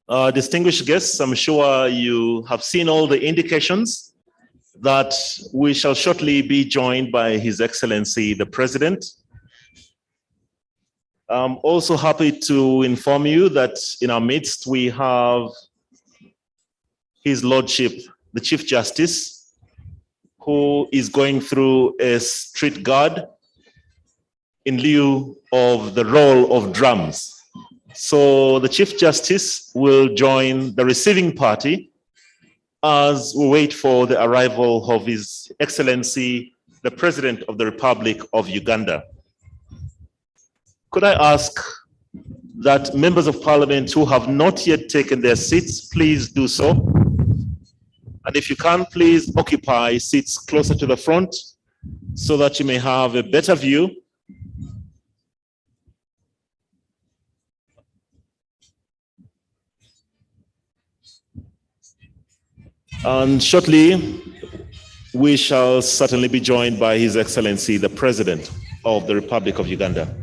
Distinguished guests, I'm sure you have seen all the indications that we shall shortly be joined by His Excellency, the President. I'm also happy to inform you that in our midst, we have His Lordship, the Chief Justice, who is going through a street guard in lieu of the roll of drums. So the Chief Justice will join the receiving party as we wait for the arrival of His Excellency, the President of the Republic of Uganda. Could I ask that members of Parliament who have not yet taken their seats, please do so. And if you can, please occupy seats closer to the front so that you may have a better view. And shortly, we shall certainly be joined by His Excellency, the President of the Republic of Uganda.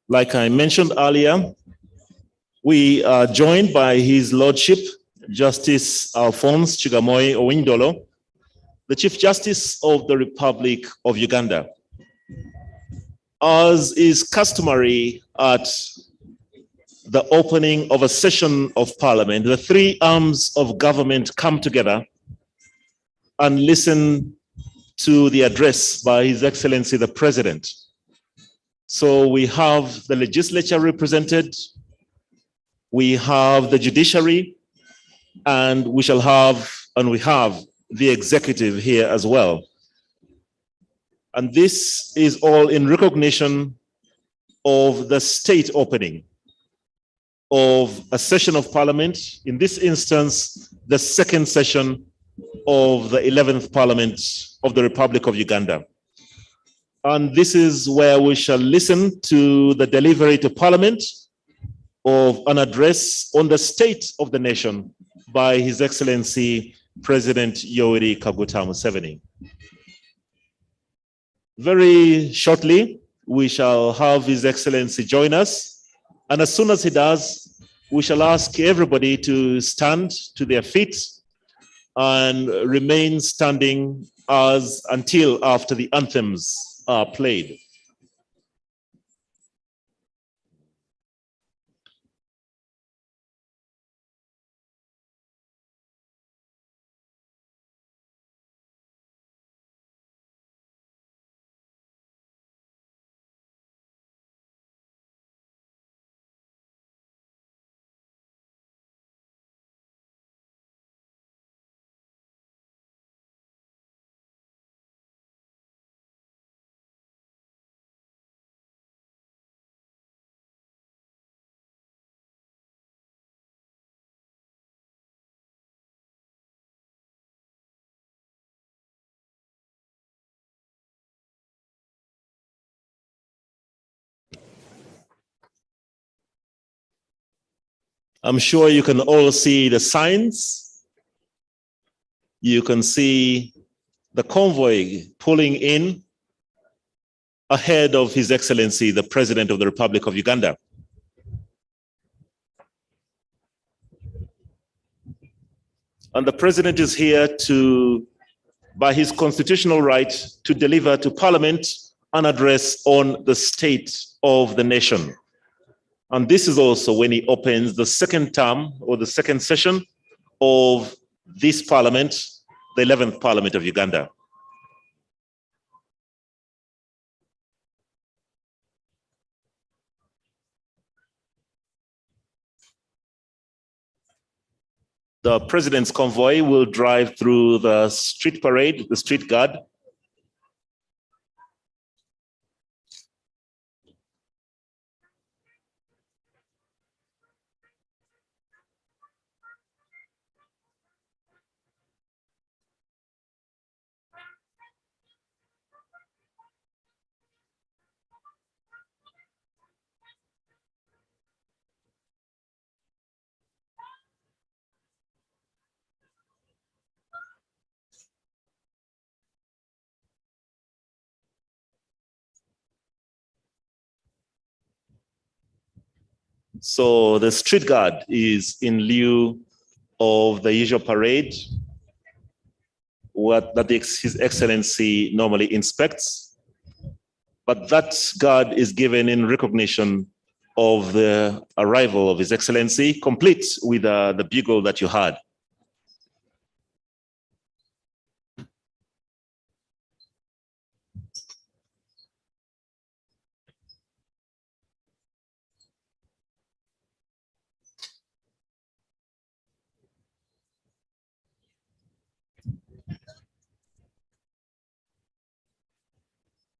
Like I mentioned earlier, we are joined by His Lordship, Justice Alphonse Chigamoy Owindolo, the Chief Justice of the Republic of Uganda. As is customary at the opening of a session of Parliament, the three arms of government come together and listen to the address by His Excellency, the President. So we have the legislature represented, we have the judiciary, and we have the executive here as well. And this is all in recognition of the state opening of a session of Parliament, in this instance, the second session of the 11th Parliament of the Republic of Uganda. And this is where we shall listen to the delivery to Parliament of an address on the state of the nation by His Excellency, President Yoweri Kaguta Museveni. Very shortly, we shall have His Excellency join us. And as soon as he does, we shall ask everybody to stand to their feet and remain standing until after the anthems are played. I'm sure you can all see the signs. You can see the convoy pulling in ahead of His Excellency, the President of the Republic of Uganda. And the president is here to, by his constitutional right, to deliver to Parliament an address on the state of the nation. And this is also when he opens the second term or the second session of this Parliament, the 11th Parliament of Uganda. The president's convoy will drive through the street parade, the street guard. So the street guard is in lieu of the usual parade, that His Excellency normally inspects. But that guard is given in recognition of the arrival of His Excellency, complete with the bugle that you had.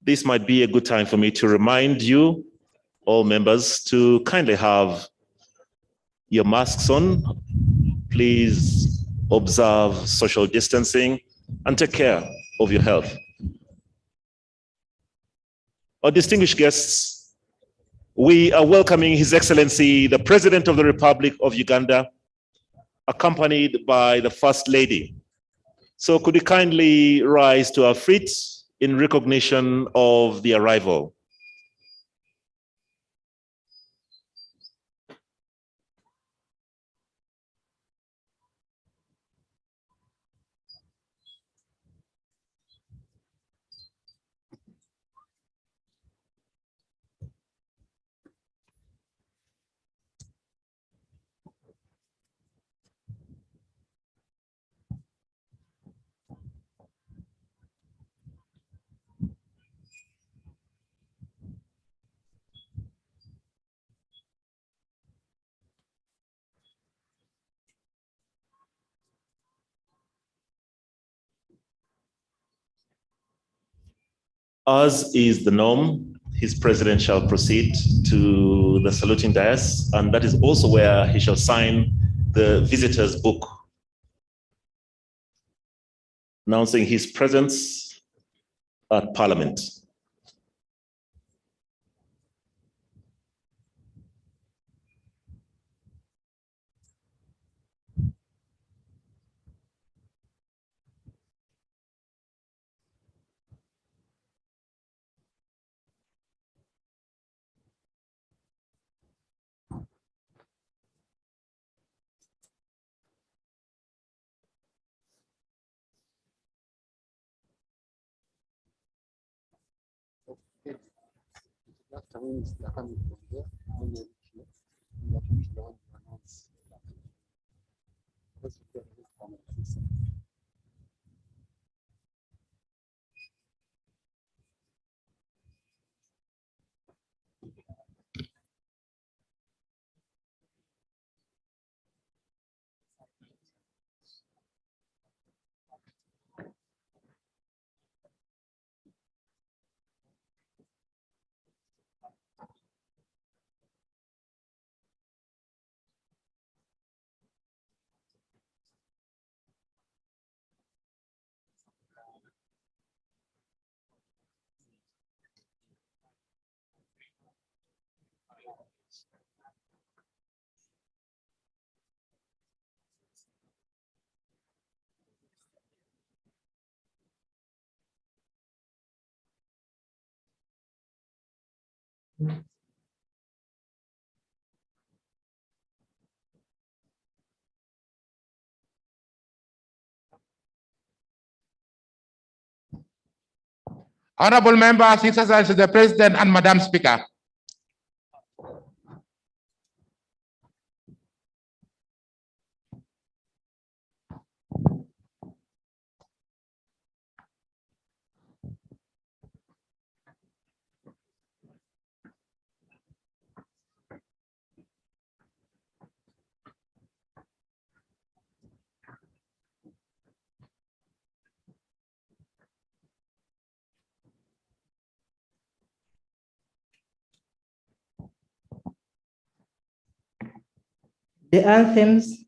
This might be a good time for me to remind you, all members, to kindly have your masks on. Please observe social distancing and take care of your health. Our distinguished guests, we are welcoming His Excellency, the President of the Republic of Uganda, accompanied by the First Lady. So could you kindly rise to our feet in recognition of the arrival? As is the norm, His President shall proceed to the saluting dais, and that is also where he shall sign the visitor's book, announcing his presence at Parliament. Honorable members, His Excellency the President and Madam Speaker. The anthems.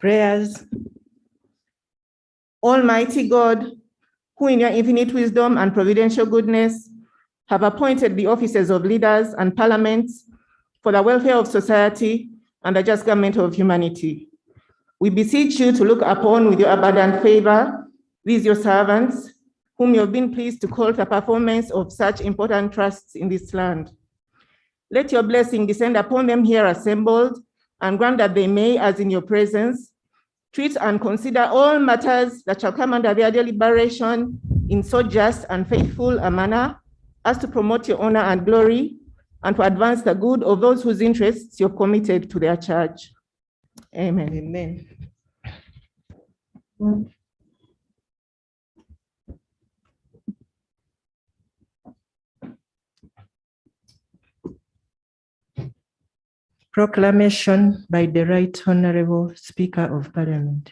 Prayers. Almighty God, who in your infinite wisdom and providential goodness have appointed the offices of leaders and parliaments for the welfare of society and the just government of humanity, we beseech you to look upon with your abundant favor these your servants, whom you have been pleased to call to the performance of such important trusts in this land. Let your blessing descend upon them here assembled, and grant that they may, as in your presence, treat and consider all matters that shall come under their deliberation in so just and faithful a manner as to promote your honor and glory, and to advance the good of those whose interests you have committed to their charge. Amen. Amen. Proclamation by the Right Honorable Speaker of Parliament.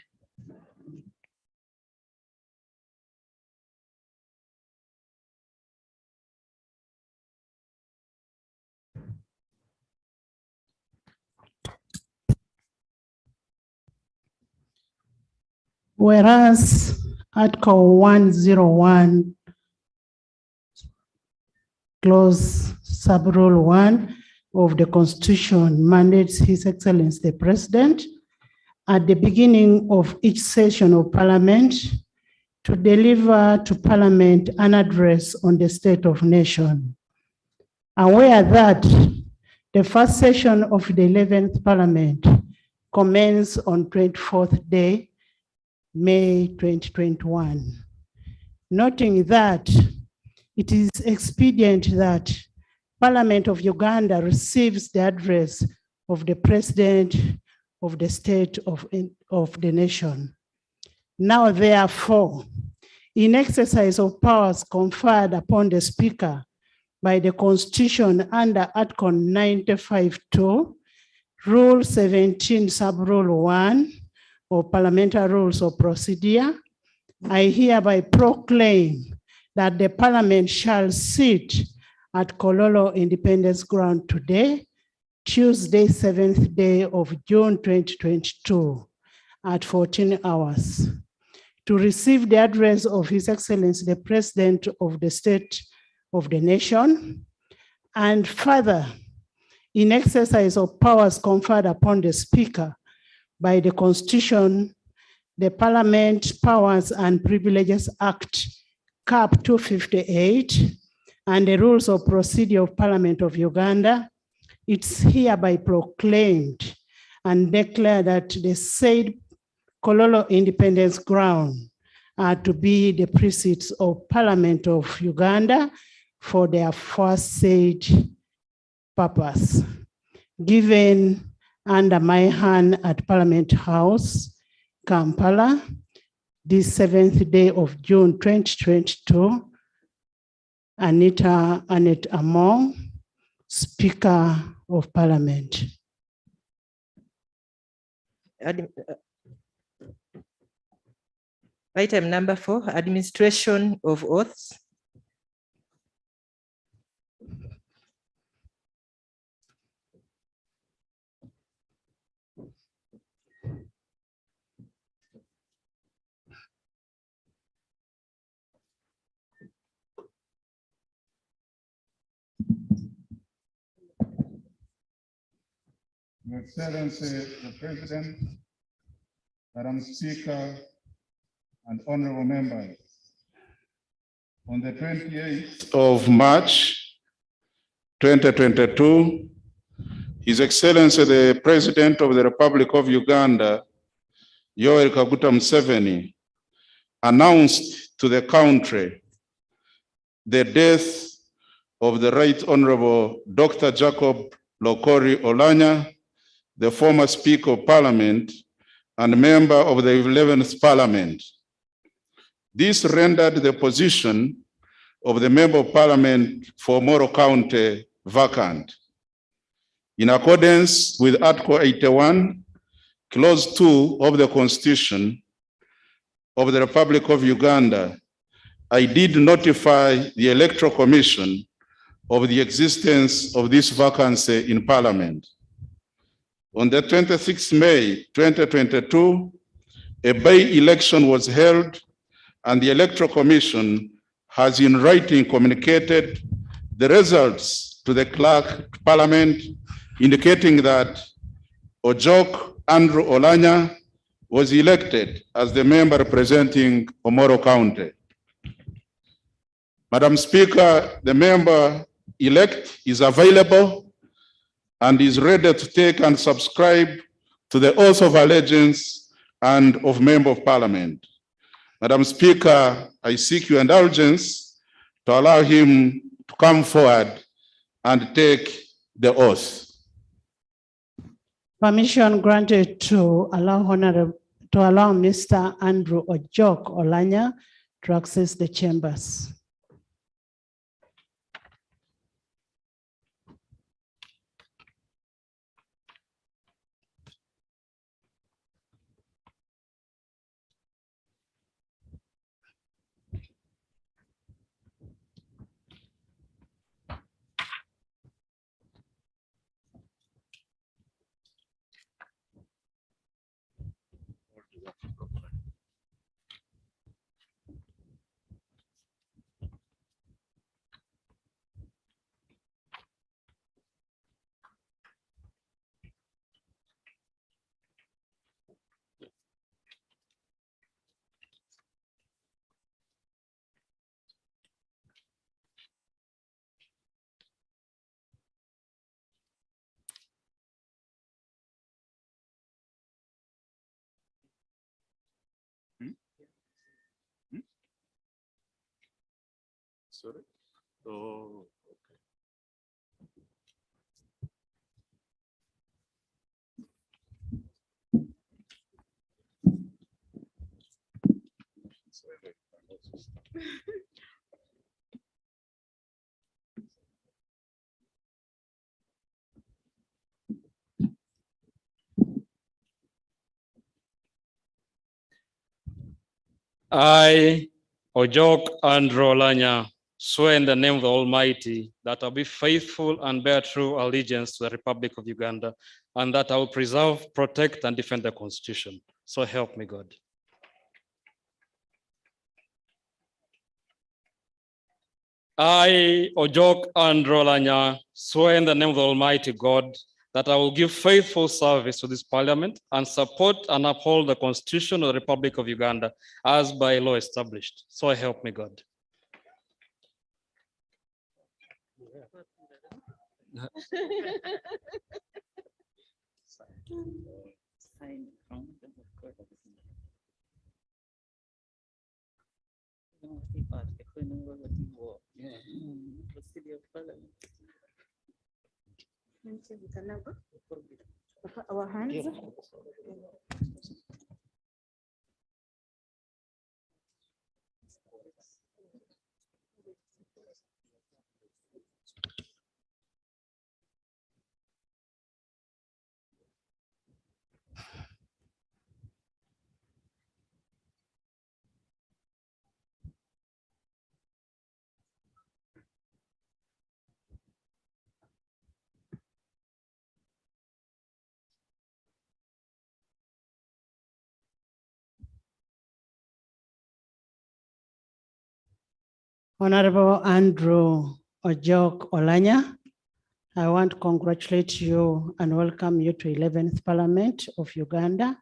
Whereas Article 101, Clause Sub-Rule 1 of the Constitution mandates His Excellency the President at the beginning of each session of Parliament to deliver to Parliament an address on the state of nation. Aware that the first session of the 11th Parliament commenced on 24th day, May 2021. Noting that it is expedient that Parliament of Uganda receives the address of the President of the state of the nation. Now, therefore, in exercise of powers conferred upon the Speaker by the Constitution under Article 95(2), Rule 17, Sub-Rule 1 of Parliamentary Rules of Procedure, I hereby proclaim that the Parliament shall sit at Kololo Independence Ground today, Tuesday, 7th day of June 2022 at 14 hours to receive the address of His Excellency the President of the State of the Nation, and further, in exercise of powers conferred upon the Speaker by the Constitution, the Parliament Powers and Privileges Act, Cap 258, and the Rules of Procedure of Parliament of Uganda, it's hereby proclaimed and declared that the said Kololo Independence Ground are to be the precincts of Parliament of Uganda for their first said purpose, given under my hand at Parliament House, Kampala, this 7th day of June 2022, Anita Annette Among, Speaker of Parliament. Item number 4, administration of oaths. Your Excellency, the President, Madam Speaker, and honorable members, on the 28th of March, 2022, His Excellency, the President of the Republic of Uganda, Yoweri Kaguta Museveni, announced to the country the death of the Right Honorable Dr. Jacob Lokori Olanya, the former Speaker of Parliament and member of the 11th Parliament. This rendered the position of the Member of Parliament for Moro County vacant. In accordance with Article 81, Clause 2 of the Constitution of the Republic of Uganda, I did notify the Electoral Commission of the existence of this vacancy in Parliament. On the 26th May 2022, a by-election was held, and the Electoral Commission has in writing communicated the results to the Clerk of Parliament, indicating that Ojok Andrew Olanya was elected as the member representing Omoro County. Madam Speaker, the member-elect is available and is ready to take and subscribe to the oath of allegiance and of Member of Parliament. Madam Speaker, I seek your indulgence to allow him to come forward and take the oath. Permission granted to allow Mr. Andrew Ojok Olanya to access the chambers. Sorry. Oh, okay. I, Ojok Andrew Olanya, swear in the name of the Almighty that I'll be faithful and bear true allegiance to the Republic of Uganda, and that I will preserve, protect, and defend the Constitution. So help me God. I, Ojok Andrew Olanya, swear in the name of the Almighty God that I will give faithful service to this Parliament and support and uphold the Constitution of the Republic of Uganda as by law established. So help me God. Our hands. Honorable Andrew Ojok Olanya, I want to congratulate you and welcome you to 11th Parliament of Uganda.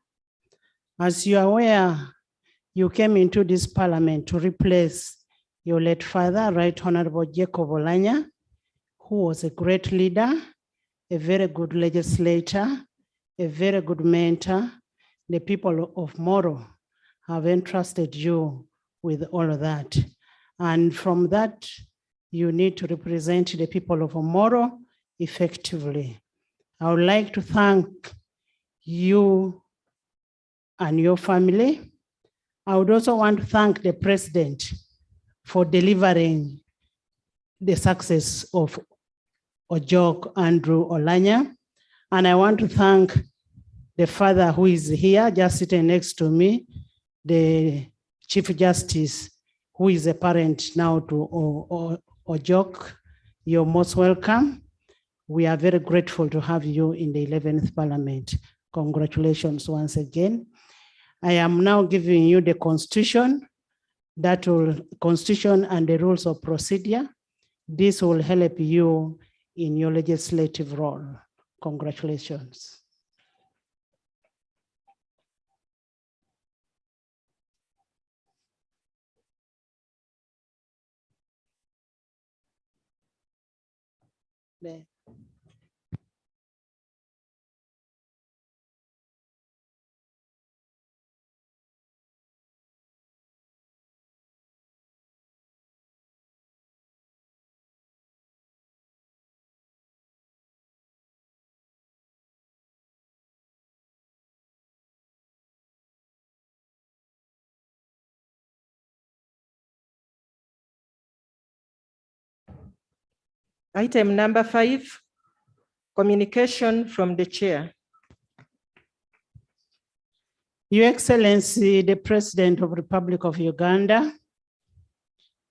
As you are aware, you came into this Parliament to replace your late father, Right Honorable Jacob Olanya, who was a great leader, a very good legislator, a very good mentor. The people of Moro have entrusted you with all of that. And from that, you need to represent the people of Moro effectively. I would like to thank you and your family. I would also want to thank the president for delivering the success of Ojok Andrew Olanya. And I want to thank the father who is here, just sitting next to me, the Chief Justice, who is a parent now to Ojok. You're most welcome. We are very grateful to have you in the 11th Parliament. Congratulations once again. I am now giving you the Constitution, Constitution and the rules of procedure. This will help you in your legislative role. Congratulations. There. Item number 5, communication from the chair. Your Excellency, the President of the Republic of Uganda,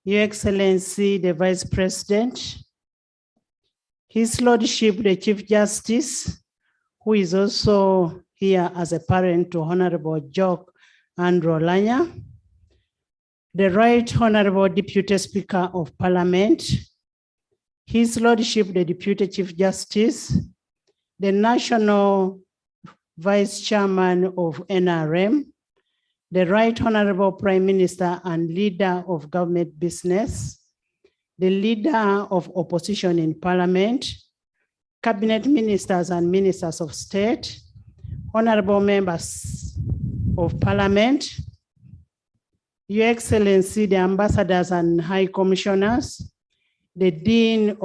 Your Excellency, the Vice President, His Lordship, the Chief Justice, who is also here as a parent to Honorable Ojok Andrew Olanya, the Right Honorable Deputy Speaker of Parliament, His Lordship, the Deputy Chief Justice, the National Vice Chairman of NRM, the Right Honorable Prime Minister and Leader of Government Business, the Leader of Opposition in Parliament, Cabinet Ministers and Ministers of State, Honorable Members of Parliament, Your Excellency, the ambassadors and high commissioners, the dean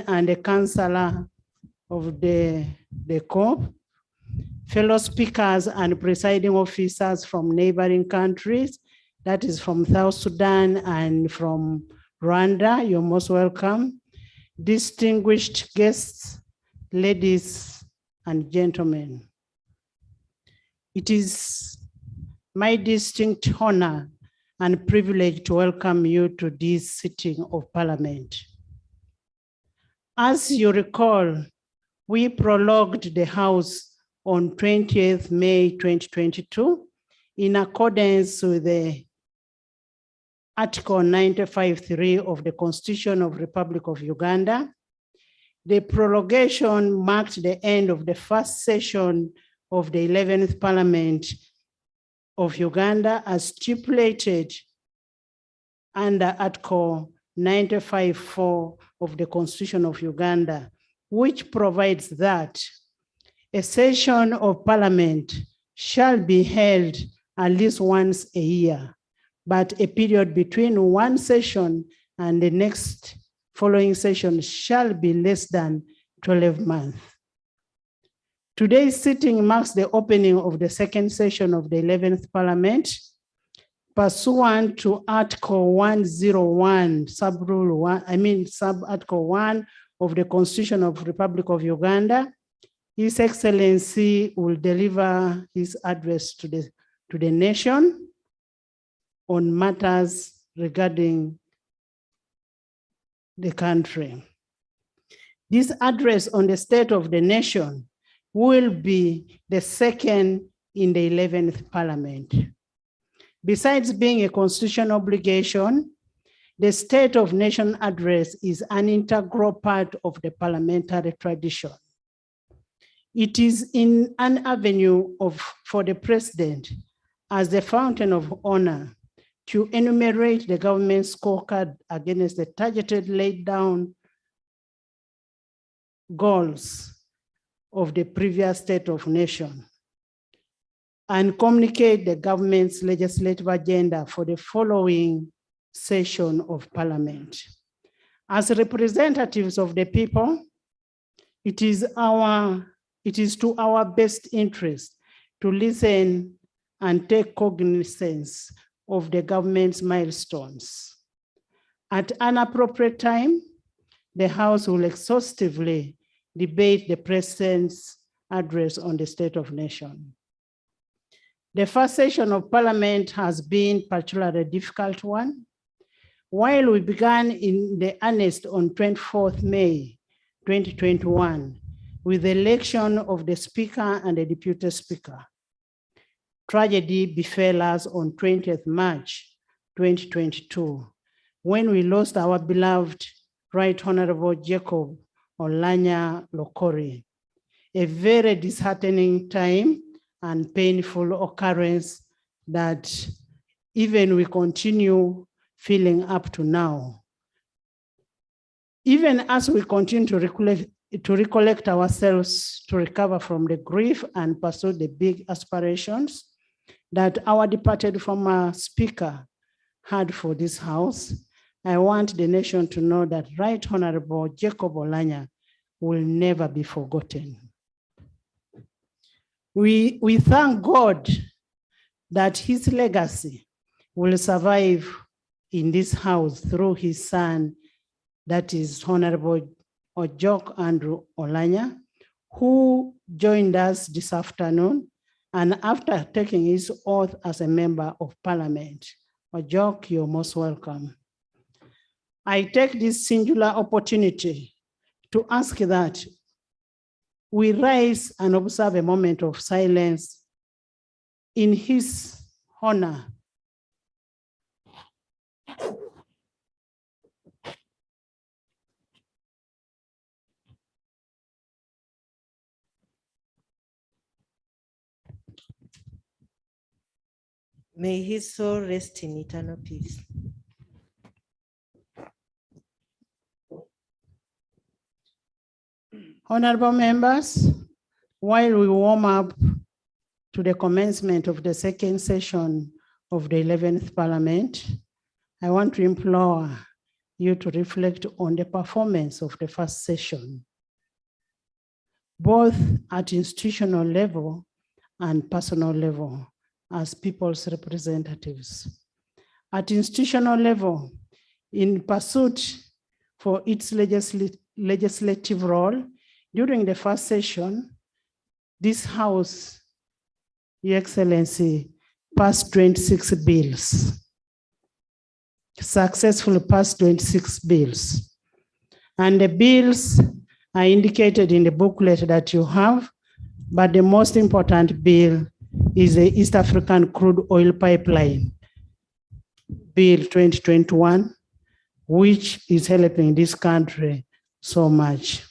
and the counselor of the COP, fellow speakers and presiding officers from neighboring countries, that is from South Sudan and from Rwanda, you're most welcome. Distinguished guests, ladies and gentlemen. It is my distinct honor and privilege to welcome you to this sitting of Parliament. As you recall, we prorogued the House on 20th May 2022 in accordance with the Article 95.3 of the Constitution of the Republic of Uganda. The prorogation marked the end of the first session of the 11th Parliament of Uganda as stipulated under Article 95.4 of the Constitution of Uganda, which provides that a session of Parliament shall be held at least once a year, but a period between one session and the next following session shall be less than 12 months. Today's sitting marks the opening of the second session of the 11th Parliament, pursuant to Article 101, Sub-Article 1 of the Constitution of the Republic of Uganda. His Excellency will deliver his address to the nation on matters regarding the country. This address on the state of the nation will be the second in the 11th Parliament. Besides being a constitutional obligation, the State of Nation address is an integral part of the parliamentary tradition. It is in an avenue for the President as the fountain of honor to enumerate the government's scorecard against the targeted laid down goals of the previous State of Nation and communicate the government's legislative agenda for the following session of Parliament. As representatives of the people, it is to our best interest to listen and take cognizance of the government's milestones. At an appropriate time, the House will exhaustively debate the President's address on the State of Nation. The first session of Parliament has been particularly a difficult one. While we began in the earnest on 24th May 2021 with the election of the Speaker and the Deputy Speaker, tragedy befell us on 20th March 2022 when we lost our beloved Right Honorable Jacob Olanya Lokori, a very disheartening time and painful occurrence that even we continue feeling up to now. Even as we continue to recollect ourselves to recover from the grief and pursue the big aspirations that our departed former Speaker had for this House, I want the nation to know that Right Honorable Jacob Olanya will never be forgotten. We thank God that his legacy will survive in this House through his son, that is Honorable Ojok Andrew Olanya, who joined us this afternoon and after taking his oath as a member of Parliament. Ojok, you're most welcome. I take this singular opportunity to ask that we rise and observe a moment of silence in his honor. May his soul rest in eternal peace. Honorable members, while we warm up to the commencement of the second session of the 11th Parliament, I want to implore you to reflect on the performance of the first session, both at institutional level and personal level as people's representatives. At institutional level, in pursuit for its legislative role, during the first session, this House, Your Excellency, passed 26 bills, successfully passed 26 bills. And the bills are indicated in the booklet that you have, but the most important bill is the East African Crude Oil Pipeline, Bill 2021, which is helping this country so much.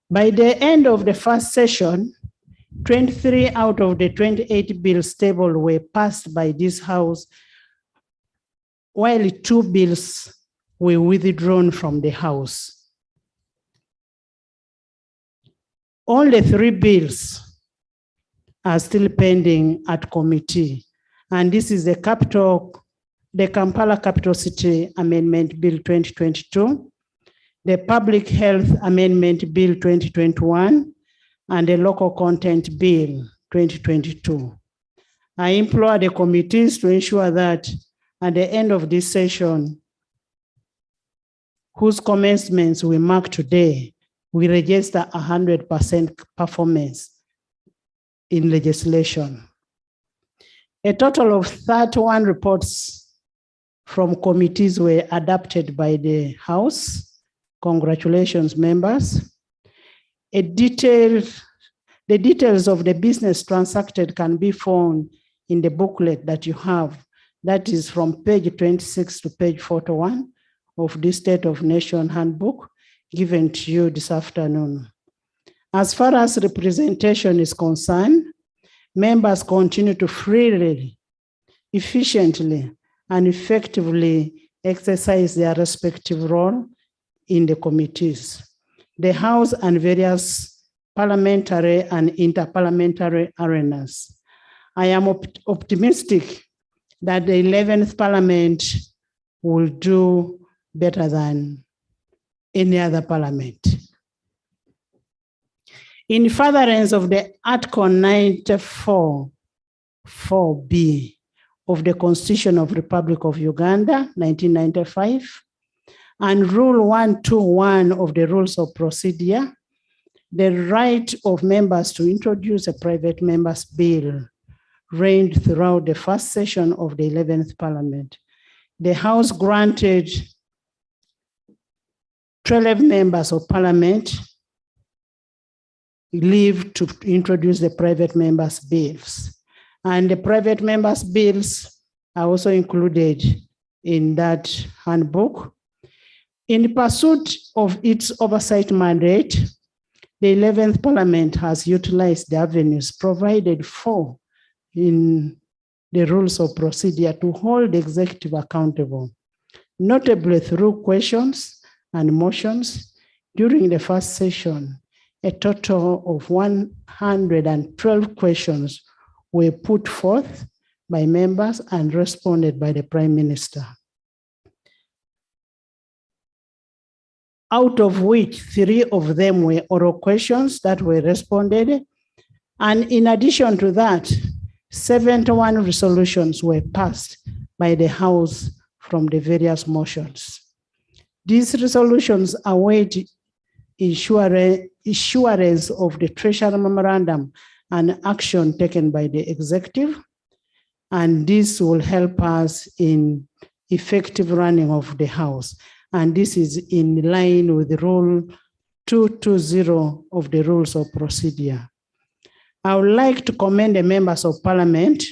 By the end of the first session, 23 out of the 28 bills tabled were passed by this House, while 2 bills were withdrawn from the House. Only 3 bills are still pending at committee, and this is the Kampala Capital City Amendment Bill 2022, the Public Health Amendment Bill 2021, and the Local Content Bill 2022. I implore the committees to ensure that at the end of this session, whose commencements we mark today, we register 100% performance in legislation. A total of 31 reports from committees were adopted by the House. Congratulations, members. The details of the business transacted can be found in the booklet that you have. That is from page 26 to page 41 of the State of Nation Handbook given to you this afternoon. As far as representation is concerned, members continue to freely, efficiently, and effectively exercise their respective role in the committees, the House, and various parliamentary and interparliamentary arenas. I am optimistic that the 11th Parliament will do better than any other parliament. In furtherance of the Article 94(4)(b) of the Constitution of the Republic of Uganda, 1995, and Rule 121 of the Rules of Procedure, the right of members to introduce a private member's bill reigned throughout the first session of the 11th Parliament. The House granted 12 members of Parliament leave to introduce the private members' bills. And the private members' bills are also included in that handbook. In pursuit of its oversight mandate, the 11th Parliament has utilized the avenues provided for in the Rules of Procedure to hold the executive accountable, notably through questions and motions. During the first session, a total of 112 questions were put forth by members and responded by the Prime Minister, out of which 3 of them were oral questions that were responded. And in addition to that, 71 resolutions were passed by the House from the various motions. These resolutions await issuance of the Treasury Memorandum and action taken by the Executive, and this will help us in effective running of the House. And this is in line with the Rule 220 of the Rules of Procedure. I would like to commend the members of Parliament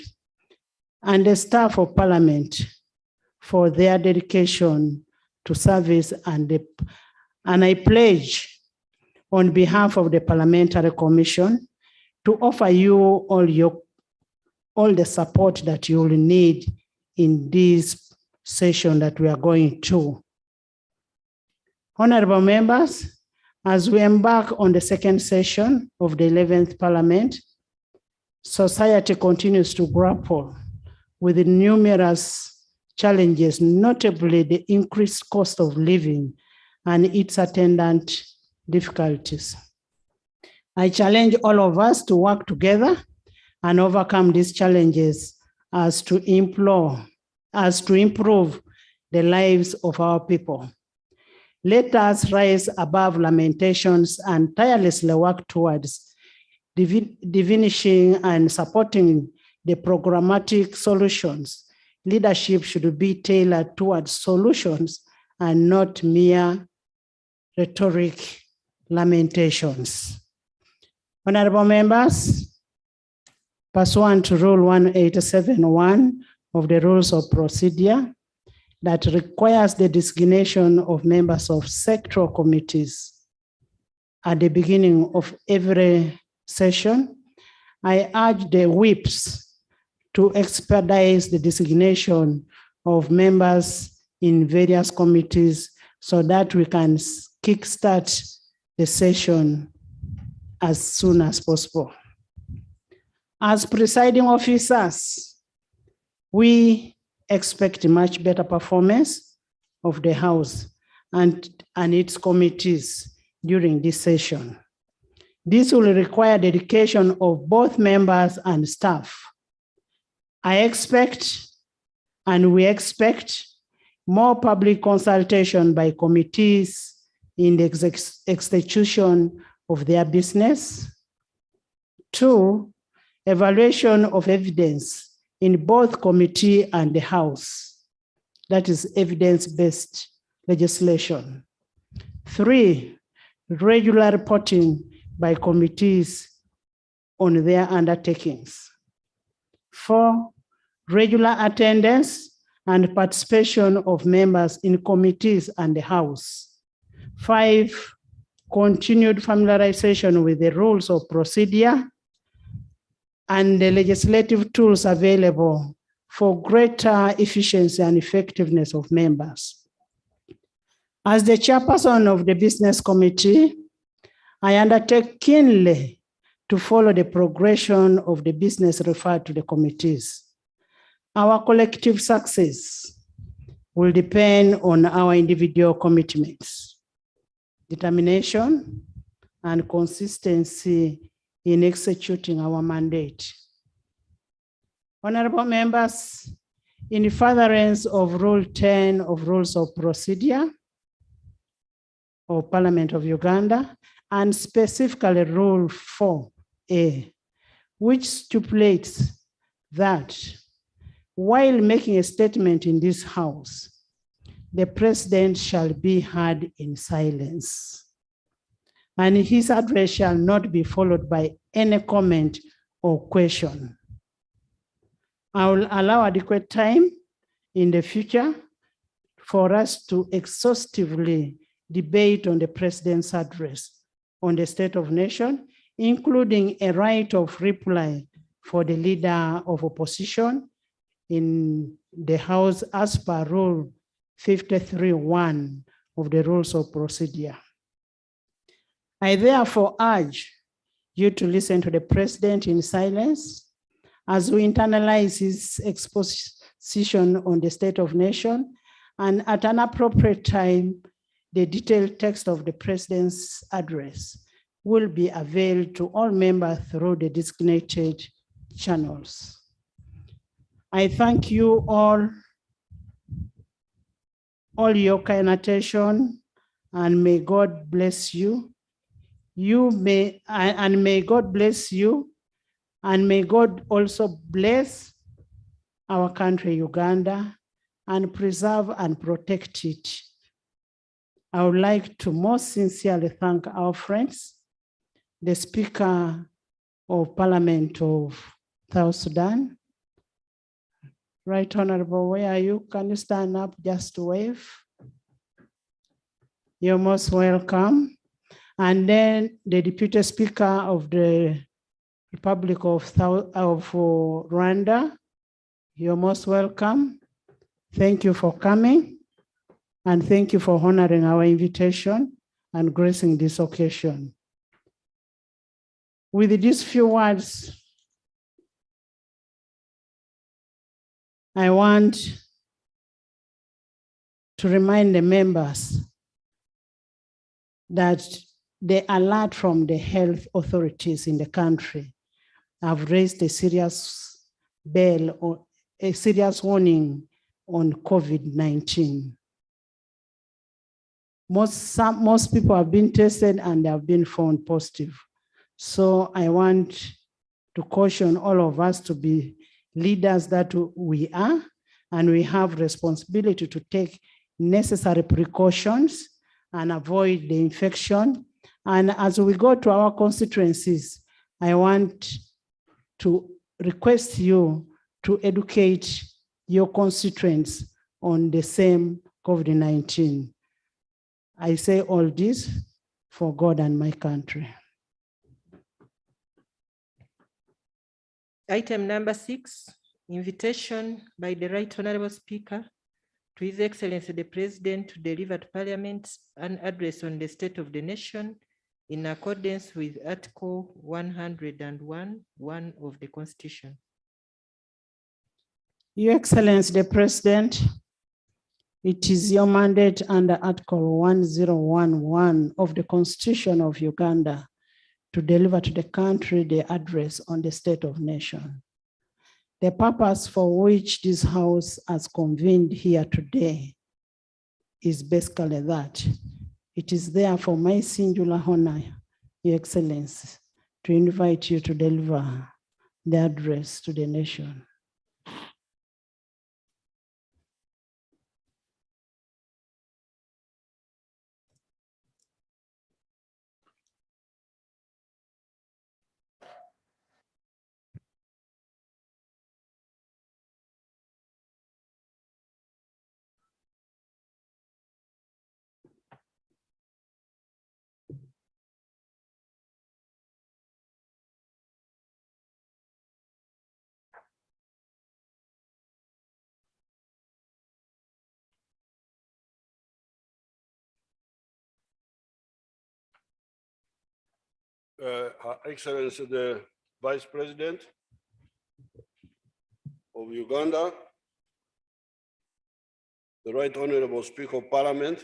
and the staff of Parliament for their dedication to service, and I pledge on behalf of the Parliamentary Commission to offer you all the support that you will need in this session that we are going to. Honorable members, as we embark on the second session of the 11th Parliament, society continues to grapple with the numerous challenges, notably the increased cost of living and its attendant difficulties. I challenge all of us to work together and overcome these challenges as to improve the lives of our people. Let us rise above lamentations and tirelessly work towards diminishing and supporting the programmatic solutions. Leadership should be tailored towards solutions and not mere rhetoric lamentations. Honorable members, pursuant to Rule 187.1 of the Rules of Procedure that requires the designation of members of sectoral committees at the beginning of every session, I urge the whips to expedite the designation of members in various committees so that we can kickstart the session as soon as possible. As presiding officers, we expect much better performance of the House and its committees during this session. This will require dedication of both members and staff. I expect, and we expect, more public consultation by committees in the execution of their business. 2, evaluation of evidence in both committee and the House. That is evidence-based legislation. 3, regular reporting by committees on their undertakings. 4, regular attendance and participation of members in committees and the House. 5, continued familiarization with the rules of procedure and the legislative tools available for greater efficiency and effectiveness of members. As the chairperson of the Business Committee, I undertake keenly to follow the progression of the business referred to the committees. Our collective success will depend on our individual commitments, determination, and consistency in executing our mandate. Honorable members, in furtherance of Rule 10 of Rules of Procedure of Parliament of Uganda, and specifically Rule 4A, which stipulates that while making a statement in this House, the President shall be heard in silence, and his address shall not be followed by any comment or question. I will allow adequate time in the future for us to exhaustively debate on the President's address on the state of nation, including a right of reply for the leader of opposition in the House as per Rule 53.1 of the Rules of Procedure. I therefore urge you to listen to the President in silence as we internalize his exposition on the state of nation, and at an appropriate time, the detailed text of the President's address will be available to all members through the designated channels. I thank you all your kind attention, and may God bless you. May God bless you, and may God also bless our country, Uganda, and preserve and protect it. I would like to most sincerely thank our friends, the Speaker of Parliament of South Sudan. Right Honorable, where are you? Can you stand up just to wave? You're most welcome. And then the Deputy Speaker of the Republic of Rwanda, you're most welcome. Thank you for coming, and thank you for honoring our invitation and gracing this occasion. With these few words, I want to remind the members that the alert from the health authorities in the country have raised a serious bell or a serious warning on COVID-19. Most people have been tested and they have been found positive. So I want to caution all of us to be leaders that we are, and we have responsibility to take necessary precautions and avoid the infection. And as we go to our constituencies, I want to request you to educate your constituents on the same COVID-19. I say all this for God and my country. Item number 6, invitation by the Right Honorable Speaker to His Excellency the President to deliver to Parliament an address on the state of the nation in accordance with Article 101(1) of the Constitution. Your Excellency the President, it is your mandate under Article 1011 of the Constitution of Uganda to deliver to the country the address on the state of nation. The purpose for which this House has convened here today is basically that. It is therefore my singular honor, Your Excellency, to invite you to deliver the address to the nation. Her Excellency the Vice President of Uganda, the Right Honorable Speaker of Parliament,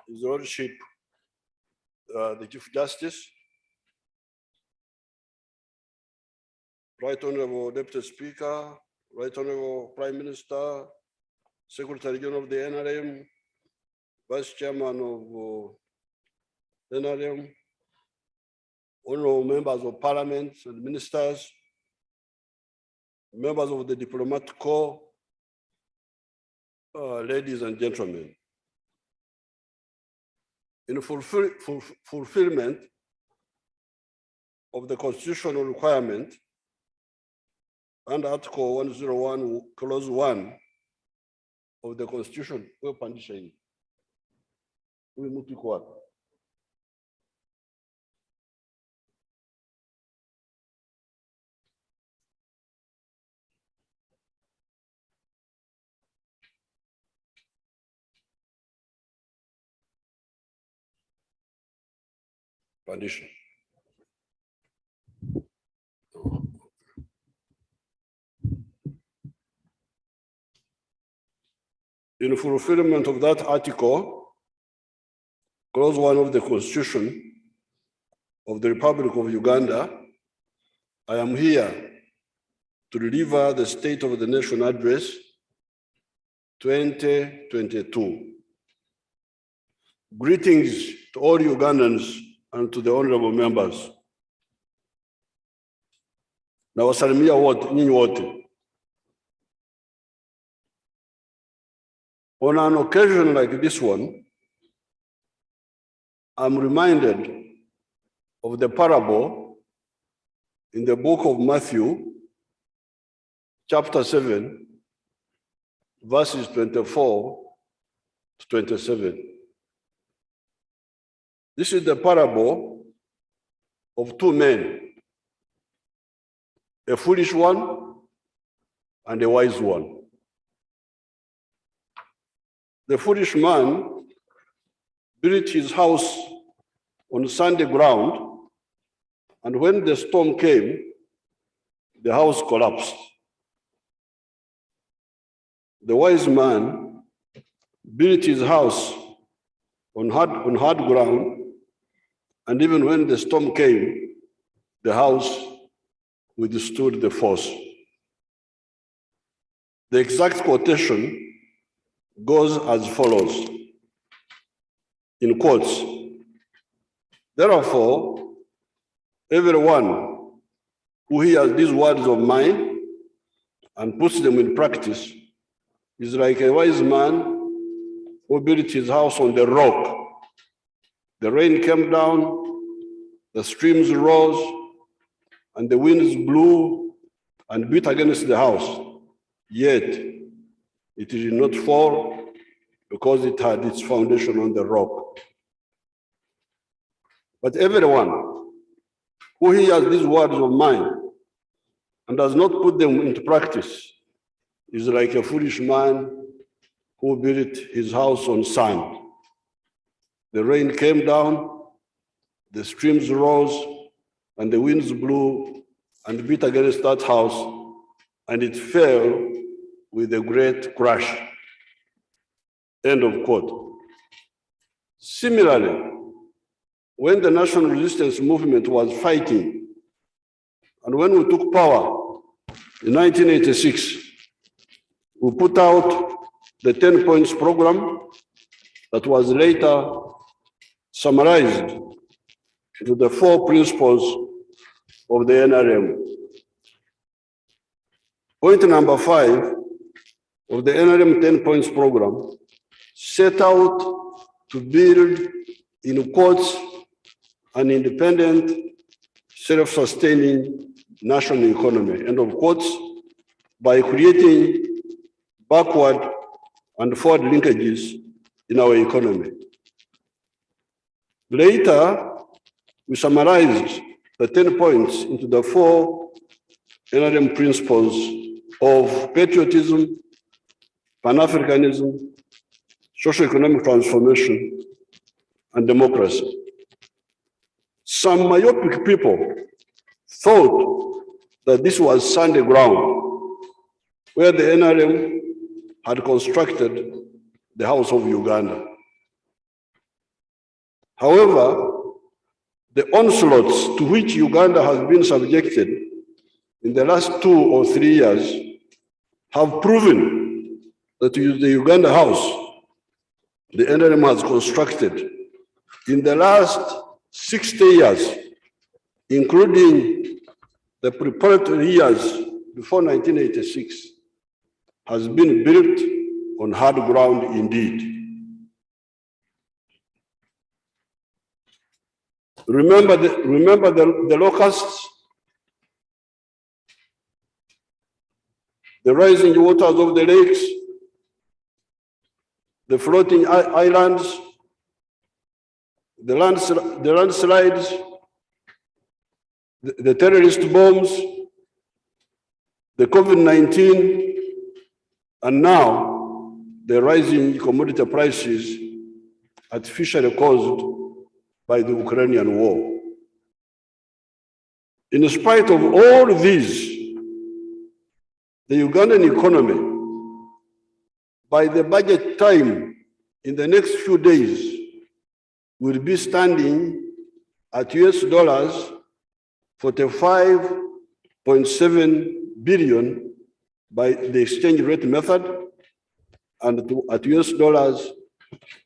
His Lordship, the Chief Justice, Right Honorable Deputy Speaker, Right Honorable Prime Minister, Secretary General of the NRM, Vice Chairman of NRM, honorable members of Parliament and ministers, members of the diplomatic corps, ladies and gentlemen. In fulfillment of the constitutional requirement under Article 101, Clause 1 of the Constitution, condition. In fulfillment of that article, Clause 1 of the Constitution of the Republic of Uganda, I am here to deliver the State of the Nation Address 2022. Greetings to all Ugandans and to the honorable members. Nawasalimia wote, nyinyi wote. On an occasion like this one, I'm reminded of the parable in the book of Matthew, chapter 7, verses 24 to 27. This is the parable of two men, a foolish one and a wise one. The foolish man built his house on sandy ground, and when the storm came, the house collapsed. the wise man built his house on hard ground, and even when the storm came, the house withstood the force. The exact quotation goes as follows, in quotes. Therefore, everyone who hears these words of mine and puts them in practice is like a wise man who built his house on the rock. The rain came down, the streams rose, and the winds blew and beat against the house. Yet it did not fall because it had its foundation on the rock. But everyone who hears these words of mine and does not put them into practice is like a foolish man who built his house on sand. The rain came down, the streams rose, and the winds blew and beat against that house, and it fell with a great crash. End of quote. Similarly, when the national resistance movement was fighting, and when we took power in 1986, we put out the 10 points program that was later summarized into the 4 principles of the NRM. Point number 5 of the NRM 10 points program set out to build, in quotes, an independent, self-sustaining national economy, end of quotes, by creating backward and forward linkages in our economy. Later, we summarized the 10 points into the 4 NRM principles of patriotism, Pan-Africanism, socio-economic transformation, and democracy. Some myopic people thought that this was sandy ground where the NRM had constructed the House of Uganda. However, the onslaughts to which Uganda has been subjected in the last 2 or 3 years have proven that the Uganda House the NRM has constructed in the last 60 years, including the preparatory years before 1986, has been built on hard ground indeed. Remember the locusts, the rising waters of the lakes, the floating islands, the landslides, the terrorist bombs, the COVID-19, and now the rising commodity prices artificially caused by the Ukrainian war. In spite of all these, the Ugandan economy, by the budget time in the next few days, will be standing at US$ 45.7 billion by the exchange rate method, and at US$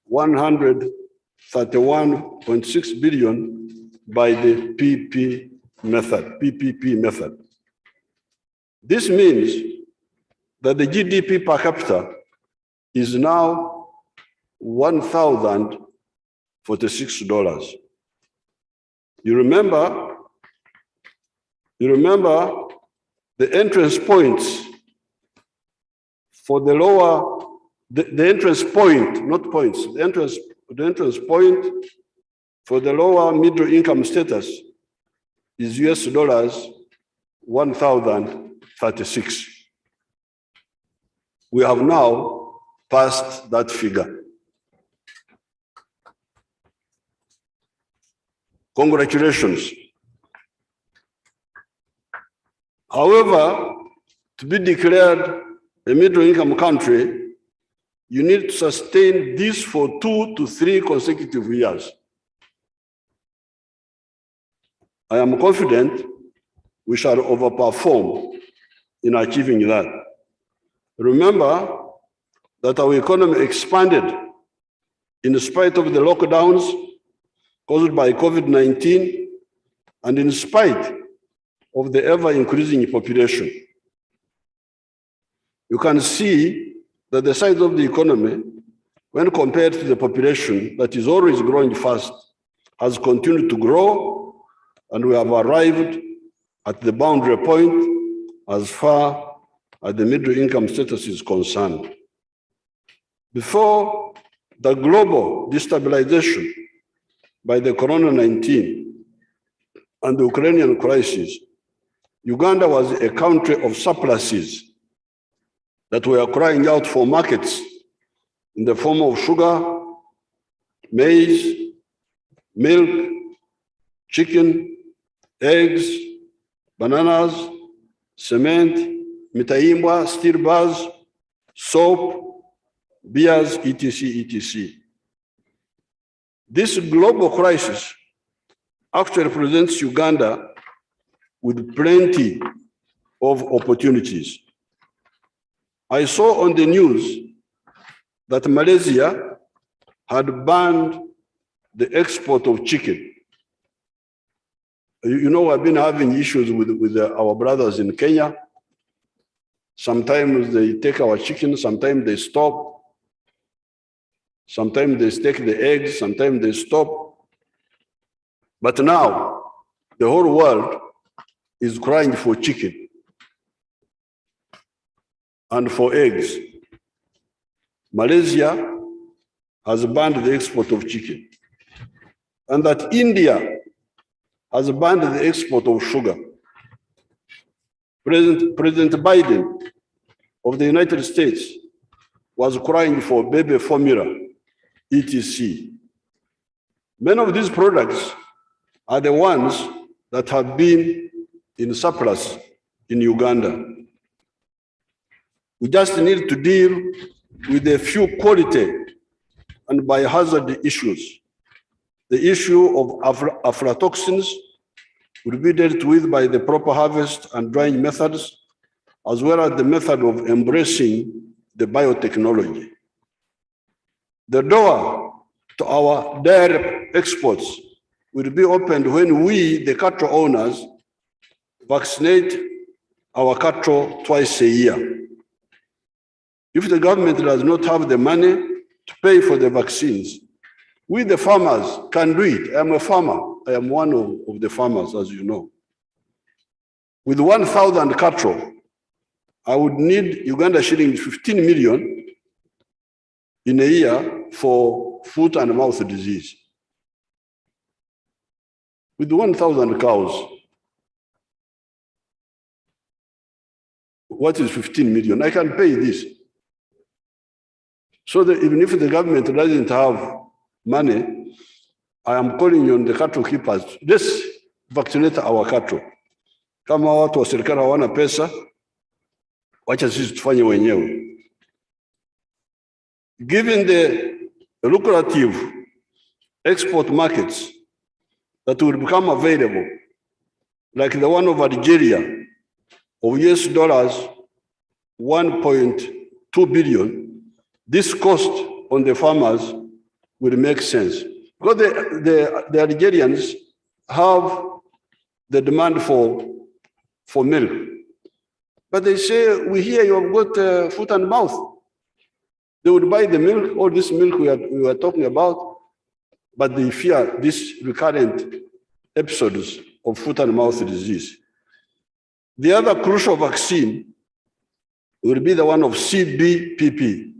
131.6 billion by the PPP method. This means that the GDP per capita is now $1,046. You remember the entrance points for the lower, the entrance point, not points, the entrance point for the lower middle income status is US$ 1,036. We have now passed that figure. Congratulations. However, to be declared a middle-income country, you need to sustain this for 2 to 3 consecutive years. I am confident we shall overperform in achieving that. Remember that our economy expanded in spite of the lockdowns caused by COVID-19 and in spite of the ever-increasing population. You can see that the size of the economy, when compared to the population that is always growing fast, has continued to grow, and we have arrived at the boundary point as far as the middle income status is concerned. Before the global destabilization by the Corona-19 and the Ukrainian crisis, Uganda was a country of surpluses that were crying out for markets in the form of sugar, maize, milk, chicken, eggs, bananas, cement, mitaimbwa, steel bars, soap, beers, etc., etc. This global crisis actually presents Uganda with plenty of opportunities. I saw on the news that Malaysia had banned the export of chicken. You know, I've been having issues with our brothers in Kenya. Sometimes they take our chicken, sometimes they stop. Sometimes they take the eggs, sometimes they stop. But now, the whole world is crying for chicken and for eggs. Malaysia has banned the export of chicken, and that India has banned the export of sugar. President Biden of the United States was crying for baby formula, etc. Many of these products are the ones that have been in surplus in Uganda. We just need to deal with a few quality and biohazard issues. The issue of aflatoxins will be dealt with by the proper harvest and drying methods, as well as the method of embracing the biotechnology. The door to our dairy exports will be opened when we, the cattle owners, vaccinate our cattle twice a year. If the government does not have the money to pay for the vaccines, we, the farmers, can do it. I am a farmer. I am one of the farmers, as you know. With 1,000 cattle, I would need Uganda shillings 15 million in a year for foot and mouth disease. With 1,000 cows, what is 15 million? I can pay this. So that even if the government doesn't have money, I am calling on the cattle keepers, let's vaccinate our cattle. Kama watu wa serikali hawana pesa, wacha sisi tufanye wenyewe. Given the lucrative export markets that will become available, like the one of Algeria, of US dollars 1.2 billion, this cost on the farmers will make sense. Because the Algerians have the demand for milk. But they say, we hear you have got foot and mouth. They would buy the milk, all this milk we were talking about, but they fear these recurrent episodes of foot and mouth disease. The other crucial vaccine will be the one of CBPP,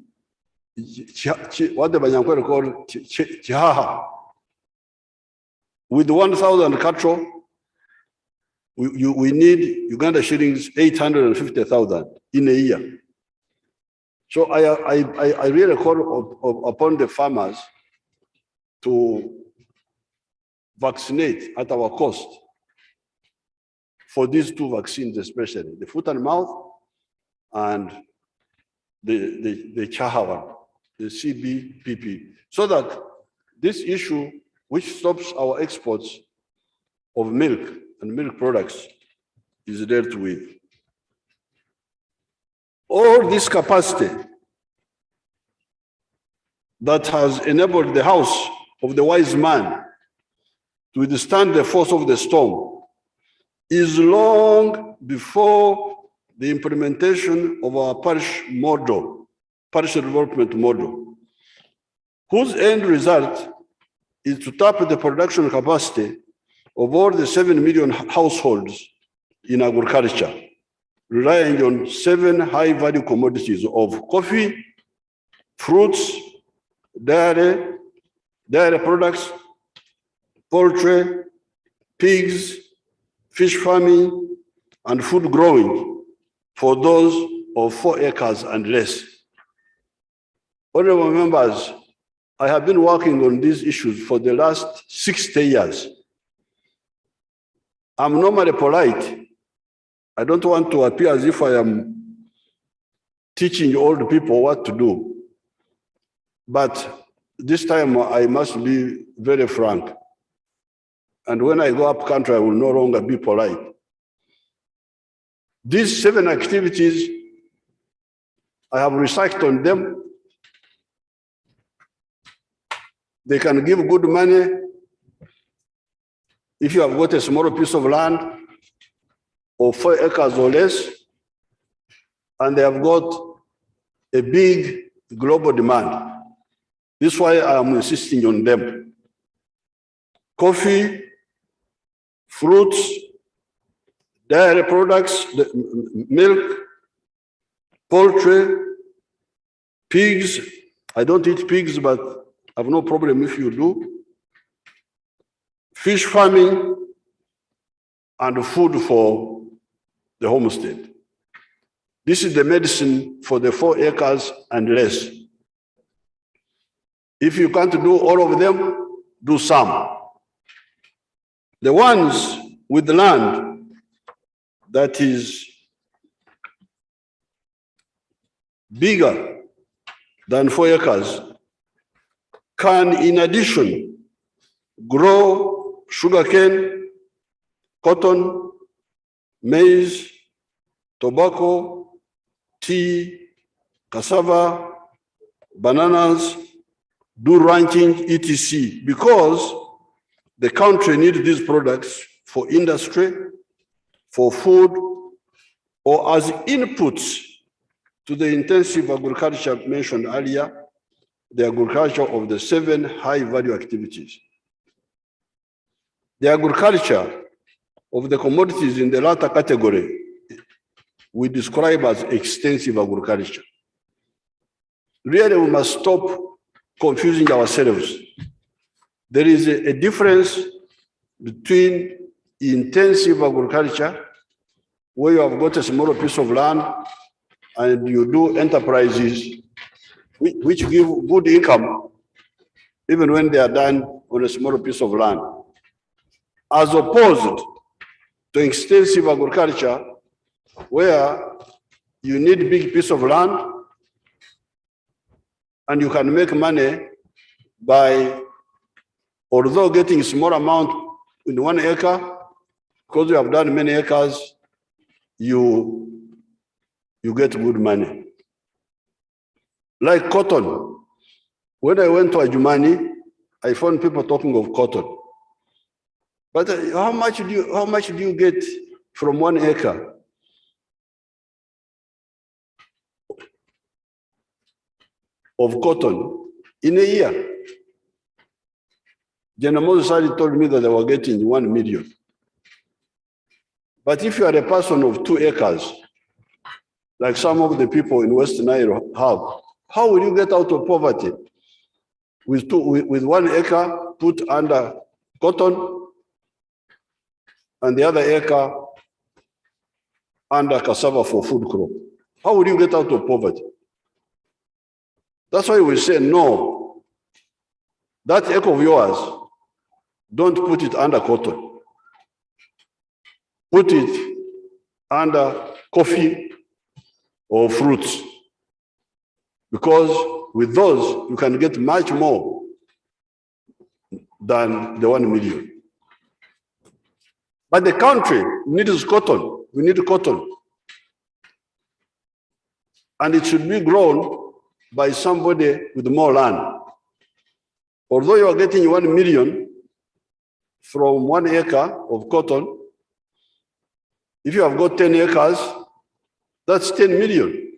what the Banyankore call Chihaha. With 1,000 cattle, we need Uganda shillings 850,000 in a year. So I really call upon the farmers to vaccinate at our cost for these two vaccines, especially the foot and mouth and the Chahawan, the CBPP, so that this issue, which stops our exports of milk and milk products, is dealt with. All this capacity that has enabled the house of the wise man to withstand the force of the storm is long before the implementation of our parish model, parish development model, whose end result is to tap the production capacity of all the 7 million households in agriculture, relying on 7 high-value commodities of coffee, fruits, dairy products, poultry, pigs, fish farming, and food growing for those of 4 acres and less. Honorable members, I have been working on these issues for the last 60 years. I'm normally polite. I don't want to appear as if I am teaching old people what to do. But this time I must be very frank. And when I go up country, I will no longer be polite. These 7 activities, I have researched on them. They can give good money if you have got a small piece of land of 4 acres or less, and they have got a big global demand. This is why I am insisting on them. Coffee, fruits, dairy products, milk, poultry, pigs. I don't eat pigs, but I have no problem if you do. Fish farming, and food for the homestead. This is the medicine for the 4 acres and less. If you can't do all of them, do some. The ones with the land that is bigger than 4 acres can, in addition, grow sugarcane, cotton, maize, tobacco, tea, cassava, bananas, do ranching, etc. Because the country needs these products for industry, for food, or as inputs to the intensive agriculture mentioned earlier, the agriculture of the 7 high-value activities. The agriculture of the commodities in the latter category we describe as extensive agriculture. Really, we must stop confusing ourselves. There is a difference between intensive agriculture, where you have got a smaller piece of land and you do enterprises which give good income, even when they are done on a smaller piece of land, as opposed to extensive agriculture, where you need a big piece of land and you can make money by, although getting a small amount in 1 acre, because you have done many acres, you get good money. Like cotton. When I went to Ajumani, I found people talking of cotton. But how much do you get from 1 acre? Of cotton in a year? General Moses told me that they were getting 1 million. But if you are a person of 2 acres, like some of the people in West Nile have, how will you get out of poverty? With 1 acre put under cotton and the other acre under cassava for food crop. How will you get out of poverty? That's why we say, no, that acre of yours, don't put it under cotton. Put it under coffee or fruits. because with those, you can get much more than the 1 million. But the country needs cotton. We need cotton. And it should be grown by somebody with more land. Although you are getting 1 million from 1 acre of cotton, if you have got 10 acres, that's 10 million.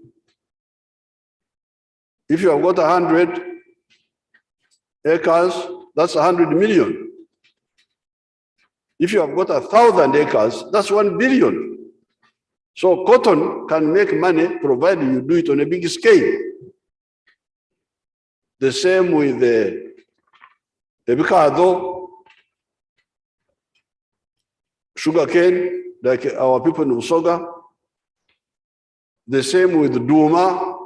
If you have got 100 acres, that's 100 million. If you have got 1,000 acres, that's 1 billion. So cotton can make money provided you do it on a big scale. The same with the avocado, sugarcane, like our people in Usoga. The same with Duma,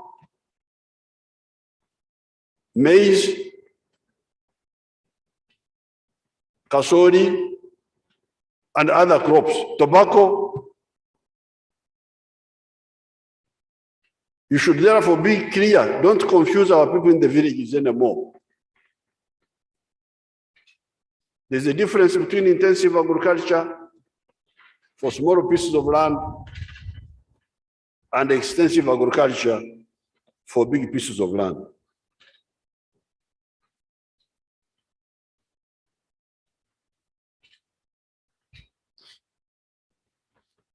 maize, kasori, and other crops, tobacco. You should therefore be clear. Don't confuse our people in the villages anymore. There's a difference between intensive agriculture for small pieces of land and extensive agriculture for big pieces of land.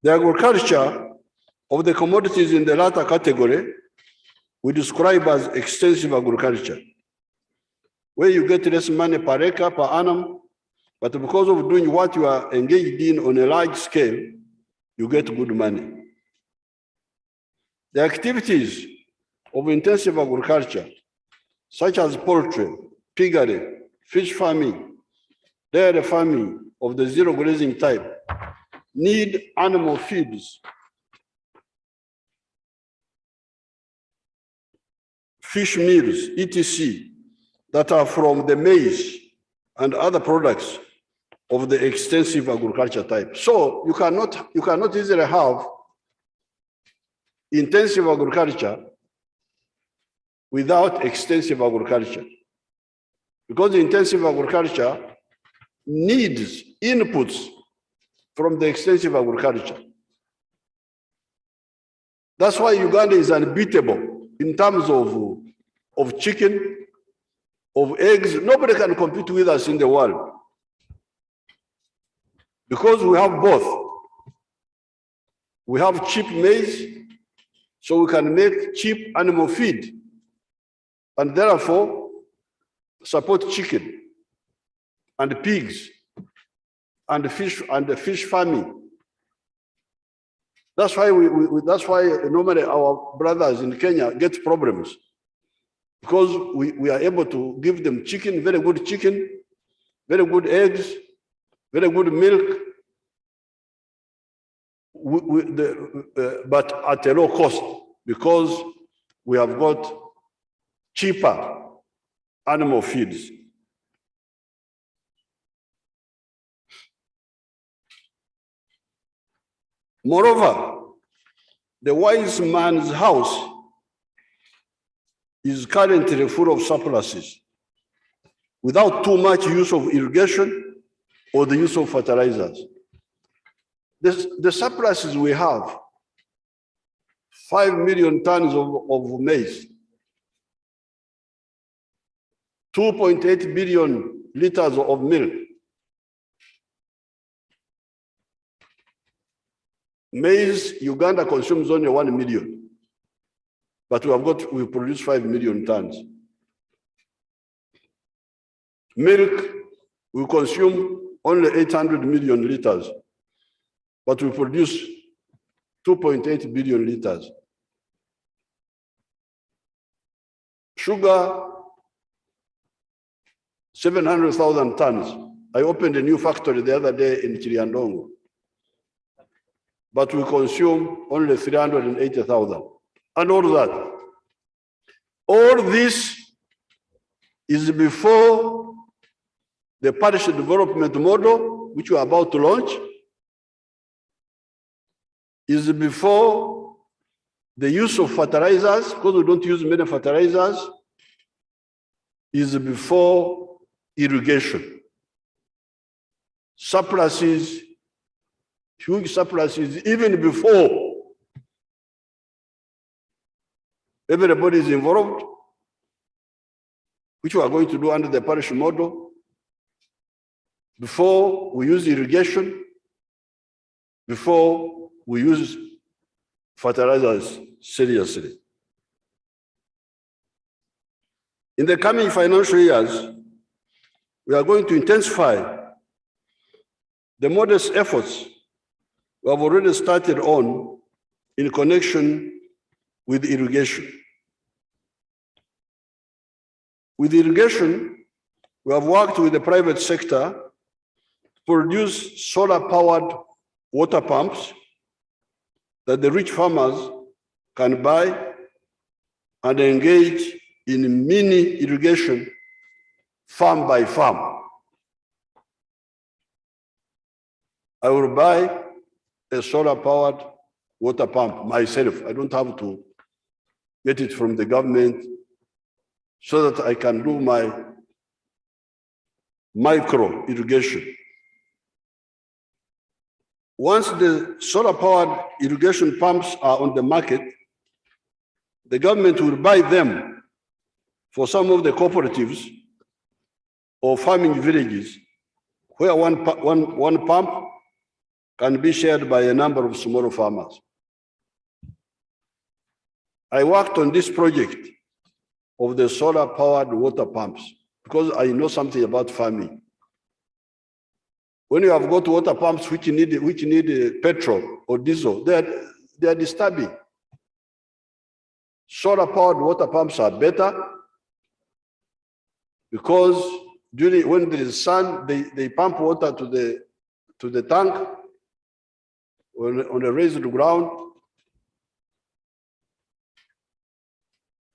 The agriculture of the commodities in the latter category we describe as extensive agriculture, where you get less money per acre, per annum, but because of doing what you are engaged in on a large scale, you get good money. The activities of intensive agriculture, such as poultry, piggery, fish farming, dairy farming of the zero grazing type, need animal feeds, fish meals, etc., that are from the maize and other products of the extensive agriculture type. So you cannot easily have intensive agriculture without extensive agriculture, because intensive agriculture needs inputs from the extensive agriculture. That's why Uganda is unbeatable in terms of chicken, of eggs. Nobody can compete with us in the world because we have both. We have cheap maize, so we can make cheap animal feed and therefore support chicken and pigs and fish farming. That's why that's why normally our brothers in Kenya get problems, because we are able to give them chicken, very good eggs, very good milk, but at a low cost, because we have got cheaper animal feeds. Moreover, the wise man's house is currently full of surpluses without too much use of irrigation or the use of fertilizers. The surpluses we have, 5 million tons of maize, 2.8 billion liters of milk. Maize, Uganda consumes only 1 million, but we produce 5 million tons. Milk, we consume only 800 million liters, but we produce 2.8 billion liters. Sugar, 700,000 tons. I opened a new factory the other day in Chiriandongo, but we consume only 380,000. And all that. All this is before the parish development model, which we are about to launch, is before The use of fertilizers, because we don't use many fertilizers, is before irrigation. Surpluses, huge surpluses, even before everybody is involved, which we are going to do under the parish model, before we use irrigation, before we use fertilizers seriously. In the coming financial years, we are going to intensify the modest efforts we have already started on in connection with irrigation. With irrigation, we have worked with the private sector to produce solar-powered water pumps that the rich farmers can buy and engage in mini irrigation farm by farm. I will buy a solar-powered water pump myself. I don't have to get it from the government so that I can do my micro irrigation. Once the solar-powered irrigation pumps are on the market, the government will buy them for some of the cooperatives or farming villages where one pump can be shared by a number of small farmers. I worked on this project of the solar-powered water pumps because I know something about farming. When you have got water pumps which need petrol or diesel, they are disturbing. Solar-powered water pumps are better because when there is sun, they pump water to the tank on a raised ground,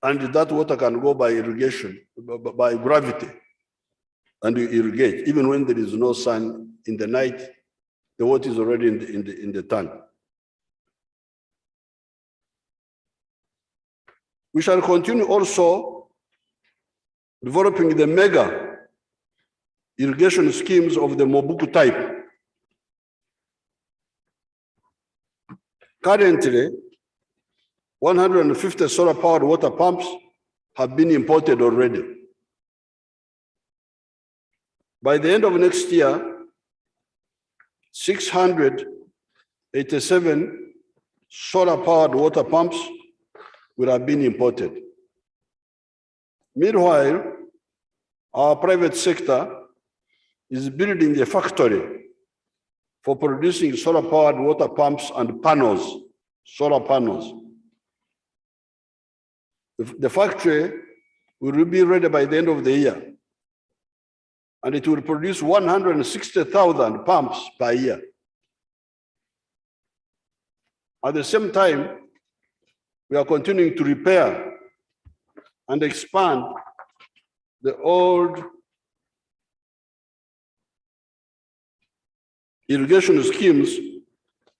and that water can go by irrigation, by gravity, and you irrigate. Even when there is no sun in the night, the water is already in the tank. We shall continue also developing the mega irrigation schemes of the Mobuku type. Currently, 150 solar-powered water pumps have been imported already. By the end of next year, 687 solar-powered water pumps will have been imported. Meanwhile, our private sector is building a factory for producing solar-powered water pumps and panels, solar panels. The factory will be ready by the end of the year, and it will produce 160,000 pumps per year. At the same time, we are continuing to repair and expand the old irrigation schemes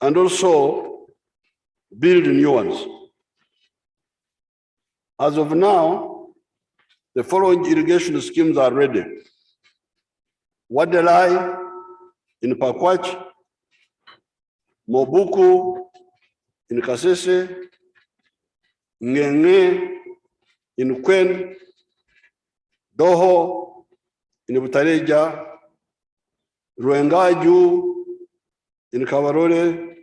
and also build new ones. As of now, the following irrigation schemes are ready. Wadelai in Pakwach, Mobuku in Kasese, Ngenge in Kwen, Doho in Butareja, Ruengaju in Kawarole,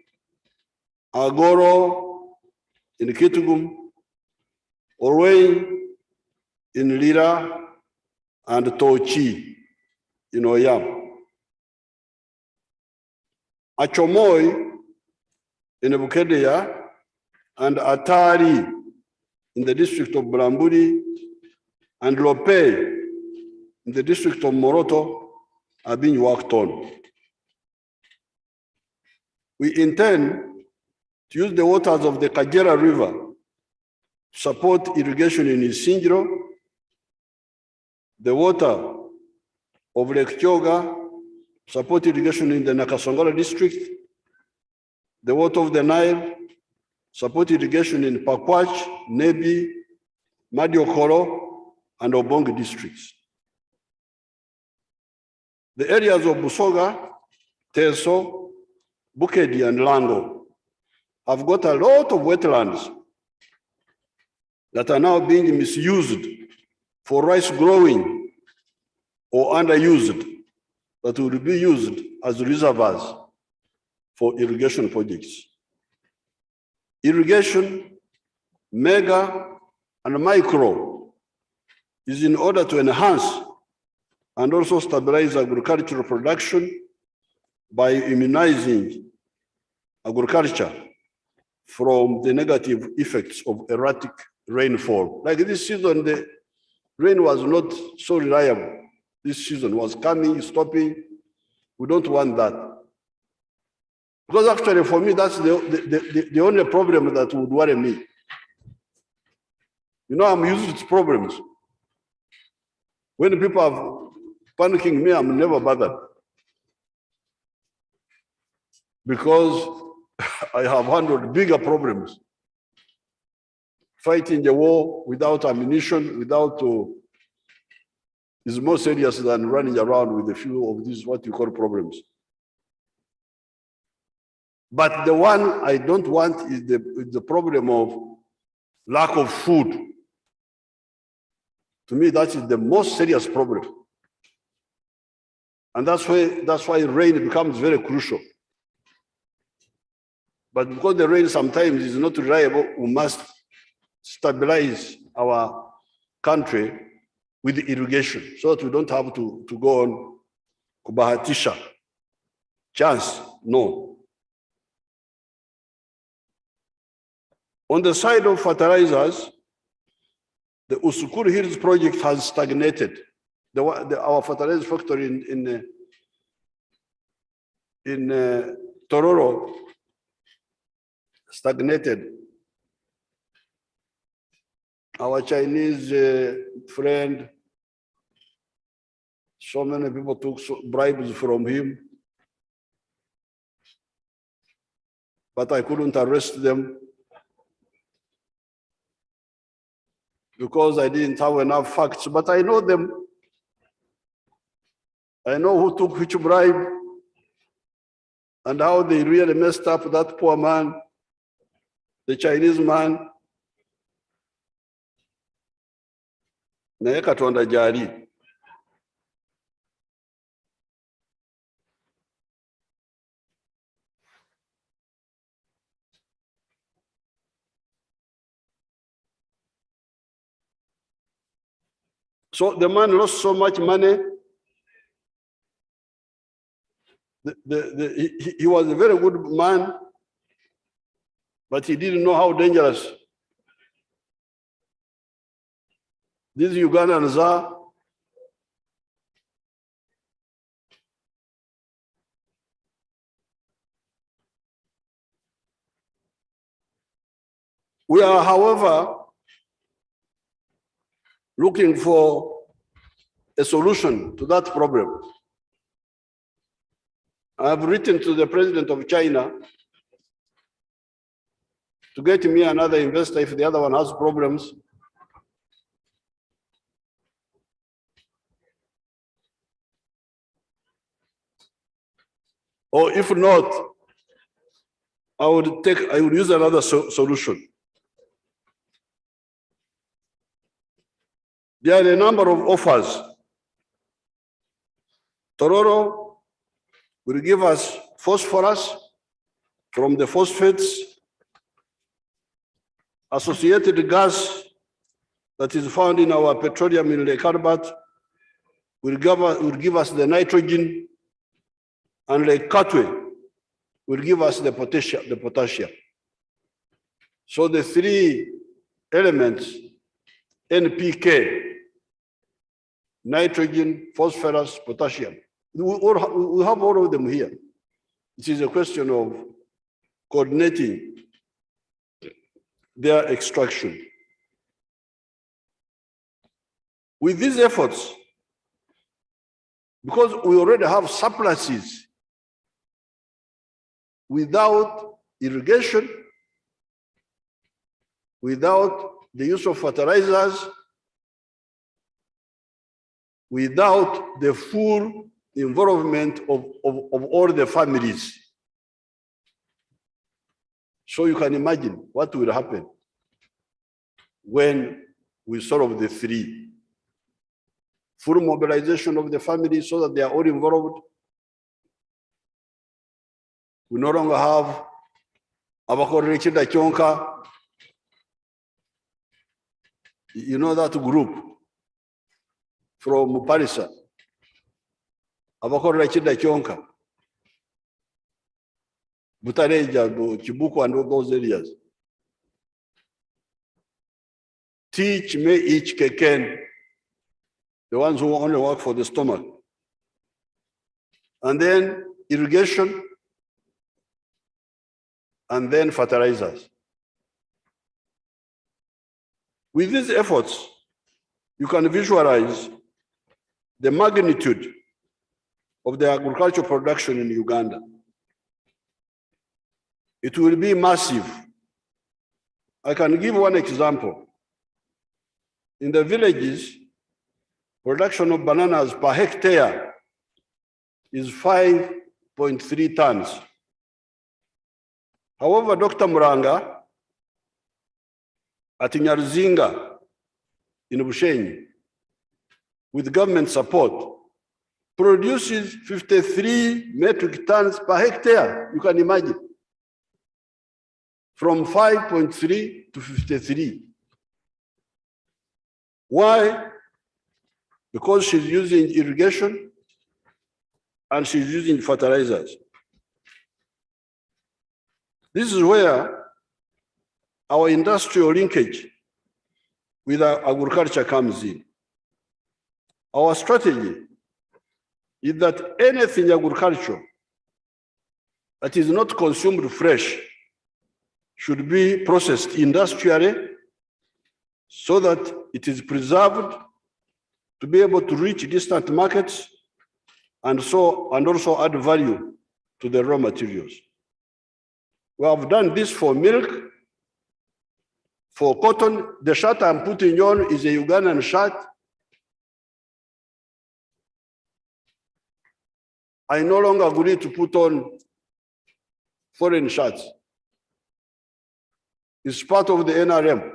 Agoro in Kitugum, Orway in Lira, and Tochi in Oyam. Achomoy in Bukedea and Atari in the district of Bramburi and Lope in the district of Moroto are being worked on. We intend to use the waters of the Kajera River to support irrigation in Isingiro, the water of Lake Kyoga, support irrigation in the Nakasongola district, the water of the Nile, support irrigation in Pakwach, Nebi, Madiokoro, and Obongi districts. The areas of Busoga, Teso, Bukedi, and Lando have got a lot of wetlands that are now being misused for rice growing or underused, that will be used as reservoirs for irrigation projects. Irrigation, mega and micro, is in order to enhance and also stabilize agricultural production by immunizing agriculture from the negative effects of erratic rainfall. Like this season, the rain was not so reliable. This season was coming, stopping. We don't want that. Because actually for me, that's the only problem that would worry me. You know, I'm used to problems. When people are panicking me, I'm never bothered. Because I have handled bigger problems. Fighting the war without ammunition, without, is more serious than running around with a few of these, what you call problems. But the one I don't want is the problem of lack of food. To me, that is the most serious problem. And that's why rain becomes very crucial. But because the rain sometimes is not reliable, we must stabilize our country with irrigation so that we don't have to go on kubahatisha. Chance, no. On the side of fertilizers, the Usukuru Hills project has stagnated. Our fertilizer factory in Tororo stagnated. Our Chinese friend, so many people took bribes from him, but I couldn't arrest them because I didn't have enough facts, but I know them. I know who took which bribe and how they really messed up that poor man, the Chinese man. Naye Katonda gyali. So the man lost so much money. He was a very good man, but he didn't know how dangerous these Ugandans are. We are, however, looking for a solution to that problem. I have written to the president of China to get me another investor if the other one has problems. Or if not, I would use another solution. There are a number of offers. Tororo will give us phosphorus from the phosphates, associated gas that is found in our petroleum in Lake Albert will give us the nitrogen, and Lake Katwe will give us the potassium. So the three elements, NPK, nitrogen, phosphorus, potassium, we have all of them here. It is a question of coordinating their extraction. With these efforts, because we already have surpluses, without irrigation, without the use of fertilizers, without the full involvement of all the families. So you can imagine what will happen when we solve the three. Full mobilization of the families so that they are all involved. We no longer have abakorera chida chonka. You know that group from Parisa. Abakorera chida chonka. Butareja, Chibuku and all those areas. Teach me each keken, the ones who only work for the stomach. And then irrigation, and then fertilizers. With these efforts, you can visualize the magnitude of the agricultural production in Uganda. It will be massive. I can give one example. In the villages, production of bananas per hectare is 5.3 tons. However, Dr. Muranga at Nyaruzinga in Bushenyi, with government support, produces 53 metric tons per hectare. You can imagine. From 5.3 to 53. Why? Because she's using irrigation and she's using fertilizers. This is where our industrial linkage with our agriculture comes in. Our strategy is that anything agricultural that is not consumed fresh should be processed industrially so that it is preserved to be able to reach distant markets and also add value to the raw materials. We have done this for milk, for cotton. The shirt I'm putting on is a Ugandan shirt. I no longer agree to put on foreign shirts. It's part of the NRM.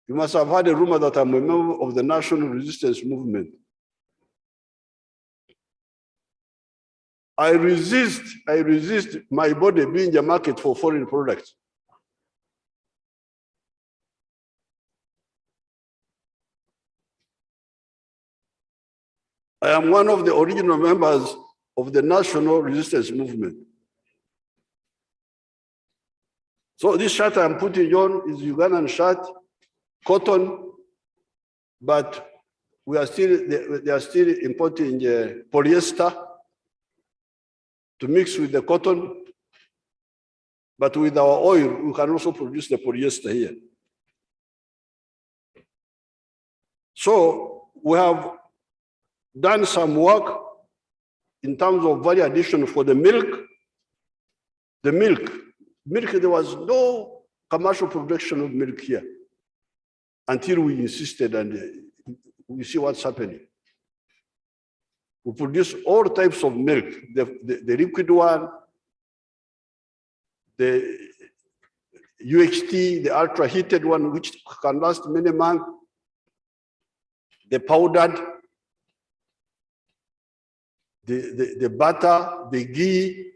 You must have heard a rumor that I'm a member of the National Resistance Movement. I resist my body being a market for foreign products. I am one of the original members of the National Resistance Movement. So this shirt I'm putting on is Ugandan shirt, cotton, but they are still importing polyester to mix with the cotton. But with our oil, we can also produce the polyester here. So we have done some work in terms of value addition for the milk. The milk, there was no commercial production of milk here until we insisted, and we see what's happening. We produce all types of milk, the liquid one, the UHT, the ultra heated one, which can last many months, the powdered, the butter, the ghee.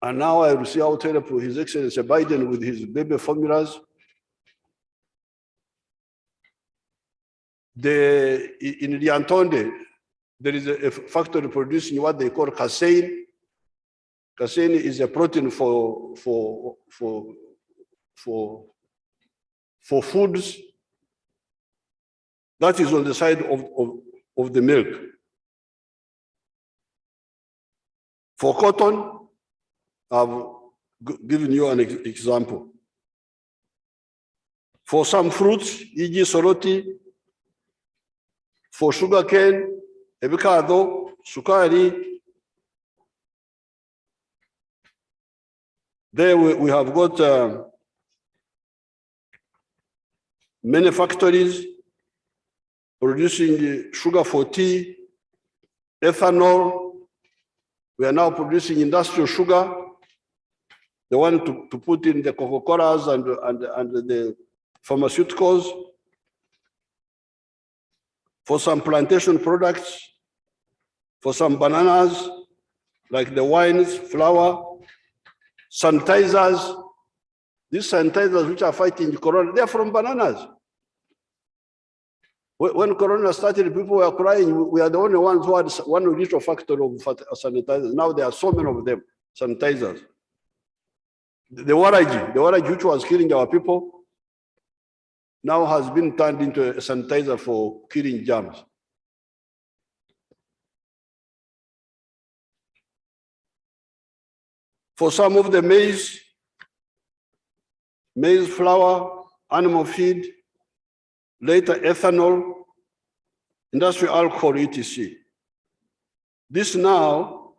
And now I will see how terrible His Excellency Biden with his baby formulas. In Liantonde, there is a factory producing what they call casein. Casein is a protein for foods. That is on the side of the milk. For cotton, I've given you an example. For some fruits, e.g. soroti, for sugarcane, ebikado, sukari, There we have got many factories producing sugar for tea, ethanol. We are now producing industrial sugar, the one to put in the Coca-Colas and the pharmaceuticals. For some plantation products, for some bananas, like the wines, flour, sanitizers. These sanitizers which are fighting the corona, they are from bananas. When corona started, people were crying. We are the only ones who had 1 liter factory of sanitizers. Now there are so many of them, sanitizers. The waragi which was killing our people, now has been turned into a sanitizer for killing germs. For some of the maize flour, animal feed, later ethanol, industrial alcohol, etc. This now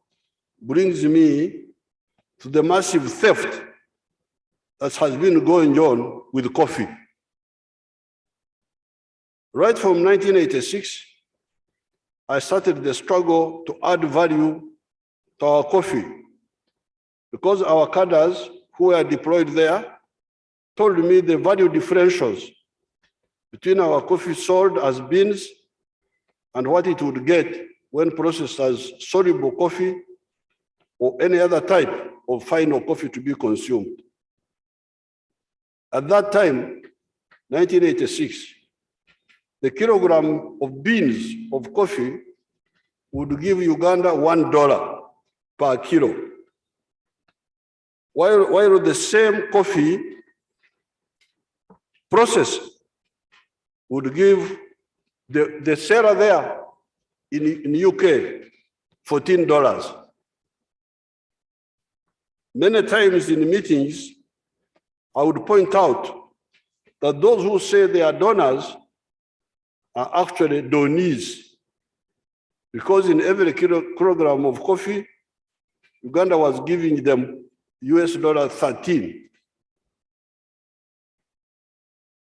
brings me to the massive theft that has been going on with coffee. Right from 1986, I started the struggle to add value to our coffee because our cadres who were deployed there told me the value differentials between our coffee sold as beans and what it would get when processed as soluble coffee or any other type of final coffee to be consumed. At that time, 1986, the kilogram of beans of coffee would give Uganda $1 per kilo. While the same coffee process would give the seller there in UK $14. Many times in meetings, I would point out that those who say they are donors are actually donees, because in every kilogram of coffee, Uganda was giving them $13,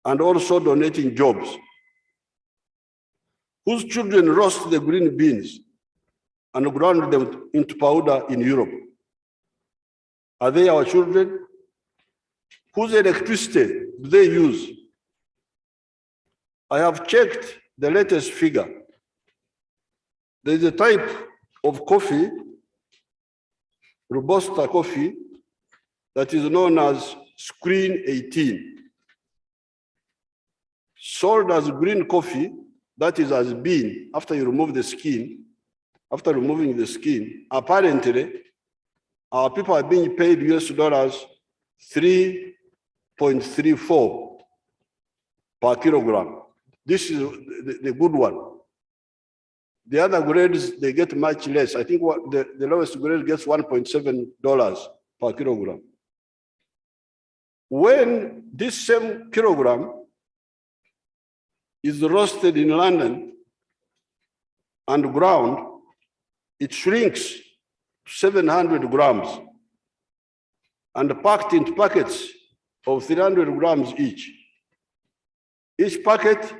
and also donating jobs. Whose children roast the green beans and ground them into powder in Europe? Are they our children? Whose electricity do they use? I have checked the latest figure. There is a type of coffee, Robusta coffee, that is known as Screen 18. Sold as green coffee, that is as bean, after you remove the skin, after removing the skin, apparently, our people are being paid $3.34 per kilogram. This is the good one. The other grades, they get much less. I think what the lowest grade gets $1.7 per kilogram. When this same kilogram is roasted in London and ground, it shrinks to 700 grams and packed into packets of 300 grams each. Each packet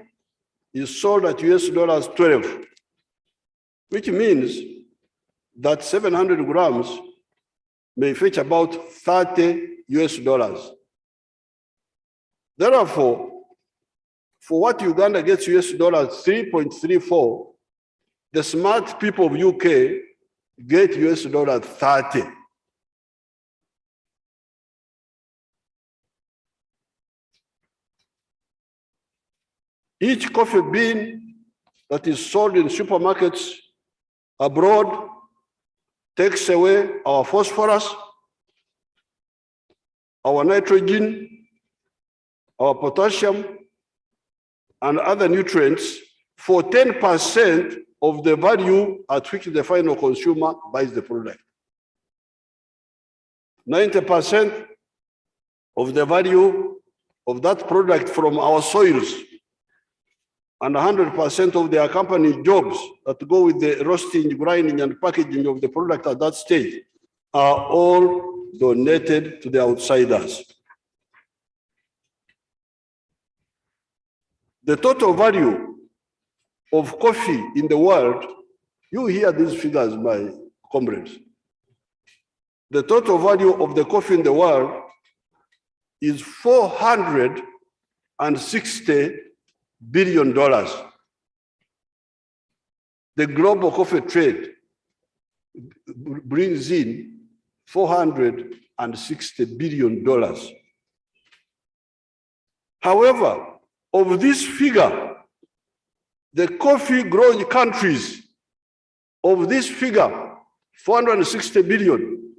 is sold at $12, which means that 700 grams may fetch about $30. Therefore, for what Uganda gets $3.34, the smart people of UK get $30. Each coffee bean that is sold in supermarkets abroad takes away our phosphorus, our nitrogen, our potassium, and other nutrients for 10% of the value at which the final consumer buys the product. 90% of the value of that product from our soils and 100% of the accompanying jobs that go with the roasting, grinding, and packaging of the product at that stage are all donated to the outsiders. The total value of coffee in the world, you hear these figures, my comrades. The total value of the coffee in the world is $460 billion. The global coffee trade brings in $460 billion. However, of this figure, the coffee growing countries, of this figure, 460 billion,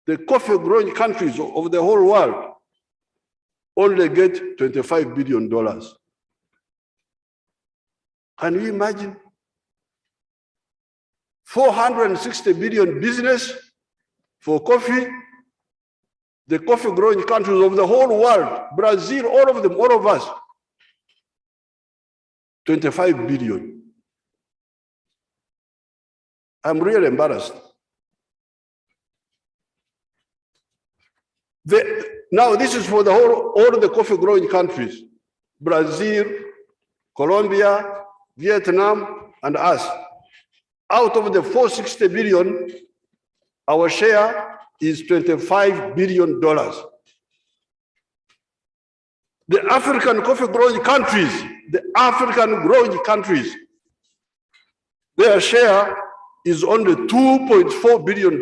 the coffee growing countries of the whole world only get $25 billion. Can you imagine? 460 billion business for coffee. The coffee growing countries of the whole world, Brazil, all of them, all of us, 25 billion. I'm really embarrassed. Now this is for the whole, all the coffee growing countries, Brazil, Colombia, Vietnam, and us. Out of the 460 billion, our share is $25 billion. The African coffee growing countries, their share is only $2.4 billion.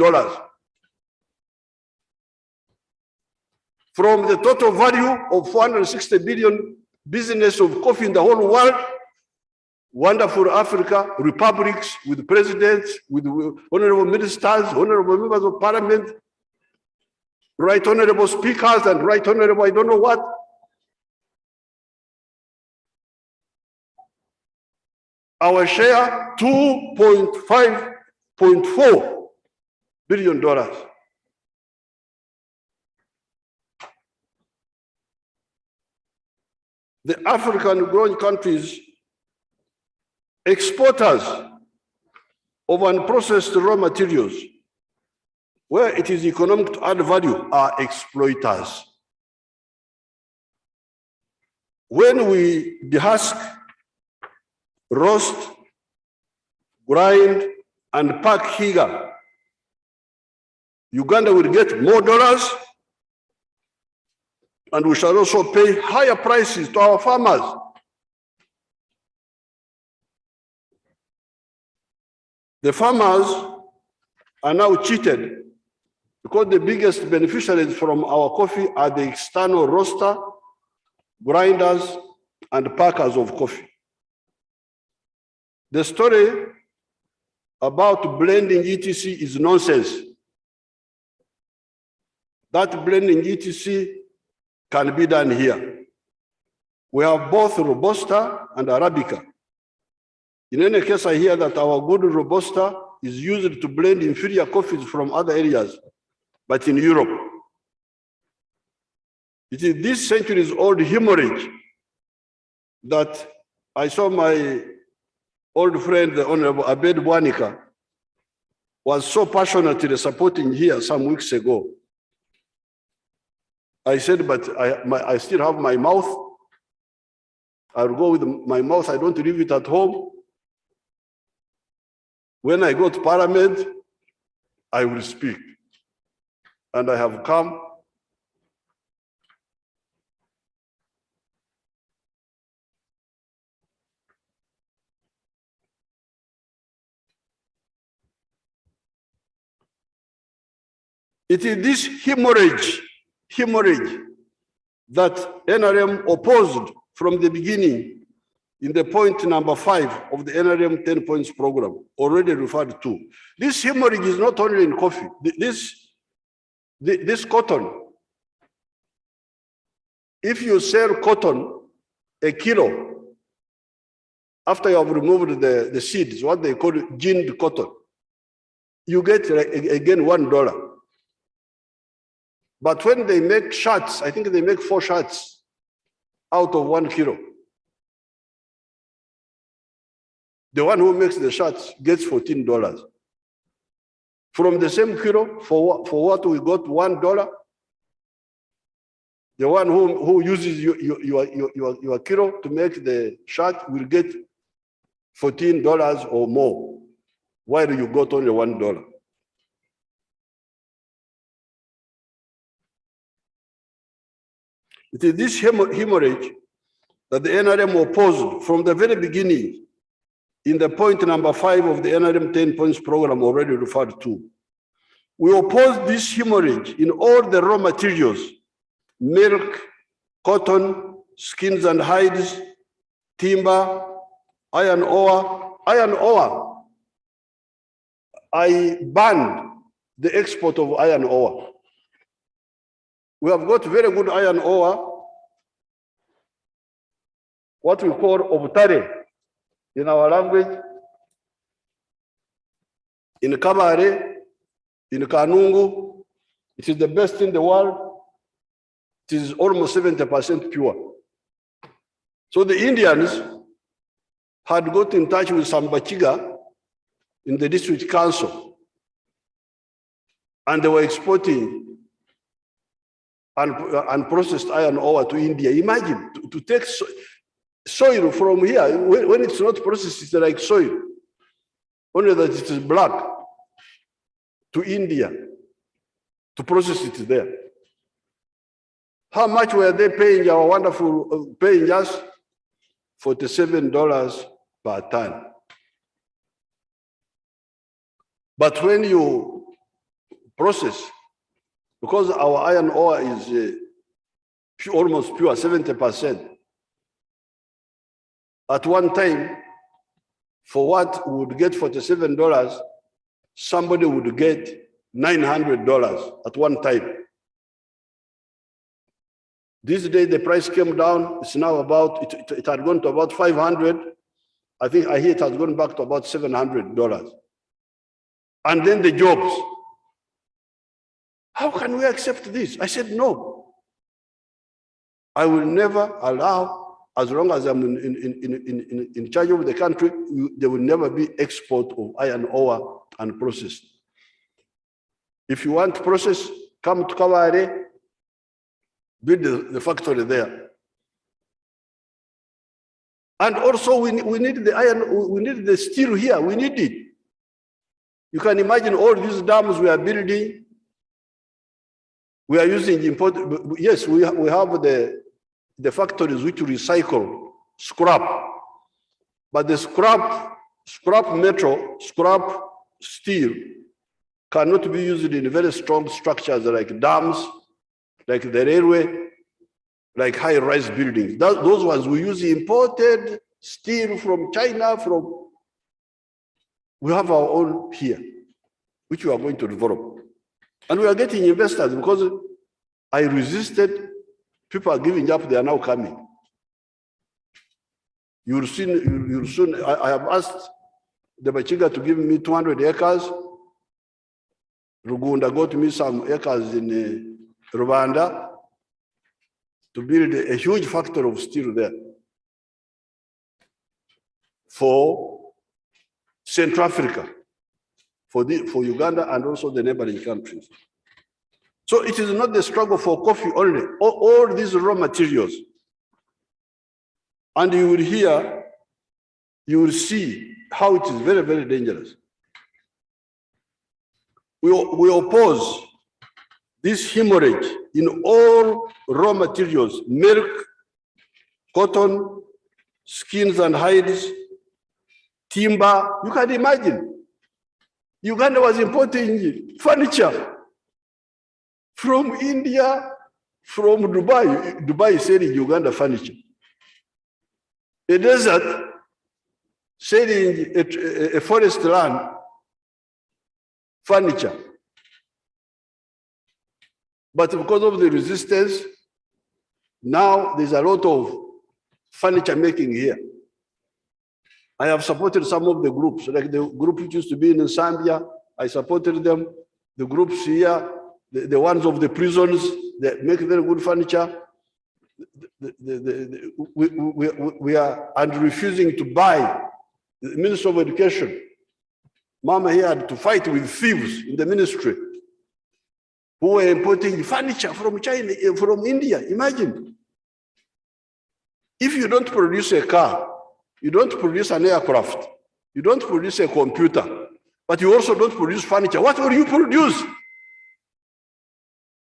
From the total value of 460 billion business of coffee in the whole world, wonderful Africa, republics with presidents, with honorable ministers, honorable members of parliament, right honorable speakers, and right honorable I don't know what. Our share, $2.4 billion. The African growing countries, exporters of unprocessed raw materials, where it is economic to add value, are exploiters. When we dehusk, roast, grind, and pack here, Uganda will get more dollars, and we shall also pay higher prices to our farmers. The farmers are now cheated because the biggest beneficiaries from our coffee are the external roaster, grinders, and packers of coffee. The story about blending ETC is nonsense. That blending ETC can be done here. We have both Robusta and Arabica. In any case, I hear that our good Robusta is used to blend inferior coffees from other areas, but in Europe. It is this centuries-old hemorrhage that I saw my old friend, the Honorable Abed Bwanika, was so passionately supporting here some weeks ago. I said, but I still have my mouth. I'll go with my mouth. I don't leave it at home. When I go to Parliament, I will speak. And I have come. It is this hemorrhage that NRM opposed from the beginning in the point number 5 of the NRM 10 points program, already referred to. This hemorrhage is not only in coffee. This cotton, if you sell cotton a kilo, after you have removed the seeds, what they call ginned cotton, you get again $1. But when they make shirts, I think they make 4 shirts out of 1 kilo. The one who makes the shirts gets $14. From the same kilo, for what we got $1. The one who uses your kilo to make the shirt will get $14 or more, while you got only $1. It is this hemorrhage that the NRM opposed from the very beginning in the point number 5 of the NRM 10 points program already referred to. We oppose this hemorrhage in all the raw materials: milk, cotton, skins and hides, timber, iron ore. Iron ore, I banned the export of iron ore. We have got very good iron ore, what we call obtare in our language, in Kabare, in Kanungu. It is the best in the world. It is almost 70% pure. So the Indians had got in touch with Sambachiga in the district council, and they were exporting unprocessed iron ore to India. Imagine to take soil from here, when it's not processed, it's like soil, only that it is black, to India to process it there. How much were they paying our wonderful, paying us? $47 per ton. But when you process, because our iron ore is almost pure, 70%, at one time, for what we would get $47, somebody would get $900 at one time. This day, the price came down. It's now about, it had gone to about 500. I think I hear it has gone back to about $700. And then the jobs. How can we accept this? I said, no. I will never allow, as long as I'm in charge of the country, there will never be export of iron ore unprocessed. If you want process, come to Kaware, build the factory there. And also we need the iron, we need the steel here, we need it. You can imagine all these dams we are building, we are using import. Yes, we have the factories which recycle scrap, but the scrap metal, scrap steel cannot be used in very strong structures like dams, like the railway, like high-rise buildings. Those ones we use imported steel from China, we have our own here, which we are going to develop. And we are getting investors because I resisted. People are giving up, they are now coming. You'll soon, I have asked the Bachiga to give me 200 acres. Rwanda got me some acres in Rwanda to build a huge factory of steel there for Central Africa, for Uganda and also the neighboring countries. So it is not the struggle for coffee only, all these raw materials. And you will hear, you will see how it is very, very dangerous. We oppose this hemorrhage in all raw materials: milk, cotton, skins and hides, timber. You can imagine, Uganda was importing furniture from India, from Dubai. Dubai is selling Uganda furniture. A desert selling a forest land furniture. But because of the resistance, now there's a lot of furniture making here. I have supported some of the groups, like the group which used to be in Zambia. I supported them. The groups here, the ones of the prisons, they make very good furniture. We are refusing to buy. The Minister of Education, Mama here had to fight with thieves in the ministry who were importing furniture from China, from India. Imagine. If you don't produce a car, you don't produce an aircraft, you don't produce a computer, but you also don't produce furniture, what will you produce?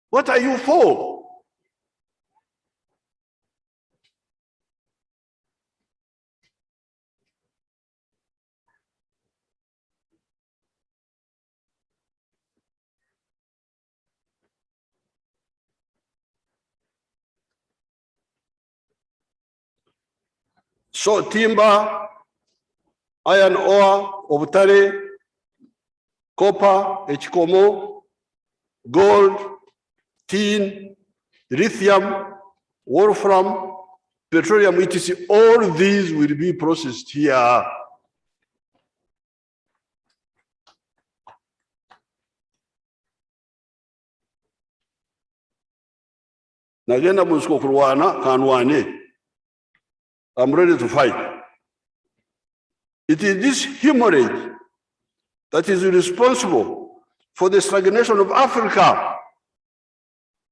What are you for? So timber, iron ore, obutare, copper, echikomo, gold, tin, lithium, wolfram, petroleum, etc. All these will be processed here. Nagenda musiko kurwana kanwane. I'm ready to fight. It is this hemorrhage that is responsible for the stagnation of Africa.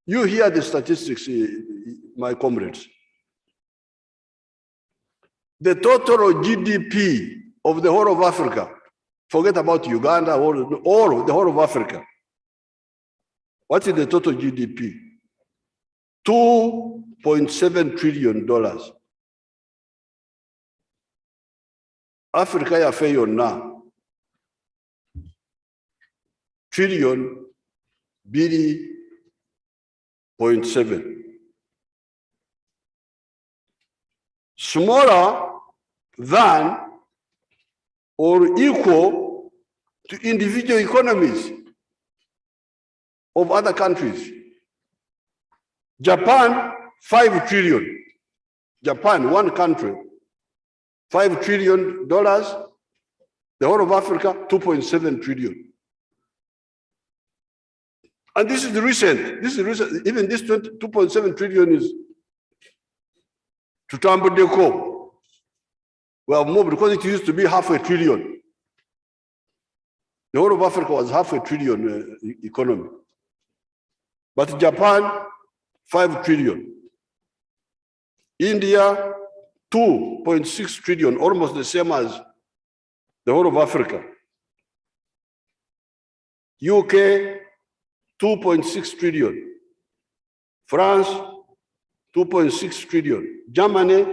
You hear the statistics, my comrades. The total GDP of the whole of Africa, forget about Uganda, all of the whole of Africa. What is the total GDP? $2.7 trillion. Africa ya fail now. Trillion, billion, 0.7. Smaller than or equal to individual economies of other countries. Japan, 5 trillion. Japan, one country, $5 trillion. The whole of Africa, 2.7 trillion. And this is recent. This is recent. Even this 2.7 trillion is to Tambodeko. We have moved because it used to be $500 billion. The whole of Africa was $500 billion economy. But Japan, 5 trillion. India, 2.6 trillion, almost the same as the whole of Africa. UK, 2.6 trillion. France, 2.6 trillion. Germany,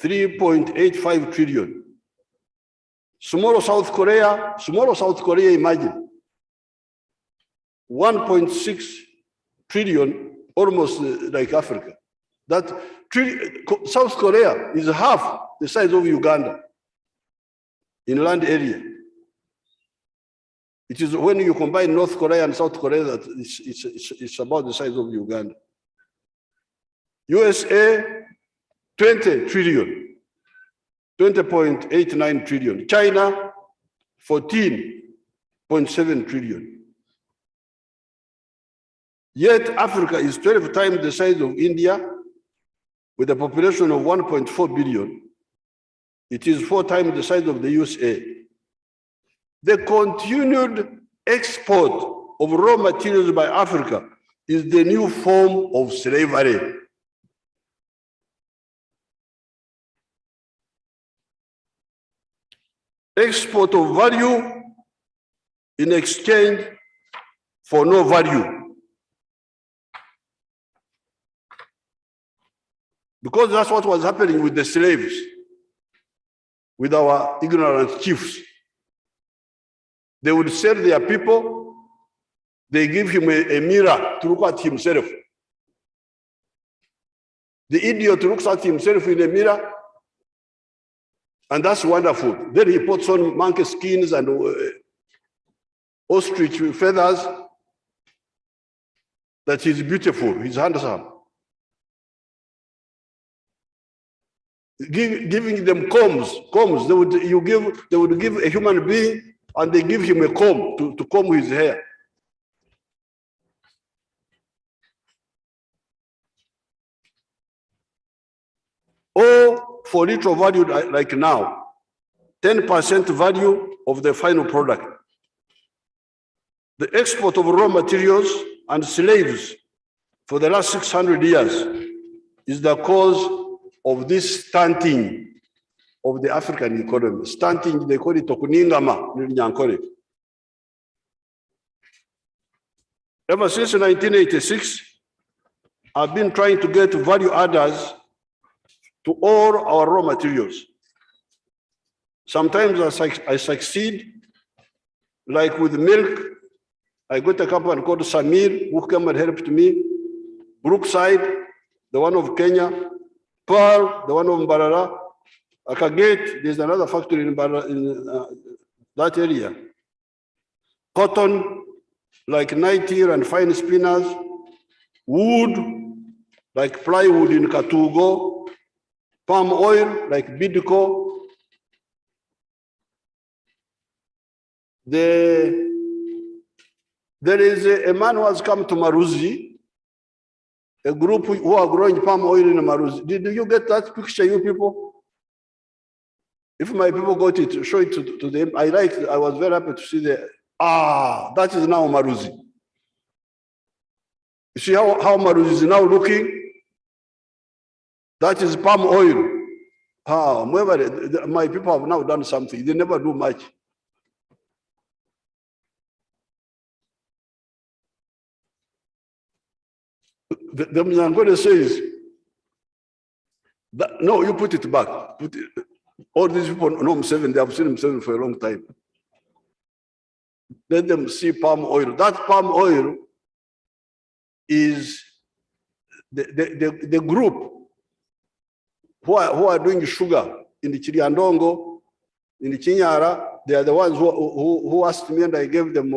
3.85 trillion. Small South Korea, imagine. 1.6 trillion, almost like Africa. That South Korea is half the size of Uganda in land area. It is when you combine North Korea and South Korea that it's about the size of Uganda. USA, 20 trillion, 20.89 trillion. China, 14.7 trillion. Yet Africa is 12 times the size of India with a population of 1.4 billion. It is 4 times the size of the USA. The continued export of raw materials by Africa is the new form of slavery. Export of value in exchange for no value. Because that's what was happening with the slaves, with our ignorant chiefs. They would sell their people, they give him a mirror to look at himself. The idiot looks at himself in a mirror, and that's wonderful. Then he puts on monkey skins and ostrich feathers, that he's beautiful, he's handsome. Giving them combs. They would give a human being, and they give him a comb to comb his hair. Or for little value like now. 10% value of the final product. The export of raw materials and slaves for the last 600 years is the cause of this stunting of the African economy. Stunting, they call it Tokuningama, Nyankore. Ever since 1986, I've been trying to get value adders to all our raw materials. Sometimes I succeed, like with milk. I got a company called Samir, who came and helped me. Brookside, the one of Kenya. Pearl, the one of Mbarara. Akaget, there's another factory in that area. Cotton, like Niger and fine spinners. Wood, like plywood in Katugo. Palm oil, like Bidco. There is a man who has come to Maruzi, a group who are growing palm oil in Maruzi. Did you get that picture, you people? If my people got it, show it to them. I was very happy to see that is now Maruzi. You see how Maruzi is now looking? That is palm oil. My people have now done something. They never do much. The Mzangore says, no, you put it back. All these people know Museveni, they have seen Museveni for a long time. Let them see palm oil. That palm oil is the group who are doing sugar in the Chiriandongo, in the Chinyara. They are the ones who asked me, and I gave them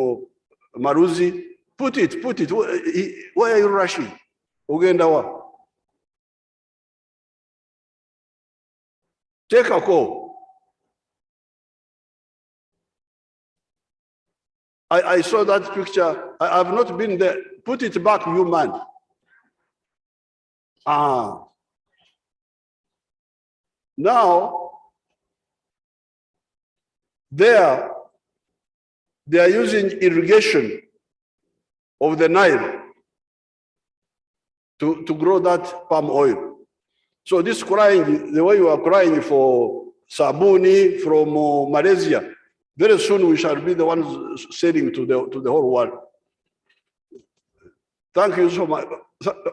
Maruzi. Put it. Why are you rushing? Uganda wa. Take a call. I saw that picture. I have not been there. Put it back, you man. Now, they are using irrigation of the Nile to grow that palm oil. So this crying, the way you are crying for sabuni from Malaysia, very soon we shall be the ones selling to the whole world. Thank you so much.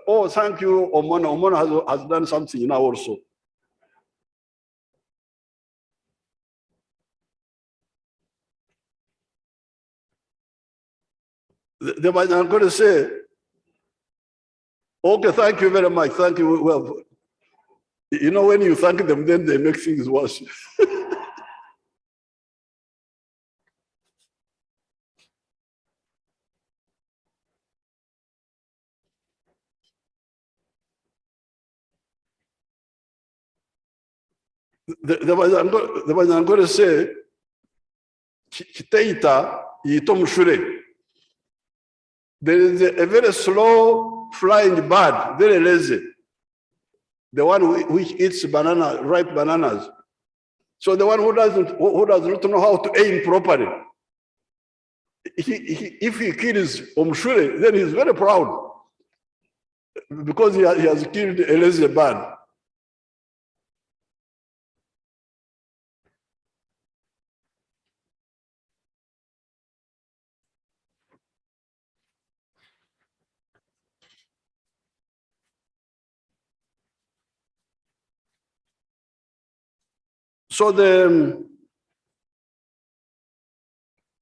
Oh, thank you, Omona. Omona has done something now also. I'm going to say, okay, thank you very much. Thank you. Well, you know, when you thank them, then they make things worse. I'm going to say, Chiteita Yitomushure. There is a very slow flying bird, very lazy. The one which eats ripe bananas. So the one who does not know how to aim properly. If he kills Omshure, then he's very proud because he has killed a lazy bird. So the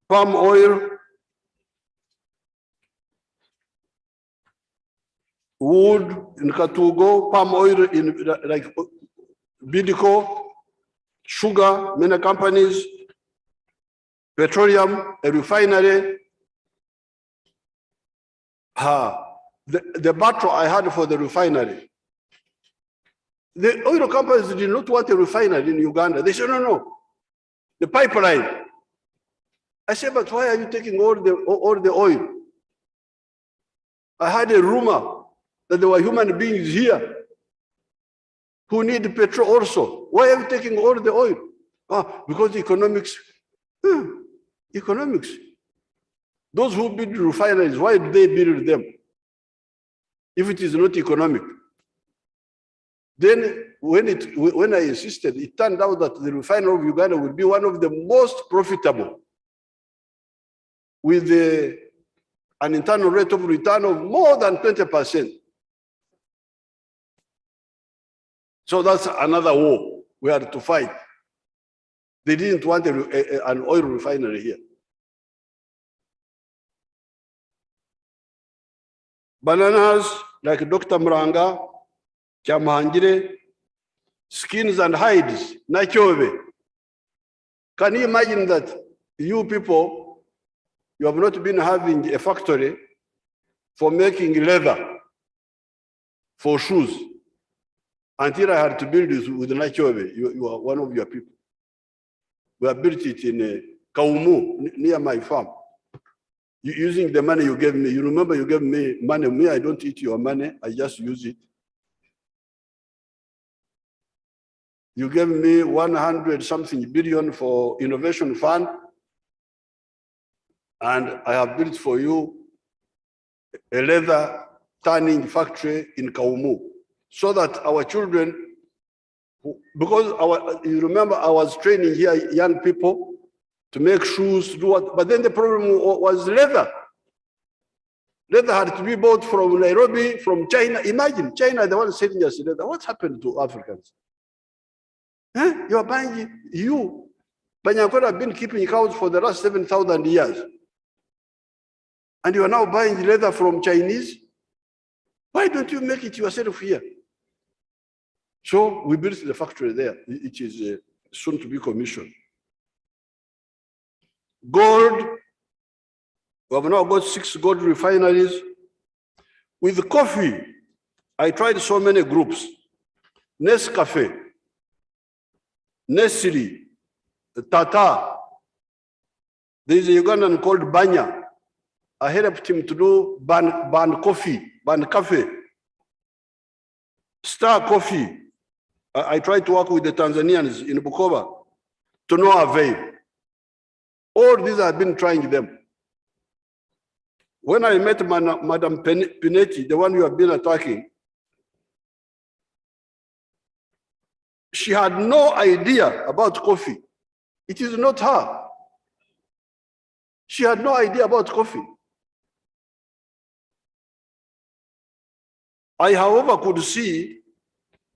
palm oil, wood in Katugo, palm oil in like Bidco, sugar, many companies, petroleum, a refinery. The battle I had for the refinery. The oil companies did not want a refinery in Uganda. They said, no, the pipeline. I said, but why are you taking all the oil? I had a rumor that there were human beings here who need petrol also. Why are you taking all the oil? Because economics, economics. Those who build refineries, why do they build them? If it is not economic. Then when I insisted, it turned out that the refinery of Uganda will be one of the most profitable with an internal rate of return of more than 20%. So that's another war we had to fight. They didn't want an oil refinery here. Bananas, like Dr. Muranga, Chamahangire, skins and hides, Nachobe. Can you imagine that you people, you have not been having a factory for making leather for shoes until I had to build this with Nachobe. You are one of your people. We have built it in Kaumu, near my farm. Using the money you gave me. You remember you gave me money. Me, I don't eat your money. I just use it. You gave me 100-something billion for innovation fund. And I have built for you a leather tanning factory in Kaumu, so that our children, because you remember I was training here young people to make shoes, to do what, but then the problem was leather. Leather had to be bought from Nairobi, from China. Imagine, China, the one selling us leather. What's happened to Africans? You are buying, Banyakura have been keeping cows for the last 7,000 years. And you are now buying leather from Chinese? Why don't you make it yourself here? So we built the factory there. It is soon to be commissioned. Gold, we have now got 6 gold refineries. With coffee, I tried so many groups. Nescafe, Nestle, Tata. There is a Ugandan called Banya. I helped him to do ban coffee. Star Coffee. I tried to work with the Tanzanians in Bukoba to no avail. All these I've been trying them. When I met Madam Pinetti, the one you have been attacking, she had no idea about coffee. It is not her. She had no idea about coffee. I, however, could see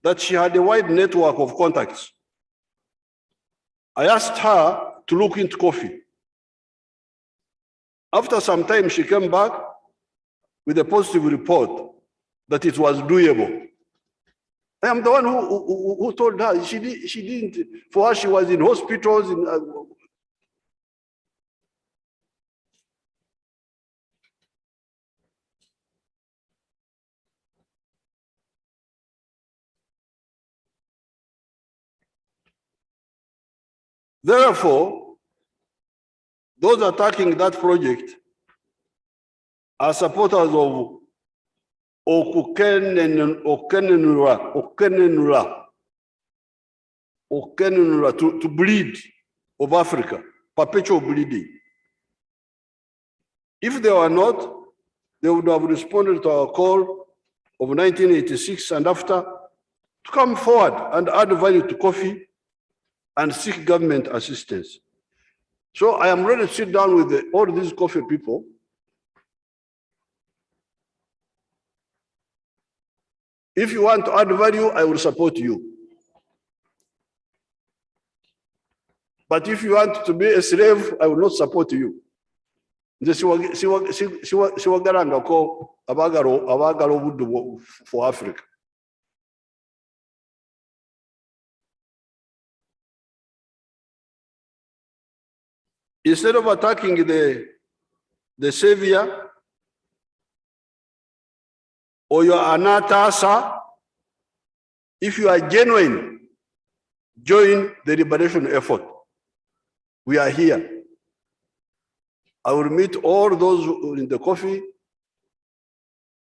that she had a wide network of contacts. I asked her to look into coffee. After some time, she came back with a positive report that it was doable. I am the one who told her. She didn't, for her, she was in hospitals. Therefore, those attacking that project are supporters of to bleed of Africa, perpetual bleeding. If they were not, they would have responded to our call of 1986 and after to come forward and add value to coffee and seek government assistance. So I am ready to sit down with all these coffee people. If you want to add value, I will support you. But if you want to be a slave, I will not support you. For Africa. Instead of attacking the savior or your anatasa, if you are genuine, join the liberation effort. We are here. I will meet all those in the coffee.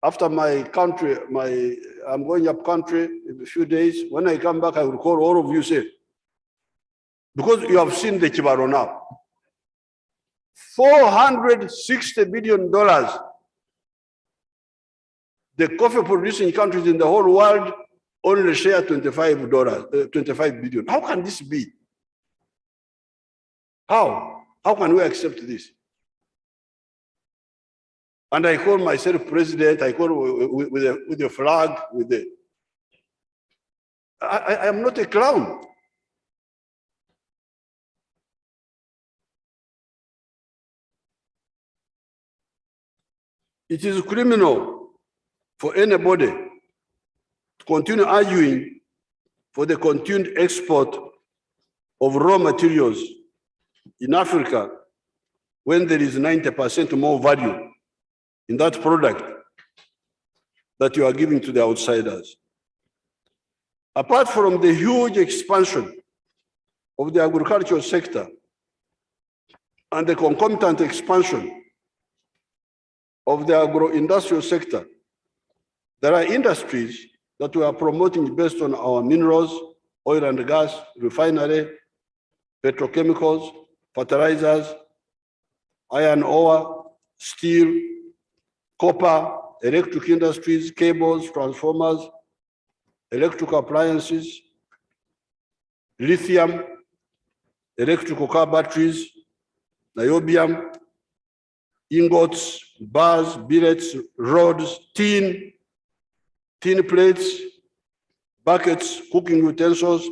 After my country, I'm going up country in a few days. When I come back, I will call all of you, say, Because you have seen the Kibaro now. $460 billion. The coffee producing countries in the whole world only share $25 billion. How can this be? How? How can we accept this? And I call myself president, I call with the flag, with the... I am not a clown. It is criminal for anybody to continue arguing for the continued export of raw materials in Africa when there is 90% more value in that product that you are giving to the outsiders. Apart from the huge expansion of the agricultural sector and the concomitant expansion of the agro-industrial sector, there are industries that we are promoting based on our minerals, oil and gas, refinery, petrochemicals, fertilizers, iron ore, steel, copper, electric industries, cables, transformers, electrical appliances, lithium, electrical car batteries, niobium, ingots, bars, billets, rods, tin plates, buckets, cooking utensils,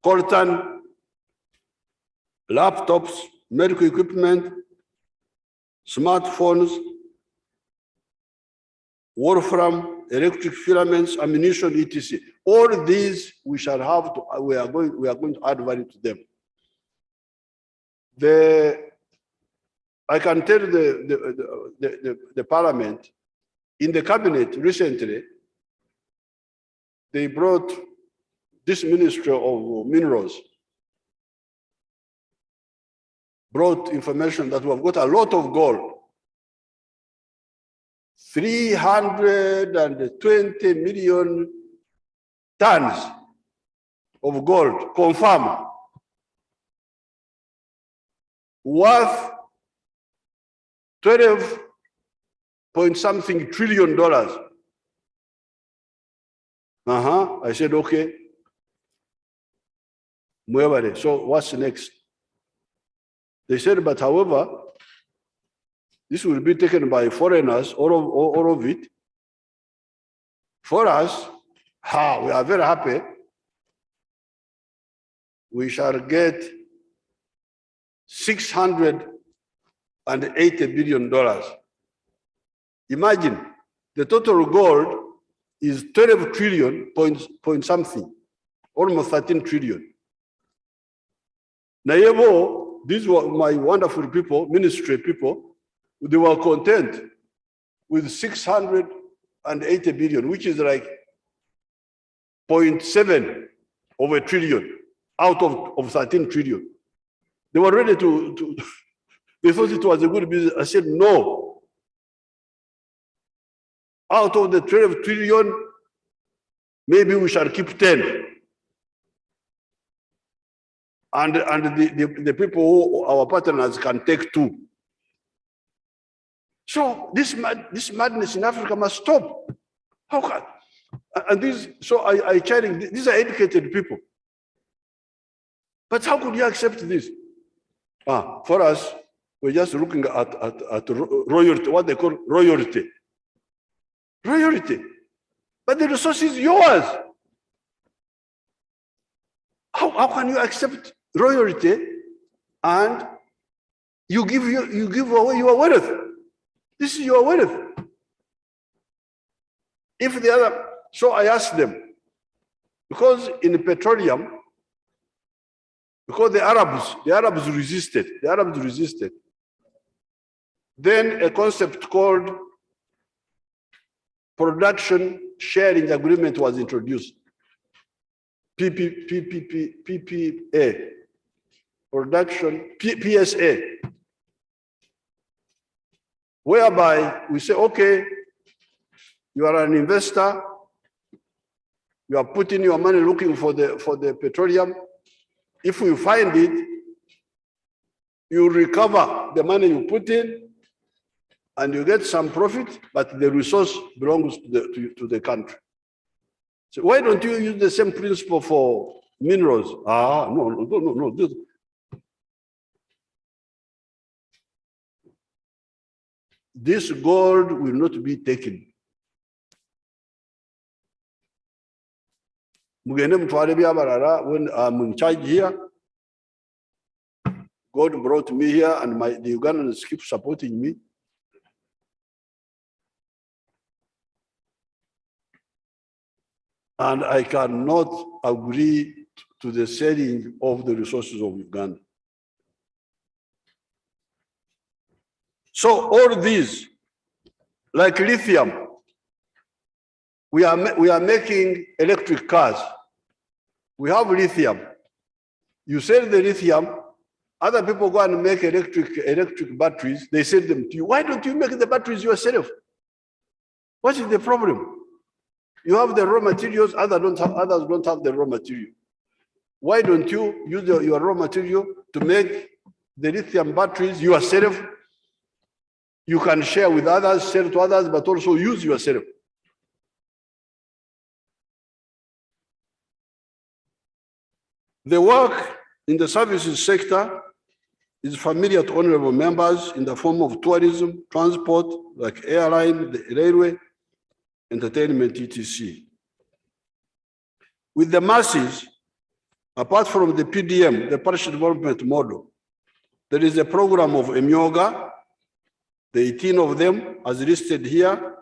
coltan, laptops, medical equipment, smartphones, wolfram, electric filaments, ammunition, etc. All these we shall have to, we are going to add value to them. I can tell the parliament, in the cabinet recently, they brought this Ministry of Minerals, brought information that we have got a lot of gold. 320 million tons of gold confirmed, worth 12 point something trillion dollars. I said, okay. So what's next? They said, but however, this will be taken by foreigners, all of it. For us, we are very happy. We shall get $680 billion. Imagine, the total gold is 12 trillion point something, almost 13 trillion. Nayebo, these were my wonderful people, ministry people, they were content with 680 billion, which is like 0.7 of a trillion out of 13 trillion. They were ready to they thought it was a good business. I said, no. Out of the 12 trillion, maybe we shall keep 10. And the people who our partners can take 2. So this madness in Africa must stop. How can? And this, so I challenge, these are educated people. But how could you accept this? For us, we're just looking at royalty, what they call royalty. Royalty. But the resource is yours. How can you accept royalty and you give away your wealth? This is your wealth. If the other, so I asked them, because in petroleum, because the Arabs resisted. Then a concept called production sharing agreement was introduced. PPA, production, PSA, whereby we say, okay, you are an investor, you are putting your money looking for the petroleum. If you find it, you recover the money you put in and you get some profit, but the resource belongs to the country. So why don't you use the same principle for minerals? No. This gold will not be taken. Mugende mutware byabarara. When I'm in charge here, God brought me here and the Ugandans keep supporting me. And I cannot agree to the selling of the resources of Uganda. So all these, like lithium, we are making electric cars. We have lithium. You sell the lithium, other people go and make electric batteries, they sell them to you. Why don't you make the batteries yourself? What is the problem? You have the raw materials, others don't have the raw material. Why don't you use your raw material to make the lithium batteries yourself? You can share with others, sell to others, but also use yourself. The work in the services sector is familiar to honorable members in the form of tourism, transport, like airline, the railway, entertainment, etc. With the masses, apart from the PDM, the Parish Development Model, there is a program of Emyoga, the 18 of them as listed here,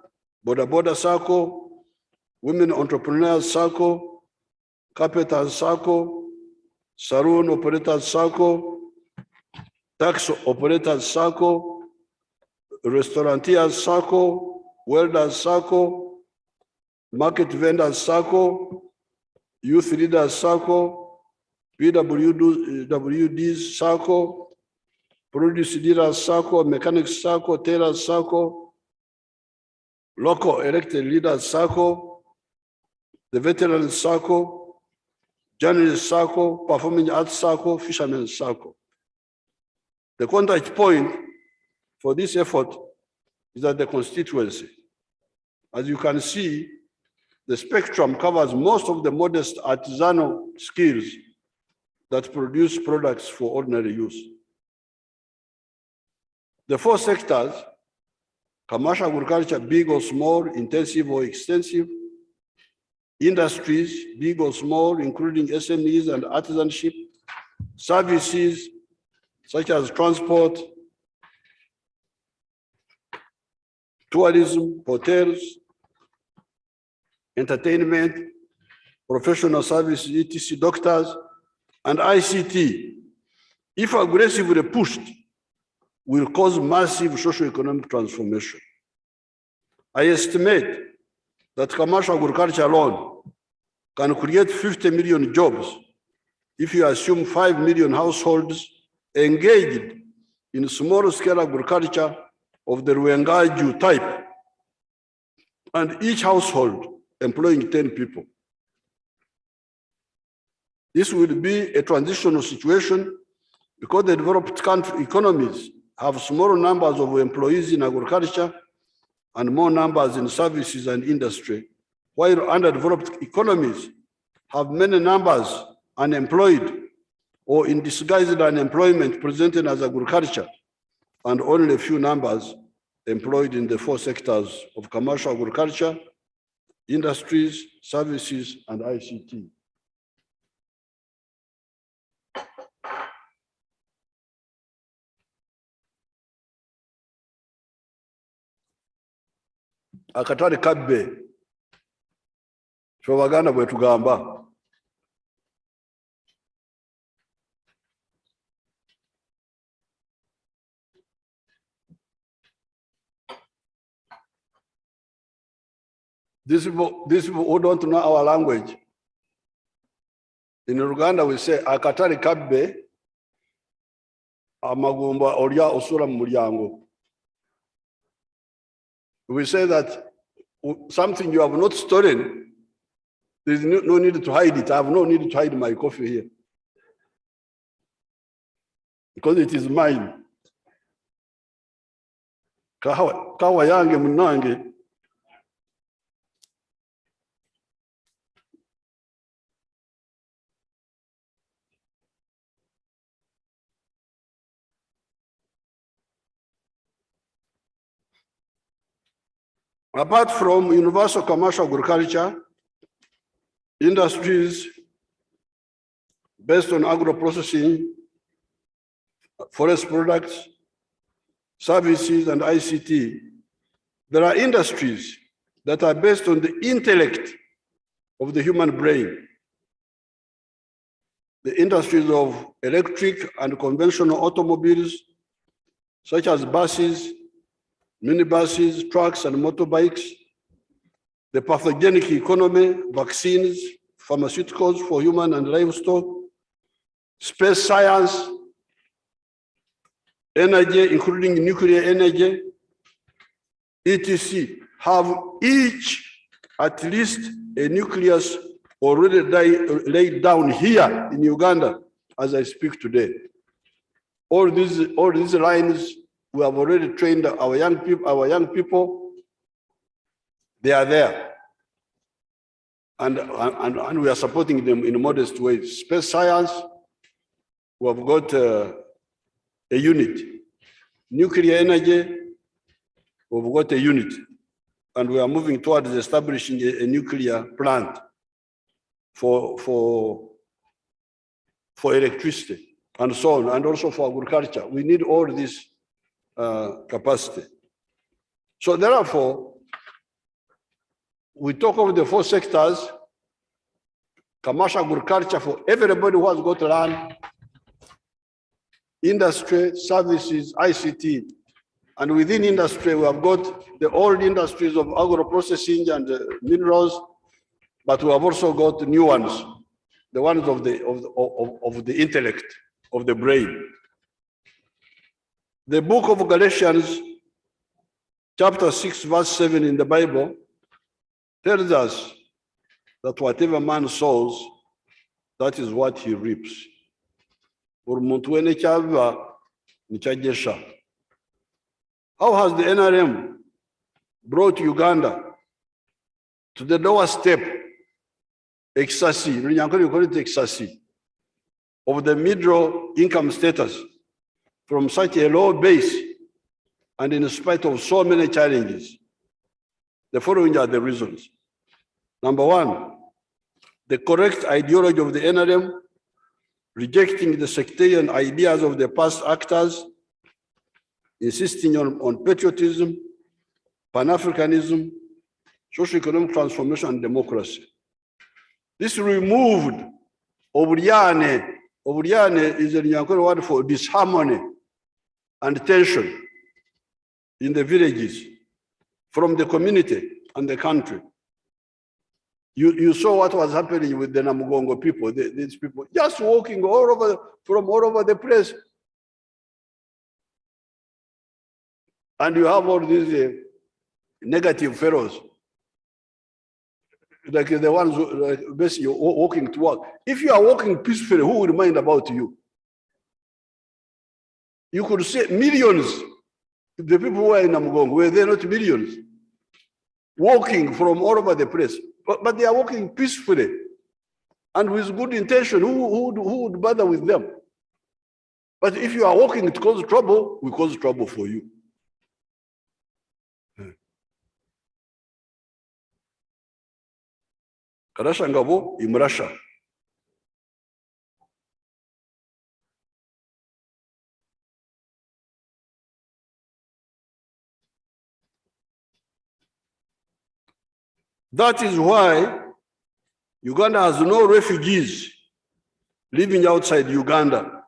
Boda Boda Circle, Women Entrepreneurs Circle, Carpenters Circle, Saloon Operators Circle, Tax Operators Circle, Restaurateurs Circle, Welders Circle, Market Vendors Circle, Youth Leaders Circle, PWDs Circle, Produce Dealers Circle, Mechanics Circle, Tailors Circle, Local Elected Leaders Circle, the Veterans Circle, Journalists Circle, Performing Arts Circle, Fishermen's Circle. The contact point for this effort is at the constituency. As you can see, the spectrum covers most of the modest artisanal skills that produce products for ordinary use. The four sectors, commercial agriculture, big or small, intensive or extensive, industries, big or small, including SMEs and artisanship, services such as transport, tourism, hotels, entertainment, professional services, etc., doctors, and ICT, if aggressively pushed, will cause massive socio-economic transformation. I estimate that commercial agriculture alone can create 50 million jobs if you assume 5 million households engaged in small-scale agriculture of the Rwanda type, and each household employing 10 people. This will be a transitional situation because the developed country economies have smaller numbers of employees in agriculture and more numbers in services and industry, while underdeveloped economies have many numbers unemployed or in disguised unemployment presented as agriculture, and only a few numbers employed in the four sectors of commercial agriculture, industries, services, and ICT. Akatale kabbe ffe Baganda bwe tugamba. These people who don't know our language, in Uganda we say akatale kabbe amagumba olya osula mu mulyango. We say that something you have not stolen, there is no need to hide it. I have no need to hide my coffee here. because it is mine. Kawa yange munange. Apart from universal commercial agriculture, industries based on agro-processing, forest products, services, and ICT, there are industries that are based on the intellect of the human brain. The industries of electric and conventional automobiles, such as buses, minibuses, trucks, and motorbikes, the pathogenic economy, vaccines, pharmaceuticals for human and livestock, space science, energy, including nuclear energy, etc., have each at least a nucleus already laid down here in Uganda as I speak today. All these lines, we have already trained our young people, they are there. And we are supporting them in modest ways. Space science, we have got a unit. Nuclear energy, we've got a unit. And we are moving towards establishing a nuclear plant for electricity and so on, and also for agriculture. We need all this capacity. So therefore, we talk of the 4 sectors: commercial agriculture for everybody who has got land, industry, services, ICT. And within industry, we have got the old industries of agro-processing and minerals, but we have also got new ones, the ones of the intellect, of the brain. The book of Galatians, chapter 6, verse 7 in the Bible, tells us that whatever man sows, that is what he reaps. How has the NRM brought Uganda to the lower step, ecstasy, of the middle income status from such a low base, and in spite of so many challenges? The following are the reasons. Number one, the correct ideology of the NRM, rejecting the sectarian ideas of the past actors, insisting on patriotism, Pan-Africanism, socio-economic transformation, and democracy. This removed Oburyane. Oburyane is a Nyankore word for disharmony and tension in the villages, from the community and the country. You saw what was happening with the Namugongo people, these people just walking from all over the place. And you have all these negative fellows, like the ones who, basically walking to work. If you are walking peacefully, who will mind about you? You could say millions. The people who are in Namugongo, were they not millions? Walking from all over the place. But they are walking peacefully and with good intention. Who would bother with them? But if you are walking to cause trouble, we cause trouble for you. Karasha ngabo imrasha. That is why Uganda has no refugees living outside Uganda.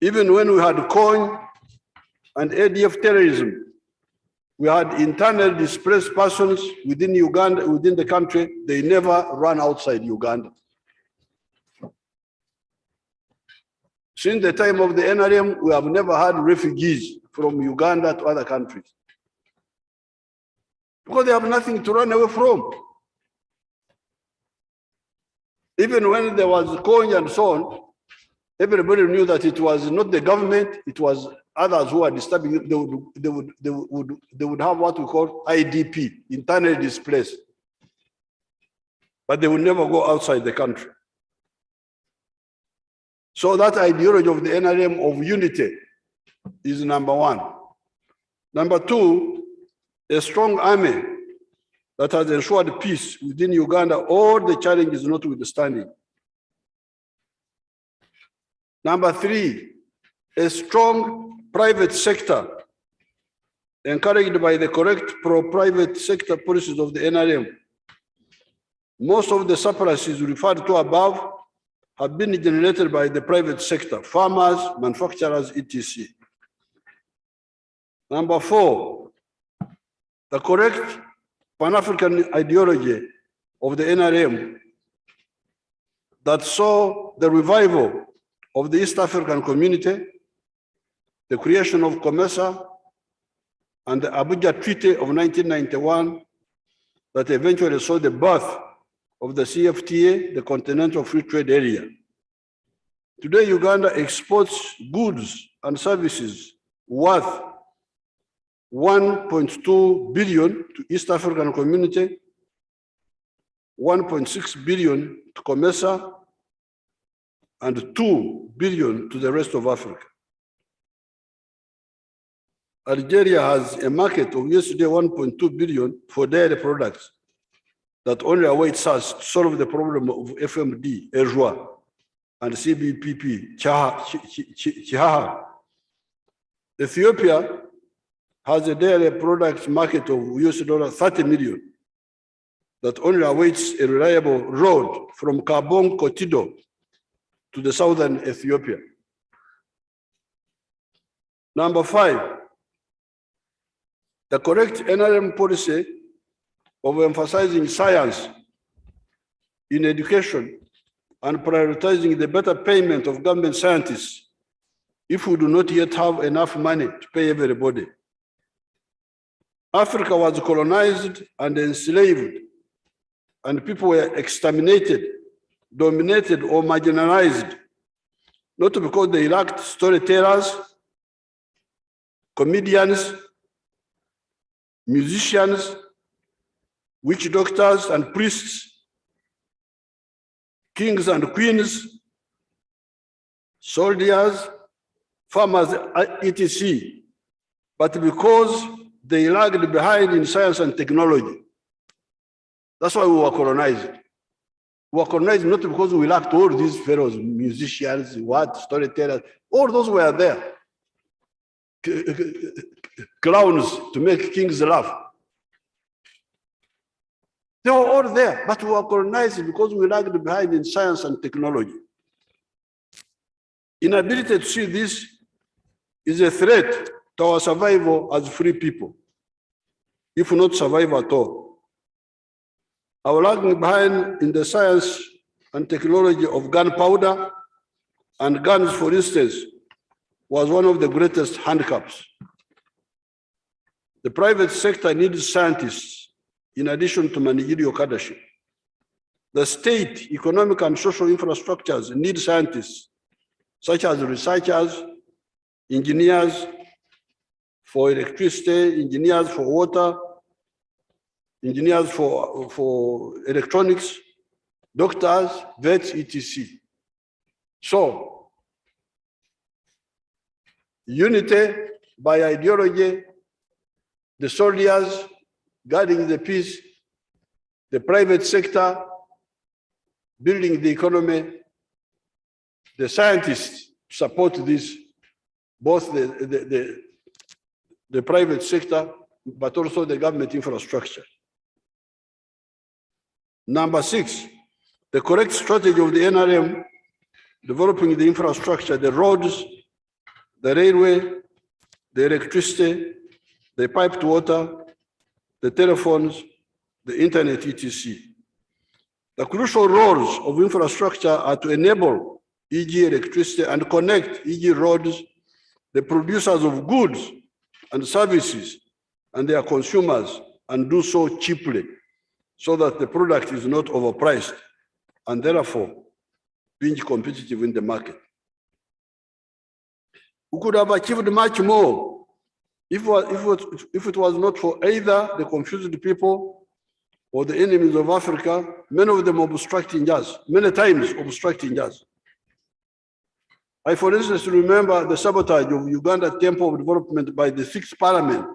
Even when we had COIN and ADF terrorism, we had internally displaced persons within Uganda, within the country. They never ran outside Uganda. Since the time of the NRM, we have never had refugees from Uganda to other countries, because they have nothing to run away from. Even when there was COIN and so on, Everybody knew that it was not the government, it was others who were disturbing it. They would have what we call IDP, internally displaced. But they would never go outside the country. So that ideology of the NRM of unity is number one. Number two, a strong army that has ensured peace within Uganda, all the challenges notwithstanding. Number three, a strong private sector encouraged by the correct pro-private sector policies of the NRM. Most of the surpluses referred to above have been generated by the private sector, farmers, manufacturers, etc. Number four, the correct Pan-African ideology of the NRM that saw the revival of the East African community, the creation of COMESA, and the Abuja Treaty of 1991 that eventually saw the birth of the CFTA, the Continental Free Trade Area. Today, Uganda exports goods and services worth 1.2 billion to East African community, 1.6 billion to COMESA, and 2 billion to the rest of Africa. Algeria has a market of yesterday 1.2 billion for dairy products that only awaits us to solve the problem of FMD, ERJUA, and CBPP, Chihaha. Ethiopia has a dairy products market of $30 million that only awaits a reliable road from Karbon Kotido to the southern Ethiopia. Number five, the correct NRM policy of emphasizing science in education and prioritizing the better payment of government scientists if we do not yet have enough money to pay everybody. Africa was colonized and enslaved, and people were exterminated, dominated, or marginalized, not because they lacked storytellers, comedians, musicians, witch doctors and priests, kings and queens, soldiers, farmers, etc. But because they lagged behind in science and technology. That's why we were colonized. We were colonized not because we lacked all these fellows, musicians, storytellers, all those were there. Clowns to make kings laugh. They were all there, but we were colonized because we lagged behind in science and technology. Inability to see this is a threat to our survival as free people, if not survive at all. Our lagging behind in the science and technology of gunpowder and guns, for instance, was one of the greatest handicapes. The private sector needs scientists in addition to managerial cadreship. The state, economic and social infrastructures need scientists, such as researchers, engineers for electricity, engineers for water, engineers for electronics, doctors, vets, etc. So, unity by ideology, the soldiers guarding the peace, the private sector building the economy, the scientists support this, both the private sector, but also the government infrastructure. Number six, the correct strategy of the NRM, developing the infrastructure, the roads, the railway, the electricity, the piped water, the telephones, the internet, etc. The crucial roles of infrastructure are to enable, e.g. electricity, and connect, e.g. roads, the producers of goods and services and their consumers, and do so cheaply, so that the product is not overpriced and therefore being competitive in the market. We could have achieved much more if it was not for either the confused people or the enemies of Africa, many of them obstructing us, many times obstructing us. I, for instance, remember the sabotage of Uganda Temple of Development by the 6th Parliament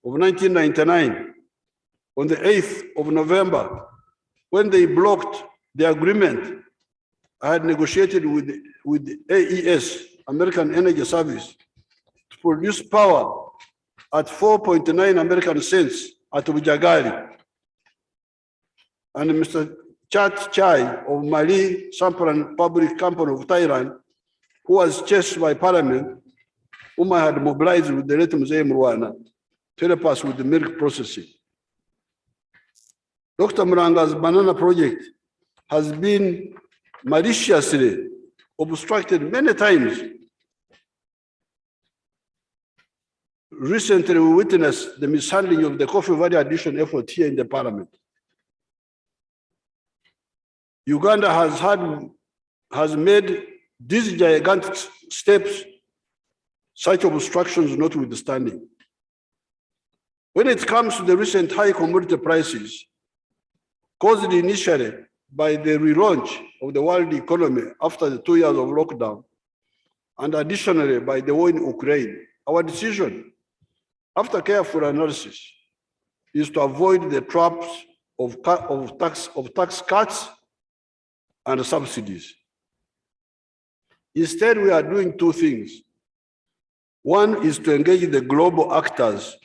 of 1999 on the 8th of November, when they blocked the agreement I had negotiated with AES, American Energy Service, to produce power at 4.9 American cents at Bujagali. And Mr. Chat Chai of Mali Samparan Public Company of Thailand, who was chased by Parliament, whom I had mobilized with the late Museum Rwanda to help us with the milk processing. Dr. Muranga's banana project has been maliciously obstructed many times. Recently, we witnessed the mishandling of the coffee value addition effort here in the Parliament. Uganda has made these gigantic steps, such obstructions notwithstanding. When it comes to the recent high commodity prices, caused initially by the relaunch of the world economy after the 2 years of lockdown, and additionally by the war in Ukraine, our decision, after careful analysis, is to avoid the traps of tax cuts and subsidies. Instead, we are doing two things. One is to engage the global actors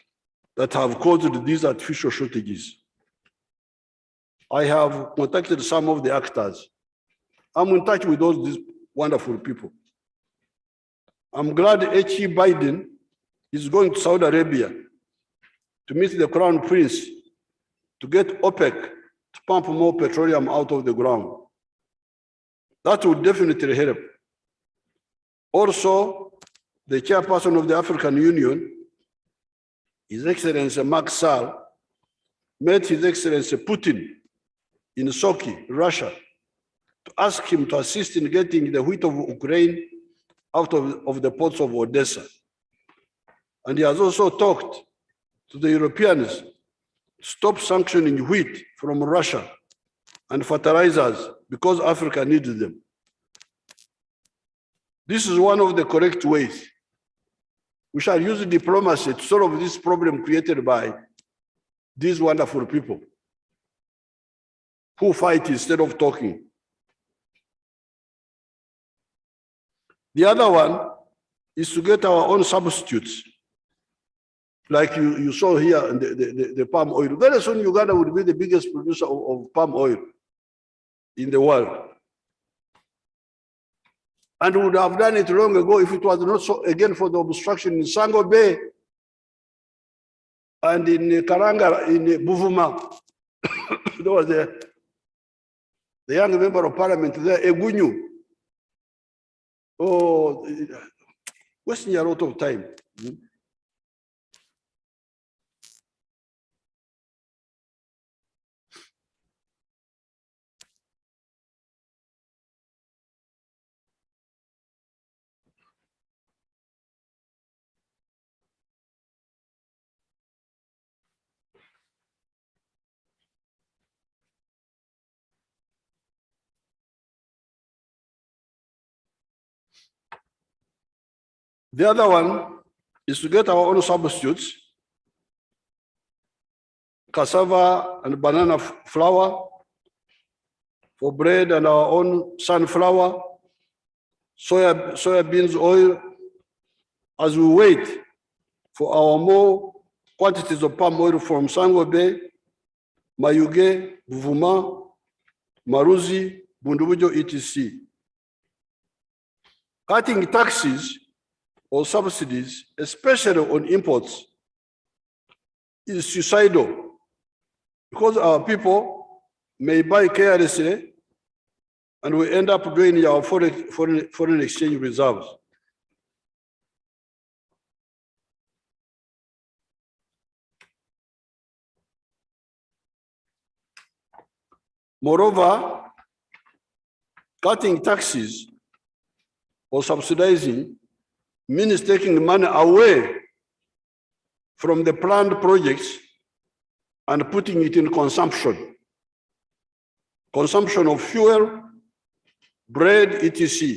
that have caused these artificial shortages. I have contacted some of the actors. I'm in touch with all these wonderful people. I'm glad H.E. Biden is going to Saudi Arabia to meet the Crown Prince to get OPEC to pump more petroleum out of the ground. That would definitely help. Also, the chairperson of the African Union, His Excellency Macky Sall, met His Excellency Putin in Sochi, Russia, to ask him to assist in getting the wheat of Ukraine out of the ports of Odessa. And he has also talked to the Europeans to stop sanctioning wheat from Russia and fertilizers because Africa needs them. This is one of the correct ways. We shall use diplomacy to solve this problem created by these wonderful people who fight instead of talking. The other one is to get our own substitutes, like you saw here in the palm oil. Very soon, Uganda will be the biggest producer of palm oil in the world. And we would have done it long ago if it was not so, again, for the obstruction in Sango Bay and in Karanga, in Buvuma. There was the young member of parliament there, Egunyu. Oh, wasting a lot of time. The other one is to get our own substitutes, cassava and banana flour for bread, and our own sunflower, soya beans oil, as we wait for our more quantities of palm oil from Sango Bay, Mayuge, Buvuma, Maruzi, Bundubujo, etc. Cutting taxes or subsidies, especially on imports, is suicidal because our people may buy carelessly and we end up draining our foreign exchange reserves. Moreover, cutting taxes or subsidizing means taking money away from the planned projects and putting it in consumption. Consumption of fuel, bread, etc.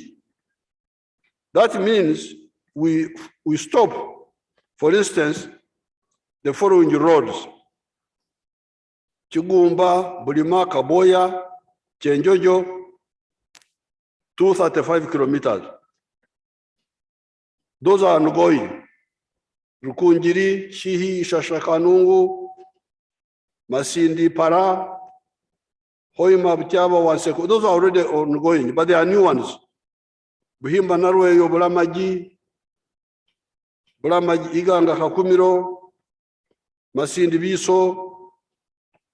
That means we stop, for instance, the following roads: Chigumba, Bulima, Kaboya, Chenjojo, 235 kilometers. Those are ongoing. Rukunjiri, Shihi, Shashakanungu, Masindi, Para, Hoima, Butiaba, Wanseko. Those are already ongoing, but there are new ones. Buhimba Narwe, Bulamaji, Iganga Kakumiro, Masindi Biso,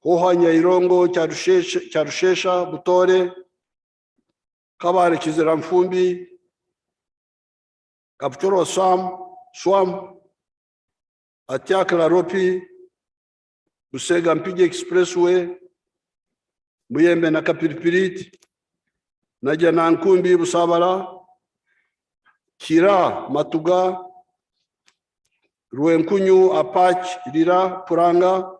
Hohanya Irongo, Charushesha, Butore, Kabare Chizeramfumbi, Kapchoro Swam, Atiakla Ropi, Busega Mpige Expressway, Muyembe na Kapiripirit, Najana Nkumbi Busabala, Kira Matuga, Ruenkunyu Apach Lira Puranga,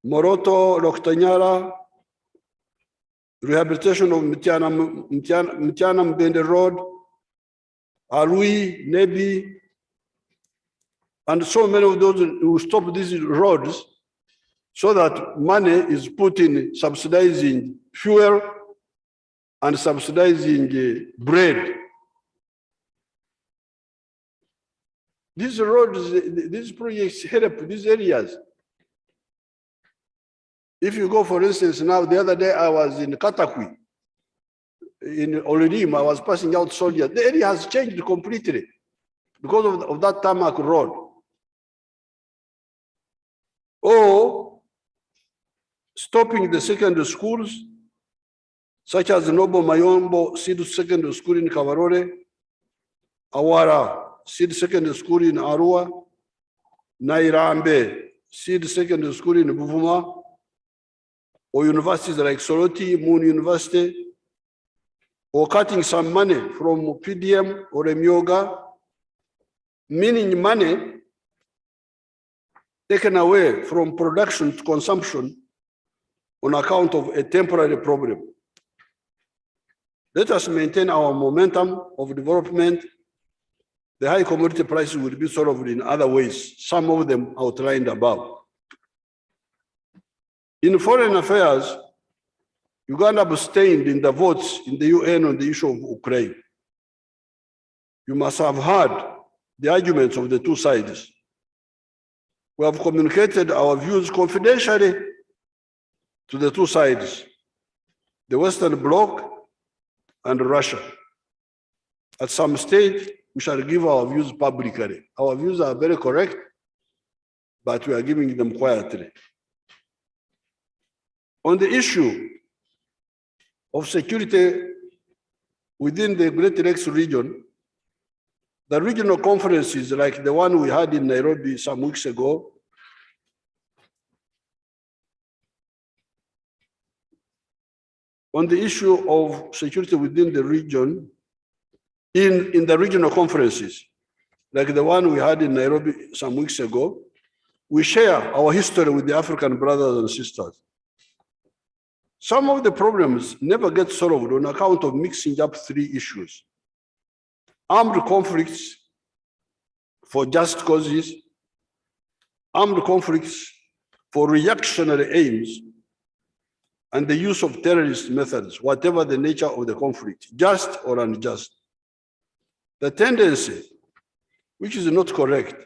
Moroto Loktanyara, rehabilitation of Mtiana Mbende Road, Arui, Nebi, and so many of those who stop these roads so that money is put in subsidizing fuel and subsidizing bread. These roads, these projects help these areas. If you go, for instance, now, the other day I was in Katakwi, in Olirim, I was passing out soldiers. The area has changed completely because of that tarmac road. Or stopping the secondary schools, such as Nobo Mayombo Seed Secondary School in Kavarore, Awara Seed Secondary School in Arua, Nairambe Seed Secondary School in Buvuma, or universities like Soroti, Moon University, or cutting some money from PDM or Emyoga, meaning money taken away from production to consumption on account of a temporary problem. Let us maintain our momentum of development. The high commodity prices will be solved in other ways, some of them outlined above. In foreign affairs, Uganda abstained in the votes in the UN on the issue of Ukraine. You must have heard the arguments of the two sides. We have communicated our views confidentially to the two sides, the Western Bloc and Russia. At some stage, we shall give our views publicly. Our views are very correct, but we are giving them quietly. On the issue of security within the Great Lakes region, the regional conferences like the one we had in Nairobi some weeks ago on the issue of security within the region, in the regional conferences, like the one we had in Nairobi some weeks ago, we share our history with the African brothers and sisters. Some of the problems never get solved on account of mixing up three issues: armed conflicts for just causes, armed conflicts for reactionary aims, and the use of terrorist methods, whatever the nature of the conflict, just or unjust. The tendency, which is not correct,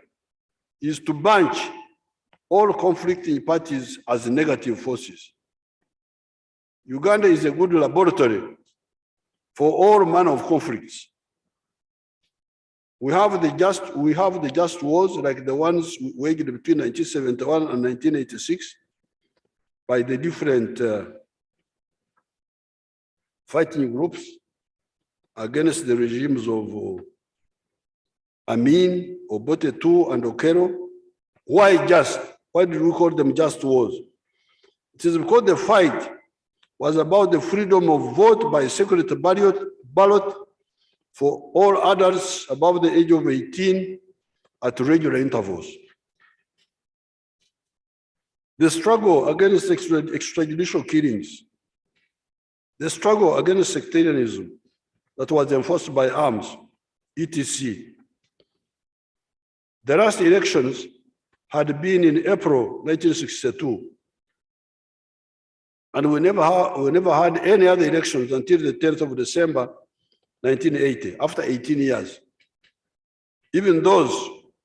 is to bunch all conflicting parties as negative forces. Uganda is a good laboratory for all manner of conflicts. We have the just wars like the ones waged between 1971 and 1986 by the different fighting groups against the regimes of Amin, Obote II, and Okero. Why just? Why did we call them just wars? It is because the fight was about the freedom of vote by secret ballot, for all adults above the age of 18 at regular intervals. The struggle against extrajudicial killings, the struggle against sectarianism that was enforced by arms, etc. The last elections had been in April 1962, and we never had any other elections until the 10th of December 1980, after 18 years. Even those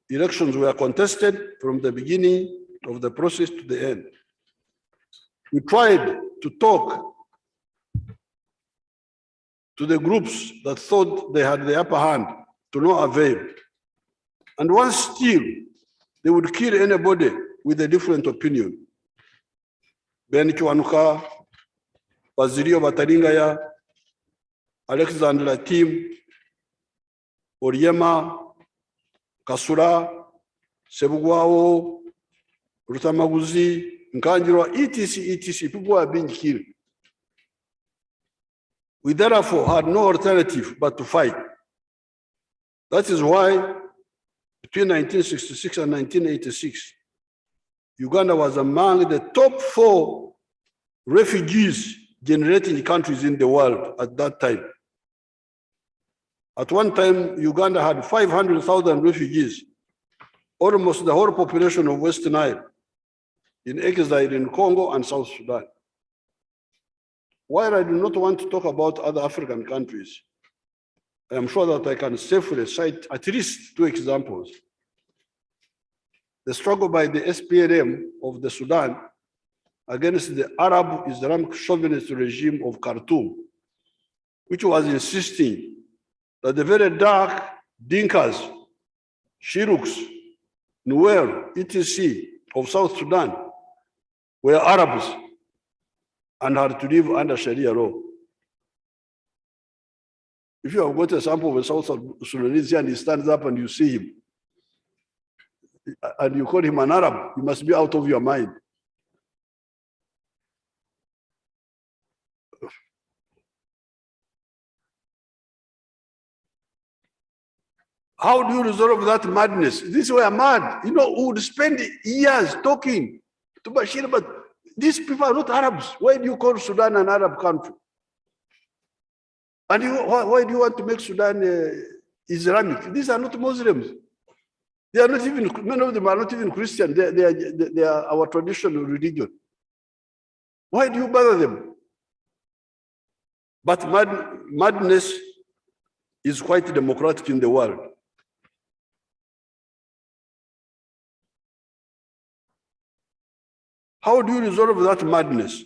elections were contested from the beginning of the process to the end. We tried to talk to the groups that thought they had the upper hand, to no avail. And once still, they would kill anybody with a different opinion. Ben Kiwanuka, Basilio Bataringaya, Alexander Latim, Oriema, Kasura, Sebugwao, Rutamaguzi, Nkanjiro, etc. People are being killed. We therefore had no alternative but to fight. That is why between 1966 and 1986, Uganda was among the top 4 refugees generating countries in the world at that time. At one time, Uganda had 500,000 refugees, almost the whole population of West Nile, in exile in Congo and South Sudan. While I do not want to talk about other African countries, I am sure that I can safely cite at least 2 examples. The struggle by the SPLM of the Sudan against the Arab Islamic chauvinist regime of Khartoum, which was insisting that the very dark Dinkas, Shiruks, Nuer, etc. of South Sudan were Arabs and had to live under Sharia law. If you have got a sample of a South Sudanese and he stands up and you see him, and you call him an Arab, you must be out of your mind. How do you resolve that madness? These were mad. You know, who would spend years talking to Bashir, but these people are not Arabs. Why do you call Sudan an Arab country? And why do you want to make Sudan Islamic? These are not Muslims. They are not even, many of them are not even Christian. They are our traditional religion. Why do you bother them? But madness is quite democratic in the world. How do you resolve that madness?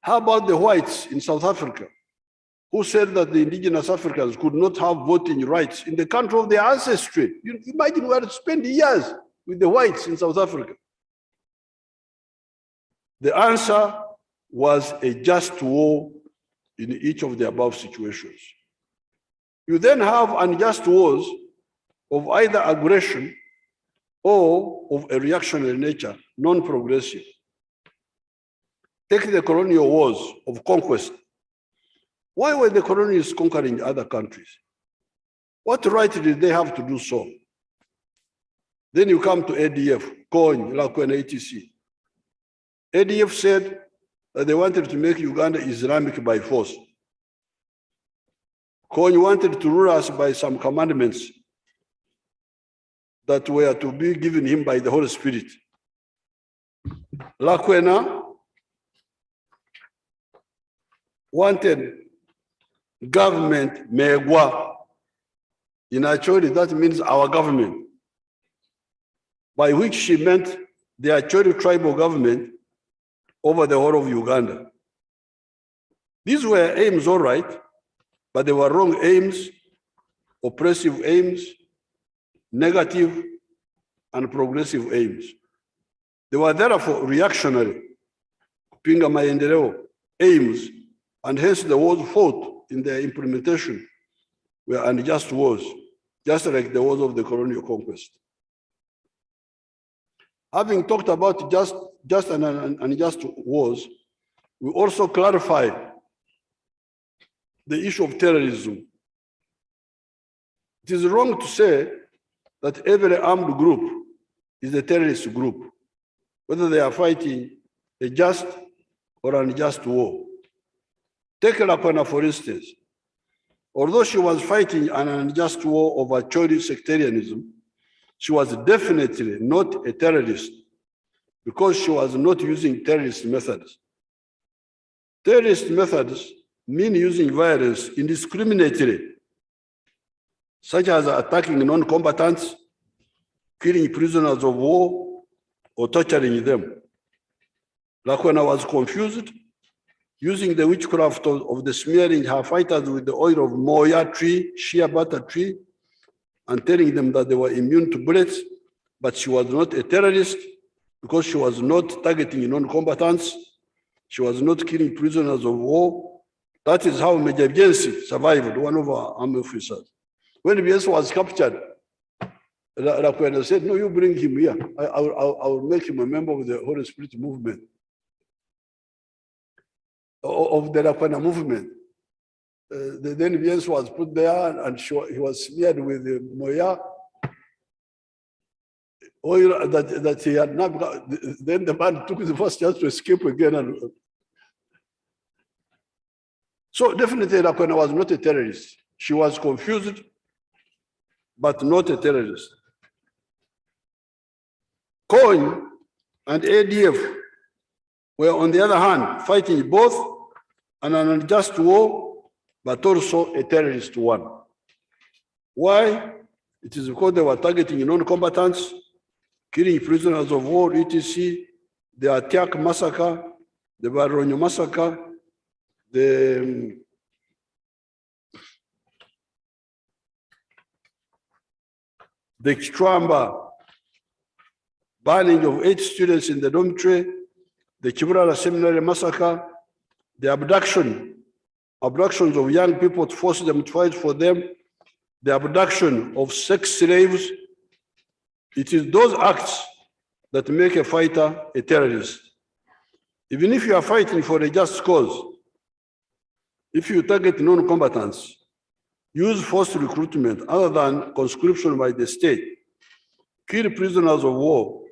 How about the whites in South Africa, who said that the indigenous Africans could not have voting rights in the country of their ancestry? You imagine we had to spend years with the whites in South Africa. The answer was a just war in each of the above situations. You then have unjust wars of either aggression or of a reactionary nature, non-progressive. Take the colonial wars of conquest. Why were the colonists conquering other countries? What right did they have to do so? Then you come to ADF, COIN, LACON, etc. ADF said that they wanted to make Uganda Islamic by force. COIN wanted to rule us by some commandments that were to be given him by the Holy Spirit. LACON wanted government megwa. In Acholi, that means our government, by which she meant the Acholi tribal government over the whole of Uganda. These were aims, all right, but they were wrong aims, oppressive aims, negative and progressive aims. They were therefore reactionary, kupinga maendeleo aims, and hence the wars fought in their implementation were unjust wars, just like the wars of the colonial conquest. Having talked about just and unjust wars, we also clarified the issue of terrorism It is wrong to say that every armed group is a terrorist group, whether they are fighting a just or unjust war. Take Lakwena, for instance. Although she was fighting an unjust war over Chori sectarianism, she was definitely not a terrorist because she was not using terrorist methods. Terrorist methods mean using violence indiscriminately, such as attacking non-combatants, killing prisoners of war, or torturing them. Lakwena was confused, using the witchcraft of the smearing her fighters with the oil of moya tree, shea butter tree, and telling them that they were immune to bullets, but she was not a terrorist because she was not targeting non-combatants. She was not killing prisoners of war. That is how Major Jensi survived, one of our army officers. When Jensi was captured, Lakwena said, no, you bring him here. I will make him a member of the Holy Spirit movement, of the Lakwena movement. Then Jensi was put there and he was smeared with the moya oil that he had not got. Then the man took the first chance to escape again. So definitely Lakwena was not a terrorist. She was confused, but not a terrorist. COIN and ADF were, on the other hand, fighting both an unjust war, but also a terrorist one. Why? It is because they were targeting non-combatants, killing prisoners of war, etc., the Atiak massacre, the Baronyo massacre, the Stramba burning of 8 students in the dormitory, the Chiburara Seminary massacre, the abductions of young people to force them to fight for them, the abduction of sex slaves. It is those acts that make a fighter a terrorist. Even if you are fighting for a just cause, if you target non-combatants, use forced recruitment other than conscription by the state, kill prisoners of war,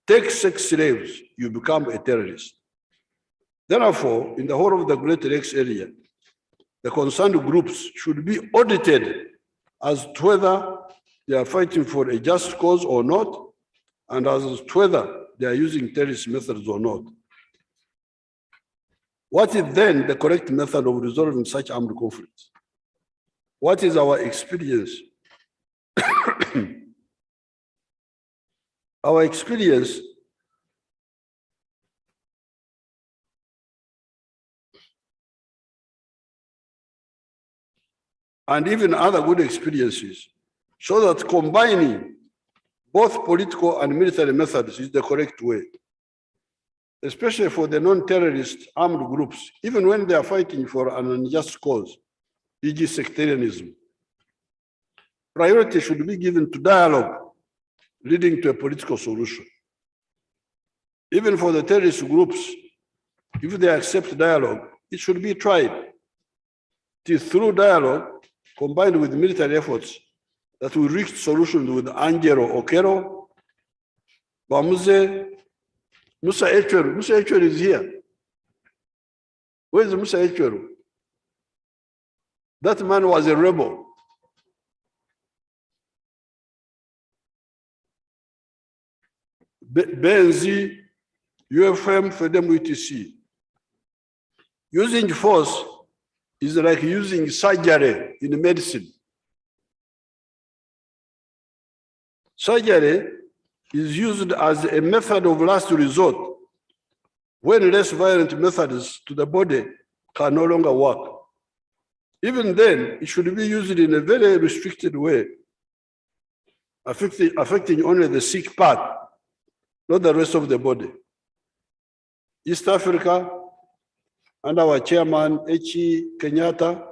take sex slaves, you become a terrorist. Therefore, in the whole of the Great Lakes area, the concerned groups should be audited as to whether they are fighting for a just cause or not, and as to whether they are using terrorist methods or not. What is then the correct method of resolving such armed conflicts? What is our experience? Our experience and even other good experiences show that combining both political and military methods is the correct way, especially for the non-terrorist armed groups, even when they are fighting for an unjust cause, e.g. sectarianism. Priority should be given to dialogue leading to a political solution. Even for the terrorist groups, if they accept dialogue, it should be tried. It is through dialogue combined with military efforts that we reach solutions with Angelo Okero, Bamuze, Musa Echweru. Musa Echweru is here. Where is Musa Echweru? That man was a rebel. Benzi, UFM, FEDEM, UTC. Using force is like using surgery in medicine. Surgery is used as a method of last resort when less violent methods to the body can no longer work. Even then, it should be used in a very restricted way, affecting only the sick part, not the rest of the body. East Africa, and our chairman, H.E. Kenyatta,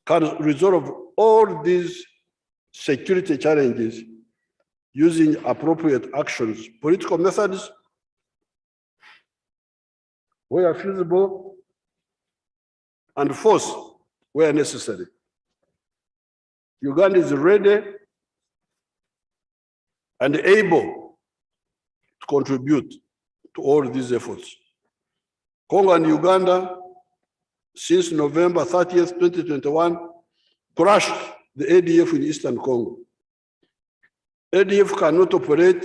can resolve all these security challenges using appropriate actions, political methods where feasible, and force where necessary. Uganda is ready and able to contribute to all these efforts. Congo and Uganda, since November 30th, 2021, crushed the ADF in Eastern Congo. ADF cannot operate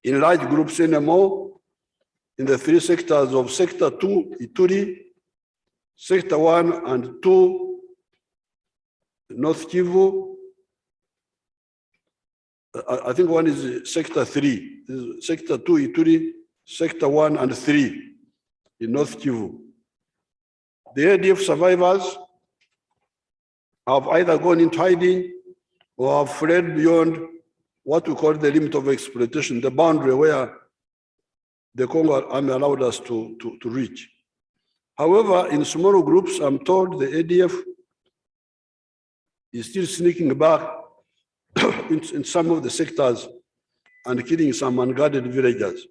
in large groups anymore in the three sectors of Sector 2, Ituri, Sector 1 and 2, North Kivu. I think one is Sector 3. This is Sector 2, Ituri, Sector 1 and 3 in North Kivu. The ADF survivors have either gone into hiding or have fled beyond what we call the limit of exploitation, the boundary where the Congo Army allowed us to reach. However, in smaller groups, I'm told the ADF is still sneaking back in some of the sectors and killing some unguarded villagers.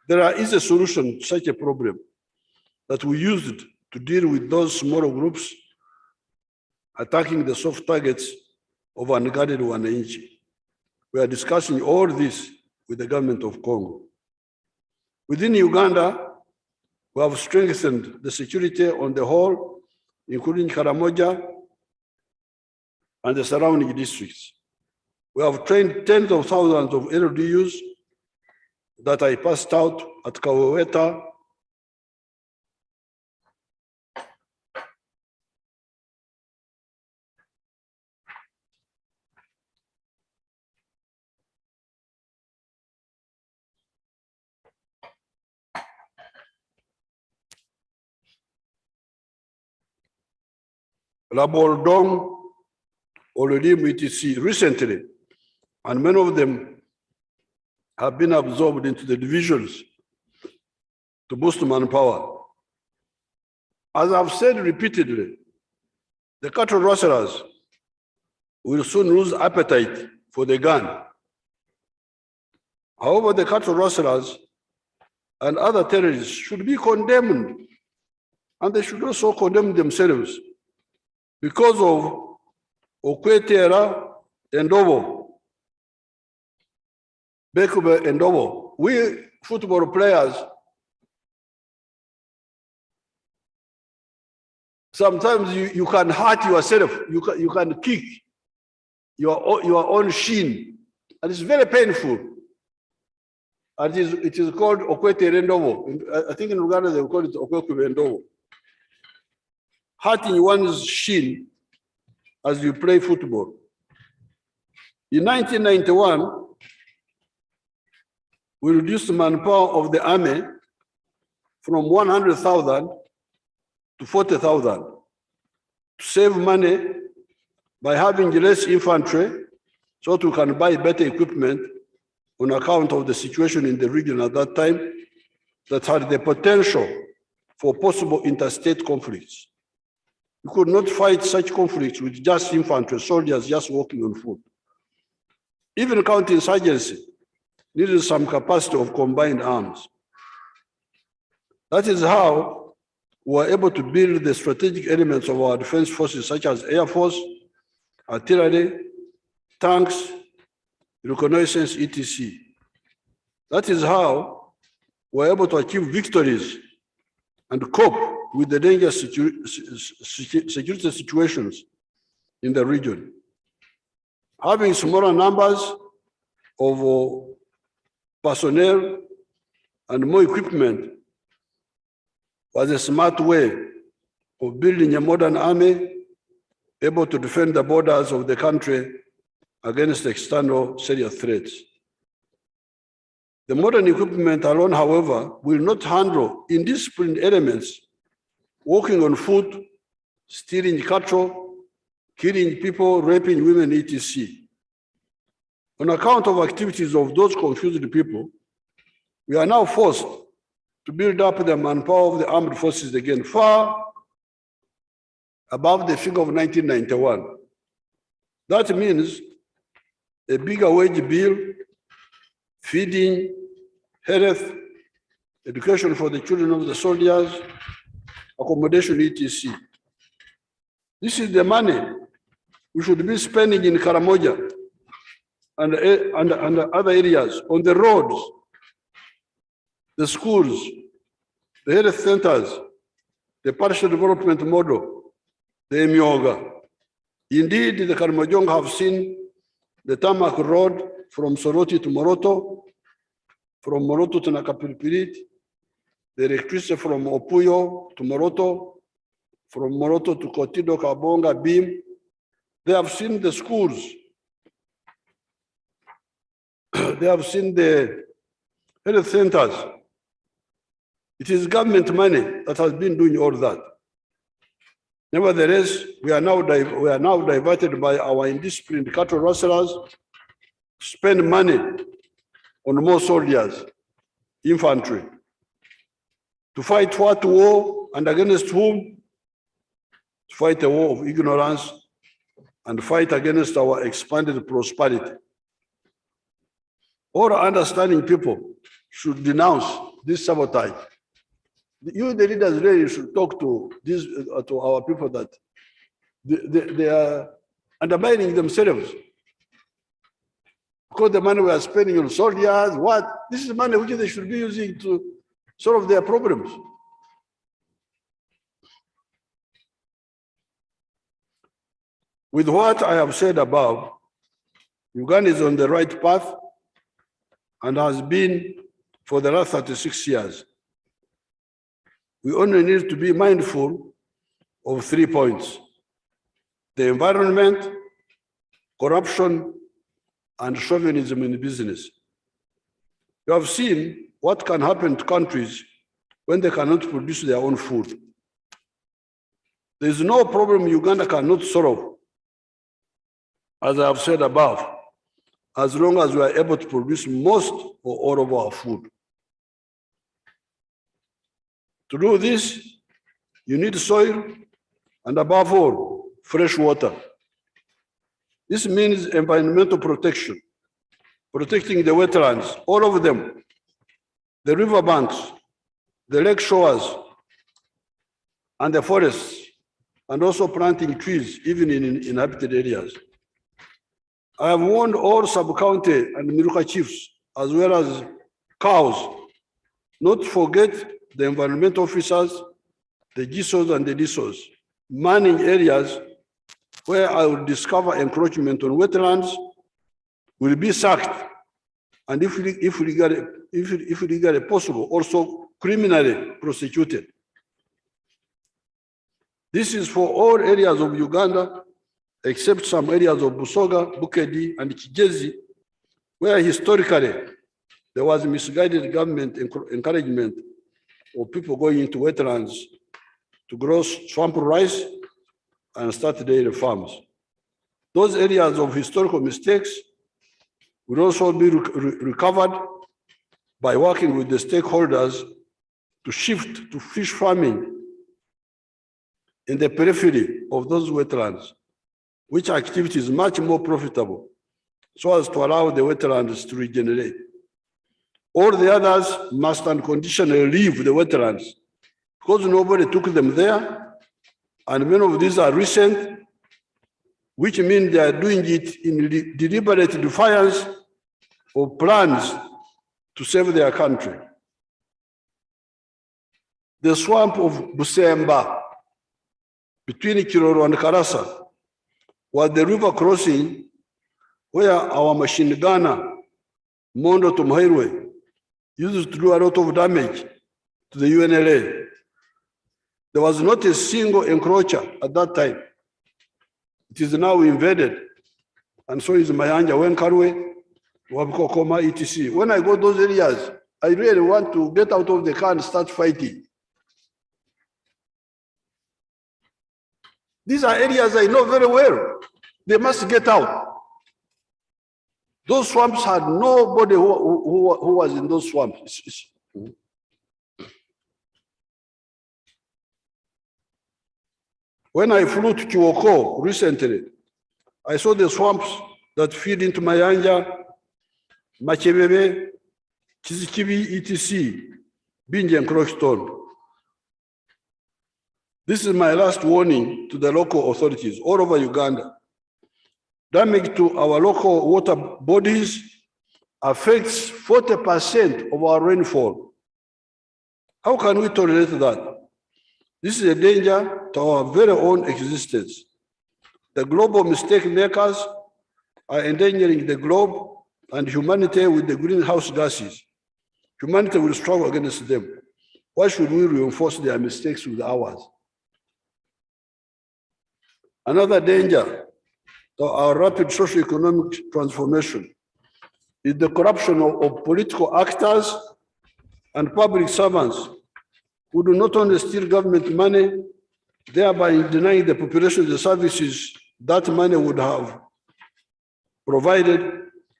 There is a solution to such a problem that we used to deal with those smaller groups attacking the soft targets of unguarded wananchi. We are discussing all this with the government of Congo. Within Uganda, we have strengthened the security on the whole, including Karamoja and the surrounding districts. We have trained tens of thousands of LDUs that I passed out at Kaweweta, Laboldong, Olodim, etc. recently, and many of them have been absorbed into the divisions to boost manpower. As I've said repeatedly, the cattle rustlers will soon lose appetite for the gun. However, the cattle rustlers and other terrorists should be condemned, and they should also condemn themselves because of Okwetera and Obo, Bekube and Obo. We football players, sometimes you can hurt yourself, you can kick your own shin, and it's very painful. And it is called Okwetera and Obo. I think in Uganda they call it Okwekube and Obo. Hurting one's shin as you play football. In 1991, we reduced the manpower of the army from 100,000 to 40,000 to save money by having less infantry so that we can buy better equipment on account of the situation in the region at that time that had the potential for possible interstate conflicts. You could not fight such conflicts with just infantry soldiers just walking on foot. Even counterinsurgency needed some capacity of combined arms. That is how we were able to build the strategic elements of our defense forces, such as Air Force, artillery, tanks, reconnaissance, etc. That is how we were able to achieve victories and cope with the dangerous security situations in the region. Having smaller numbers of personnel and more equipment was a smart way of building a modern army able to defend the borders of the country against external serious threats. The modern equipment alone, however, will not handle indisciplined elements walking on foot, stealing cattle, killing people, raping women, etc. On account of activities of those confused people, we are now forced to build up the manpower of the armed forces again, far above the figure of 1991. That means a bigger wage bill, feeding, health, education for the children of the soldiers, accommodation, etc. This is the money we should be spending in Karamoja and other areas, on the roads, the schools, the health centers, the partial development model, the Emyoga. Indeed, the Karamojong have seen the tarmac road from Soroti to Moroto, from Moroto to Nakapiripirit, the electricity from Opuyo to Moroto, from Moroto to Kotido, Kabonga, Bim. They have seen the schools. They have seen the health centers. It is government money that has been doing all that. Nevertheless, we are now diverted by our indisciplined cattle rustlers to spend money on more soldiers, infantry, to fight what war and against whom? To fight a war of ignorance and fight against our expanded prosperity. All understanding people should denounce this sabotage. You, the leaders, really should talk to these to our people that they are undermining themselves. Because the money we are spending on soldiers, what? This is money which they should be using to solve their problems. With what I have said above, Uganda is on the right path and has been for the last 36 years. We only need to be mindful of 3 points: the environment, corruption, and chauvinism in business. You have seen what can happen to countries when they cannot produce their own food. There is no problem Uganda cannot solve, as I have said above, as long as we are able to produce most or all of our food. To do this, you need soil and, above all, fresh water. This means environmental protection, protecting the wetlands, all of them, the riverbanks, the lake shores, and the forests, and also planting trees, even in inhabited areas. I have warned all sub-county and Miruka chiefs, as well as cows, not to forget the environment officers, the GSOs and the DSOs, manning areas where I will discover encroachment on wetlands will be sacked, and if legally possible, also criminally prosecuted. This is for all areas of Uganda, except some areas of Busoga, Bukedi, and Kigezi, where historically there was misguided government encouragement of people going into wetlands to grow swamp rice and start dairy farms. Those areas of historical mistakes will also be recovered by working with the stakeholders to shift to fish farming in the periphery of those wetlands, which activity is much more profitable, so as to allow the wetlands to regenerate. All the others must unconditionally leave the wetlands because nobody took them there, and many of these are recent, which means they are doing it in deliberate defiance of plans to save their country. The swamp of Busemba between Kiroro and Karasa was the river crossing where our machine gunner, Mondo Tumhairwe, used to do a lot of damage to the UNLA. There was not a single encroacher at that time. It is now invaded, and so is Mayanja, Wenkarwe, Wabukokoma, etc. When I go to those areas, I really want to get out of the car and start fighting. These are areas I know very well. They must get out. Those swamps had nobody who was in those swamps. When I flew to Kiwoko recently, I saw the swamps that feed into Mayanja, Machebebe, Chizikibi, etc., being encroached on. This is my last warning to the local authorities all over Uganda. damage to our local water bodies affects 40% of our rainfall. How can we tolerate that? This is a danger to our very own existence. The global mistake makers are endangering the globe and humanity with the greenhouse gases. Humanity will struggle against them. Why should we reinforce their mistakes with ours? Another danger to our rapid socio-economic transformation is the corruption of political actors and public servants who do not only steal government money, thereby denying the population the services that money would have provided,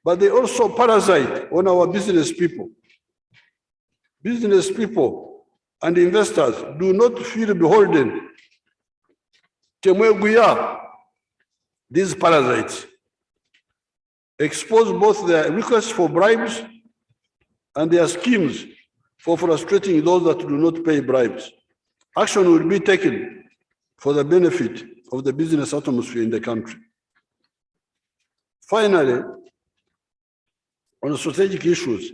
but they also parasite on our business people. Business people and investors do not feel beholden to these parasites, expose both their requests for bribes and their schemes for frustrating those that do not pay bribes. Action will be taken for the benefit of the business atmosphere in the country. Finally, on strategic issues,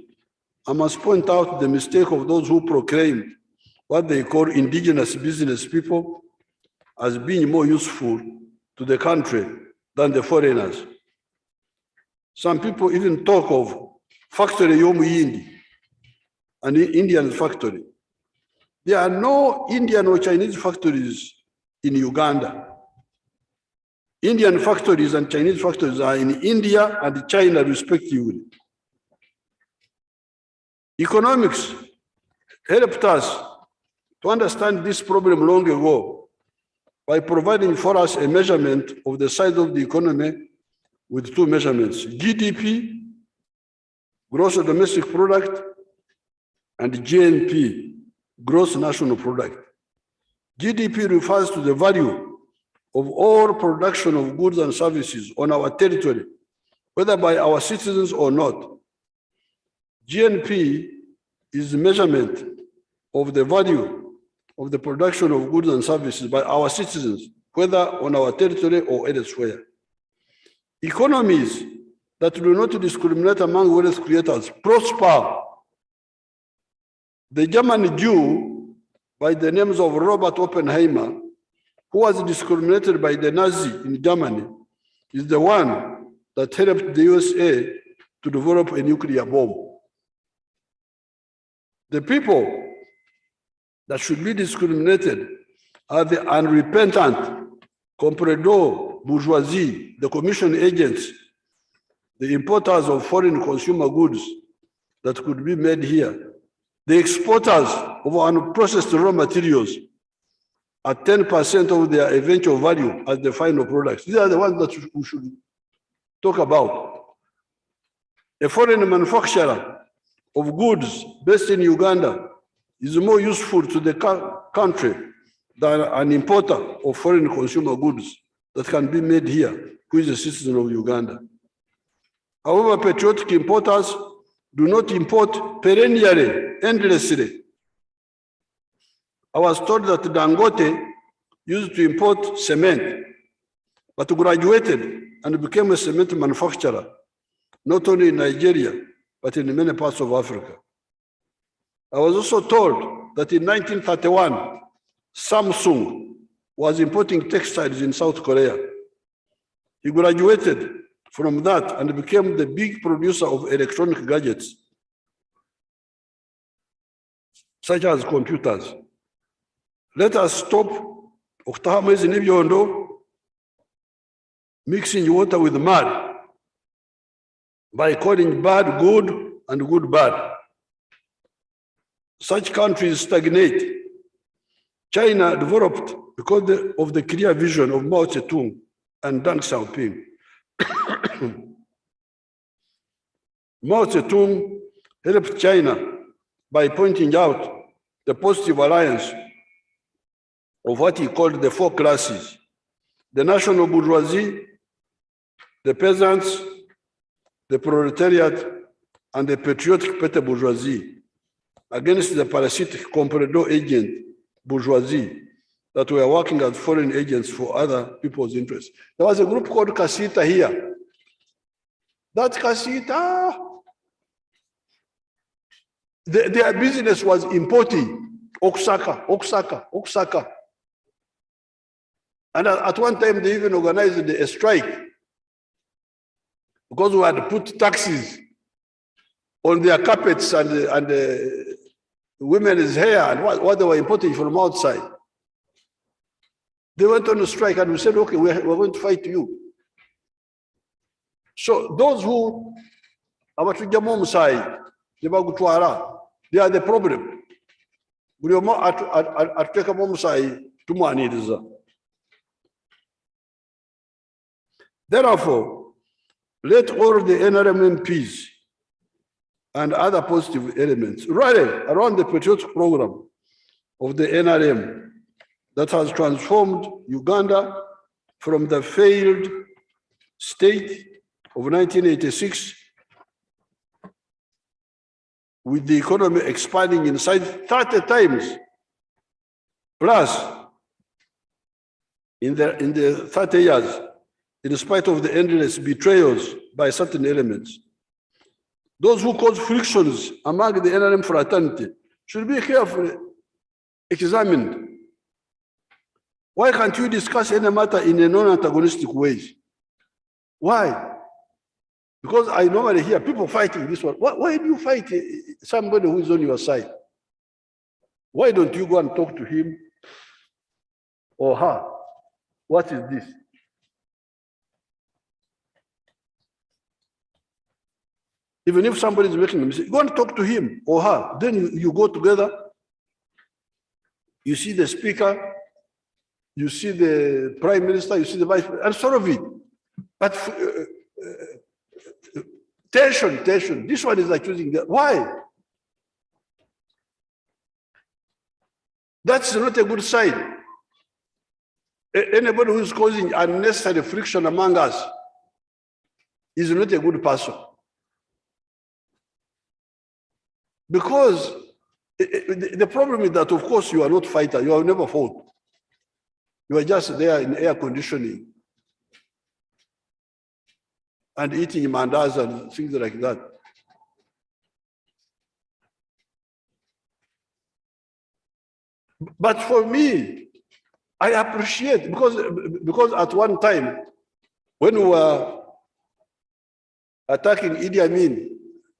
I must point out the mistake of those who proclaim what they call indigenous business people as being more useful to the country than the foreigners. Some people even talk of factory Yomuyindi, an Indian factory. There are no Indian or Chinese factories in Uganda. Indian factories and Chinese factories are in India and China respectively. Economics helped us to understand this problem long ago by providing for us a measurement of the size of the economy with two measurements: GDP, gross domestic product, and GNP, gross national product. GDP refers to the value of all production of goods and services on our territory, whether by our citizens or not. GNP is the measurement of the value of the production of goods and services by our citizens, whether on our territory or elsewhere. Economies that do not discriminate among wealth creators prosper. The German Jew by the names of Robert Oppenheimer, who was discriminated by the Nazi in Germany, is the one that helped the USA to develop a nuclear bomb. The people that should be discriminated are the unrepentant comprador bourgeoisie, the commission agents, the importers of foreign consumer goods that could be made here, the exporters of unprocessed raw materials at 10% of their eventual value as the final products. These are the ones that we should talk about. A foreign manufacturer of goods based in Uganda is more useful to the country than an importer of foreign consumer goods that can be made here, who is a citizen of Uganda. However, patriotic importers do not import perennially, endlessly. I was told that Dangote used to import cement, but graduated and became a cement manufacturer, not only in Nigeria, but in many parts of Africa. I was also told that in 1931, Samsung was importing textiles in South Korea. He graduated from that and became the big producer of electronic gadgets, such as computers. Let us stop mixing water with mud by calling bad good and good bad. Such countries stagnate. China developed because of the clear vision of Mao Zedong and Deng Xiaoping. Mao Zedong helped China by pointing out the positive alliance of what he called the four classes: the national bourgeoisie, the peasants, the proletariat, and the patriotic petty bourgeoisie, against the parasitic comprador agent bourgeoisie that were working as foreign agents for other people's interests. There was a group called Kasita here. That Kasita, their business was importing Oksaka. And at one time, they even organized a strike because we had put taxes on their carpets and women's hair and what they were importing from outside. They went on a strike and we said, okay, we're going to fight you. So those who they are the problem. Therefore, let all the NRM MPs and other positive elements rally around the patriotic program of the NRM that has transformed Uganda from the failed state of 1986, with the economy expanding in size 30 times plus in the 30 years, in spite of the endless betrayals by certain elements. Those who cause frictions among the NRM fraternity should be carefully examined. Why can't you discuss any matter in a non-antagonistic way? Why? Because I normally hear people fighting this one. Why do you fight somebody who is on your side? Why don't you go and talk to him or her? What is this? Even if somebody is making a mistake, go and talk to him or her. Then you go together. You see the speaker, you see the prime minister, you see the vice president, and solve it. But tension. This one is accusing that. Why? That's not a good sign. Anybody who is causing unnecessary friction among us is not a good person. Because the problem is that, of course, you are not fighter. You have never fought. You are just there in air conditioning and eating mandas and things like that. But for me, I appreciate, because at one time, when we were attacking Idi Amin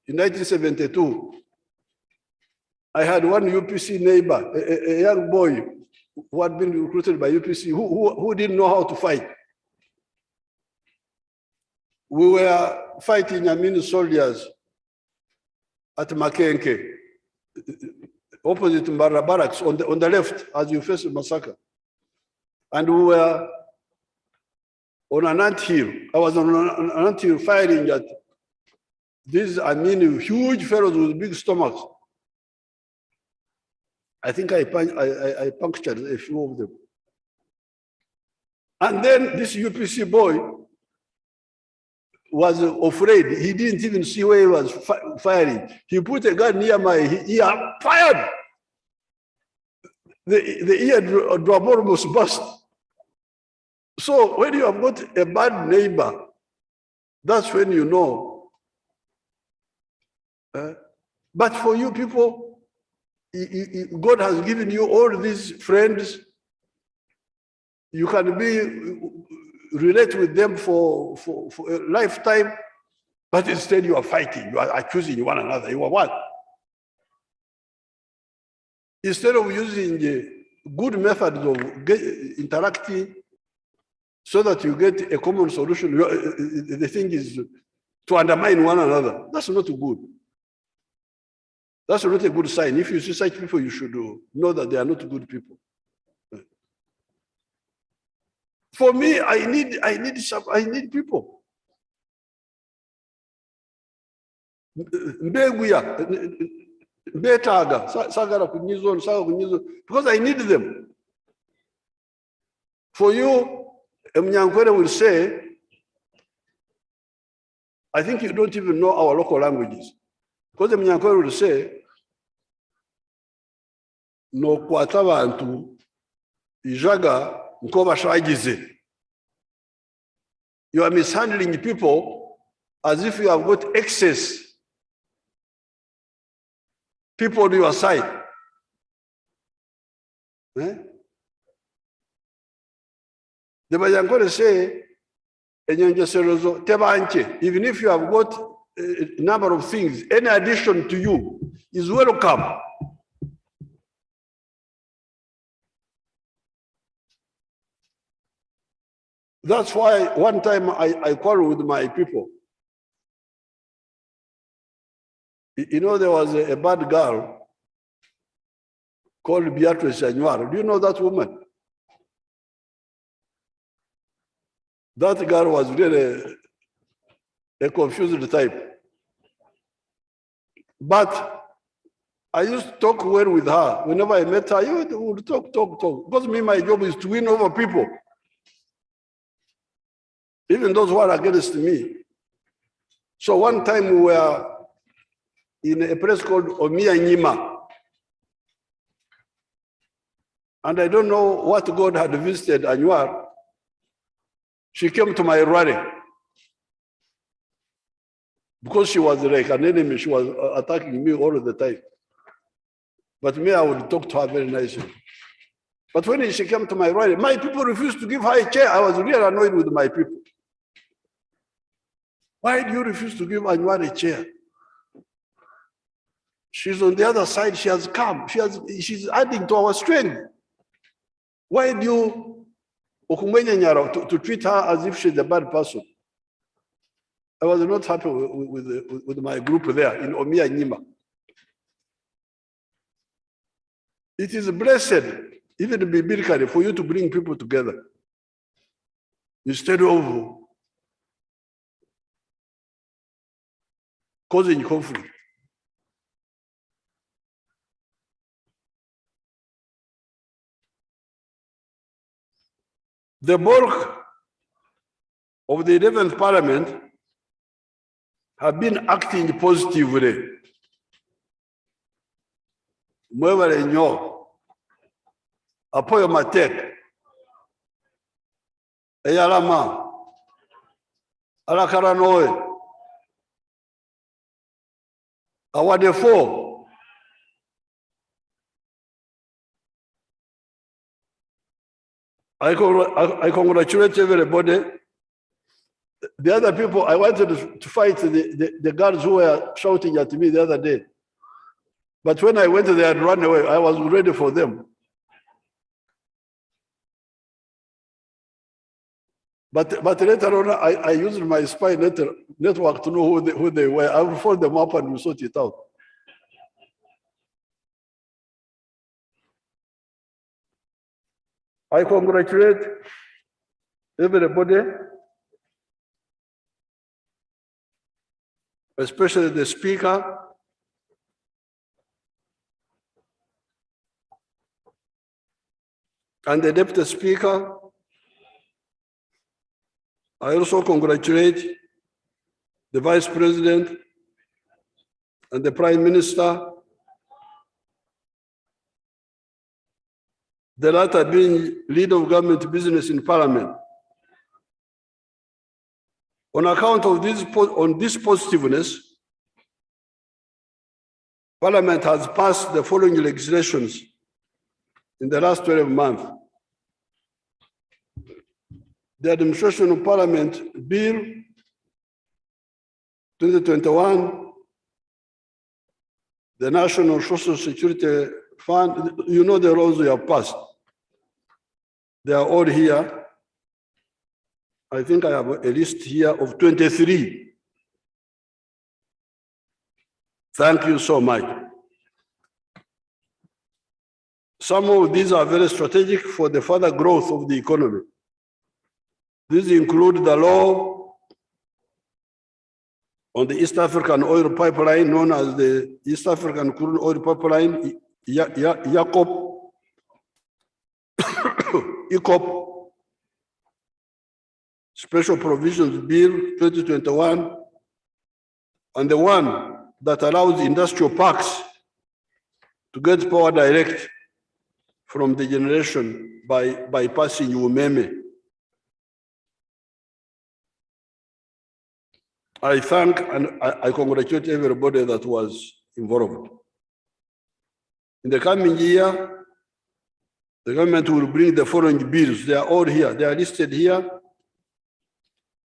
in 1972, I had one UPC neighbor, a young boy who had been recruited by UPC, who didn't know how to fight. We were fighting Amin soldiers at Makenke, opposite Mbara Barracks, on the left as you face the massacre. And we were on an anthill. I was on an anthill firing at these Amin huge fellows with big stomachs. I think I punctured a few of them. And then this UPC boy was afraid. He didn't even see where he was firing. He put a gun near my ear, fired. The eardrum almost burst. So when you have got a bad neighbor, that's when you know. But for you people, God has given you all these friends. You can relate with them for a lifetime, but instead you are fighting, you are accusing one another. You are what? Instead of using the good methods of interacting so that you get a common solution, the thing is to undermine one another. That's not good. That's not a good sign. If you see such people, you should know that they are not good people. For me, I need people. Because I need them. For you, Mnyankwere will say, I think you don't even know our local languages. Because Mnyankwere will say, no kwata bantu ijaga nko bashagize. You are mishandling people as if you have got excess people on your side. Eh? The Bayangore say, even if you have got a number of things, any addition to you is welcome. That's why one time I quarreled with my people. You know, there was a bad girl called Beatrice Anywar. Do you know that woman? That girl was really a confused type. But I used to talk well with her. Whenever I met her, you would talk. Because me, my job is to win over people. Even those who are against me. So one time we were in a place called Omia Nyima. And I don't know what God had visited Anwar. She came to my rally. Because she was like an enemy, she was attacking me all the time. But me, I would talk to her very nicely. But when she came to my rally, my people refused to give her a chair. I was really annoyed with my people. Why do you refuse to give Anwar a chair? She's on the other side, she has come. She's adding to our strength. Why do you to treat her as if she's a bad person? I was not happy with my group there in Omia Nyima. It is blessed, even biblically, for you to bring people together instead of causing conflict. The bulk of the 11th Parliament have been acting positively. Mwevale nyo, apoyo matek, eyalama, alakara noe, awadefo. I congratulate everybody. The other people, I wanted to fight the guards who were shouting at me the other day. But when I went there and ran away, I was ready for them. But later on, I used my spy network to know who they were. I will phone them up and we'll sort it out. I congratulate everybody, especially the Speaker, and the Deputy Speaker. I also congratulate the Vice President and the Prime Minister, the latter being leader of government business in Parliament. On account of this positiveness, Parliament has passed the following legislations in the last 12 months. The Administration of Parliament Bill 2021, the National Social Security Fund, you know the laws we have passed. They are all here. I think I have a list here of 23. Thank you so much. Some of these are very strategic for the further growth of the economy. These include the law on the East African oil pipeline, known as the East African Crude Oil Pipeline, ECOP, Special Provisions Bill 2021, and the one that allows industrial parks to get power direct from the generation by bypassing umeme. I thank and I congratulate everybody that was involved. In the coming year, the government will bring the following bills. They are all here. They are listed here.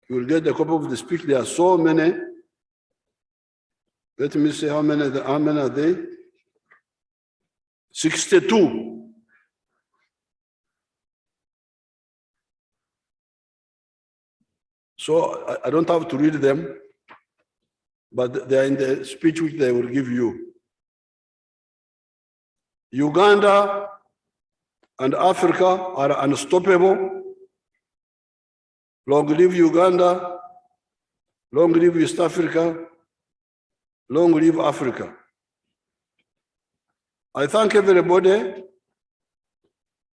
You will get a copy of the speech. There are so many. Let me see how many are they? 62. So I don't have to read them, but they are in the speech which they will give you. Uganda and Africa are unstoppable. Long live Uganda, long live East Africa, long live Africa. I thank everybody.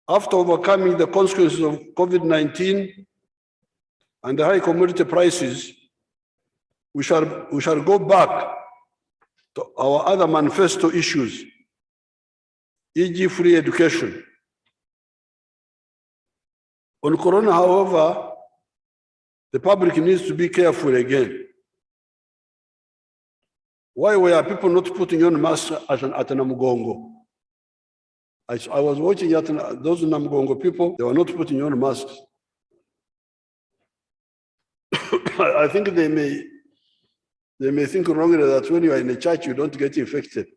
After overcoming the consequences of COVID-19 and the high commodity prices, we shall go back to our other manifesto issues, e.g. free education. On Corona, however, the public needs to be careful again. Why were people not putting on masks at Namugongo? I was watching those Namugongo people, they were not putting on masks. I think they may think wrongly that when you are in a church, you don't get infected.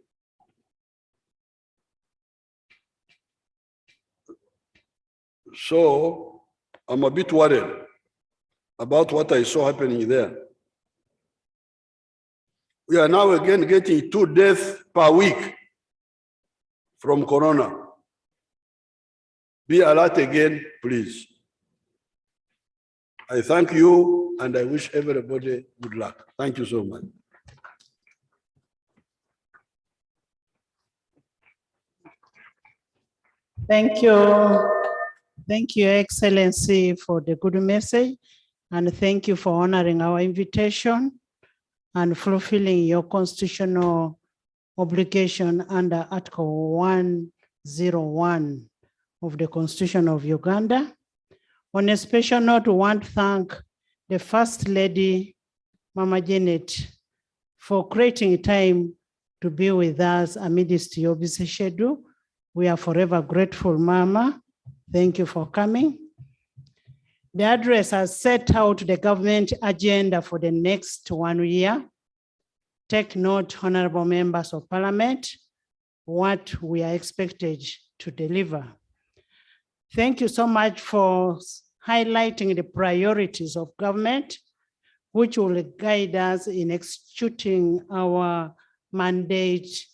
So I'm a bit worried about what I saw happening there. We are now again getting 2 deaths per week from Corona. Be alert again, please. I thank you and I wish everybody good luck. Thank you so much. Thank you. Thank you, Your Excellency, for the good message. And thank you for honoring our invitation and fulfilling your constitutional obligation under Article 101 of the Constitution of Uganda. On a special note, we want to thank the First Lady, Mama Janet, for creating time to be with us amidst your busy schedule. We are forever grateful, Mama. Thank you for coming. The address has set out the government agenda for the next 1 year. Take note, honorable members of parliament, what we are expected to deliver. Thank you so much for highlighting the priorities of government, which will guide us in executing our mandate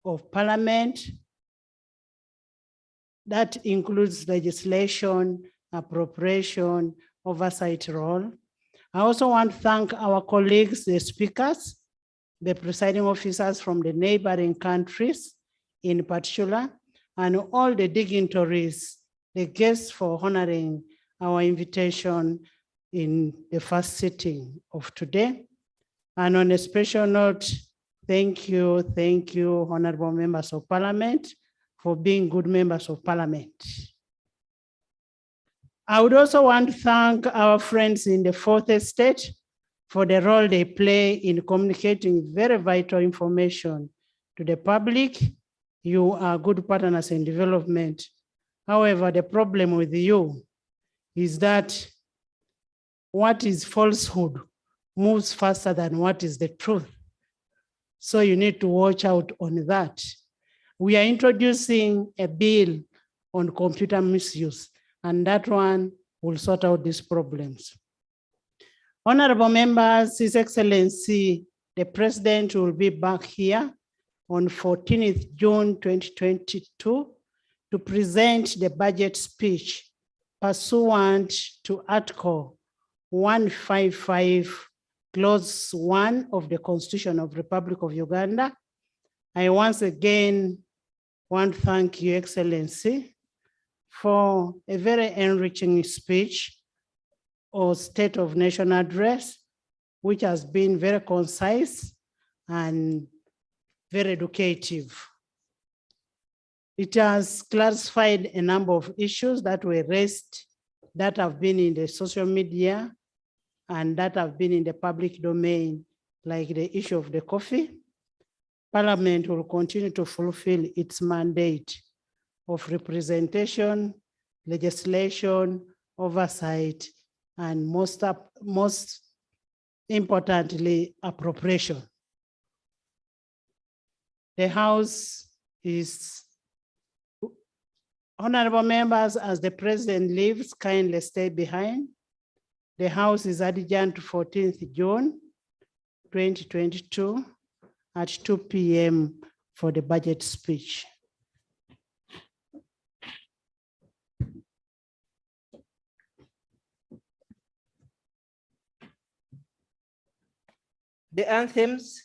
of parliament. That includes legislation, appropriation, oversight role. I also want to thank our colleagues, the speakers, the presiding officers from the neighboring countries in particular, and all the dignitaries, the guests for honoring our invitation in the first sitting of today. And on a special note, thank you, honorable members of parliament, for being good members of parliament. I would also want to thank our friends in the fourth estate for the role they play in communicating very vital information to the public. You are good partners in development. However, the problem with you is that what is falsehood moves faster than what is the truth. So you need to watch out on that. We are introducing a bill on computer misuse, and that one will sort out these problems. Honorable members, His Excellency, the President will be back here on 14th June 2022 to present the budget speech pursuant to Article 155, Clause 1 of the Constitution of the Republic of Uganda. I once again want to thank Your Excellency for a very enriching speech or State of Nation address, which has been very concise and very educative. It has clarified a number of issues that were raised that have been in the social media and that have been in the public domain, like the issue of the coffee. Parliament will continue to fulfill its mandate of representation, legislation, oversight, and most importantly, appropriation. The House is, honorable members, as the president leaves, kindly stay behind. The House is adjourned to 14th June, 2022 at 2 p.m. for the budget speech. The anthems.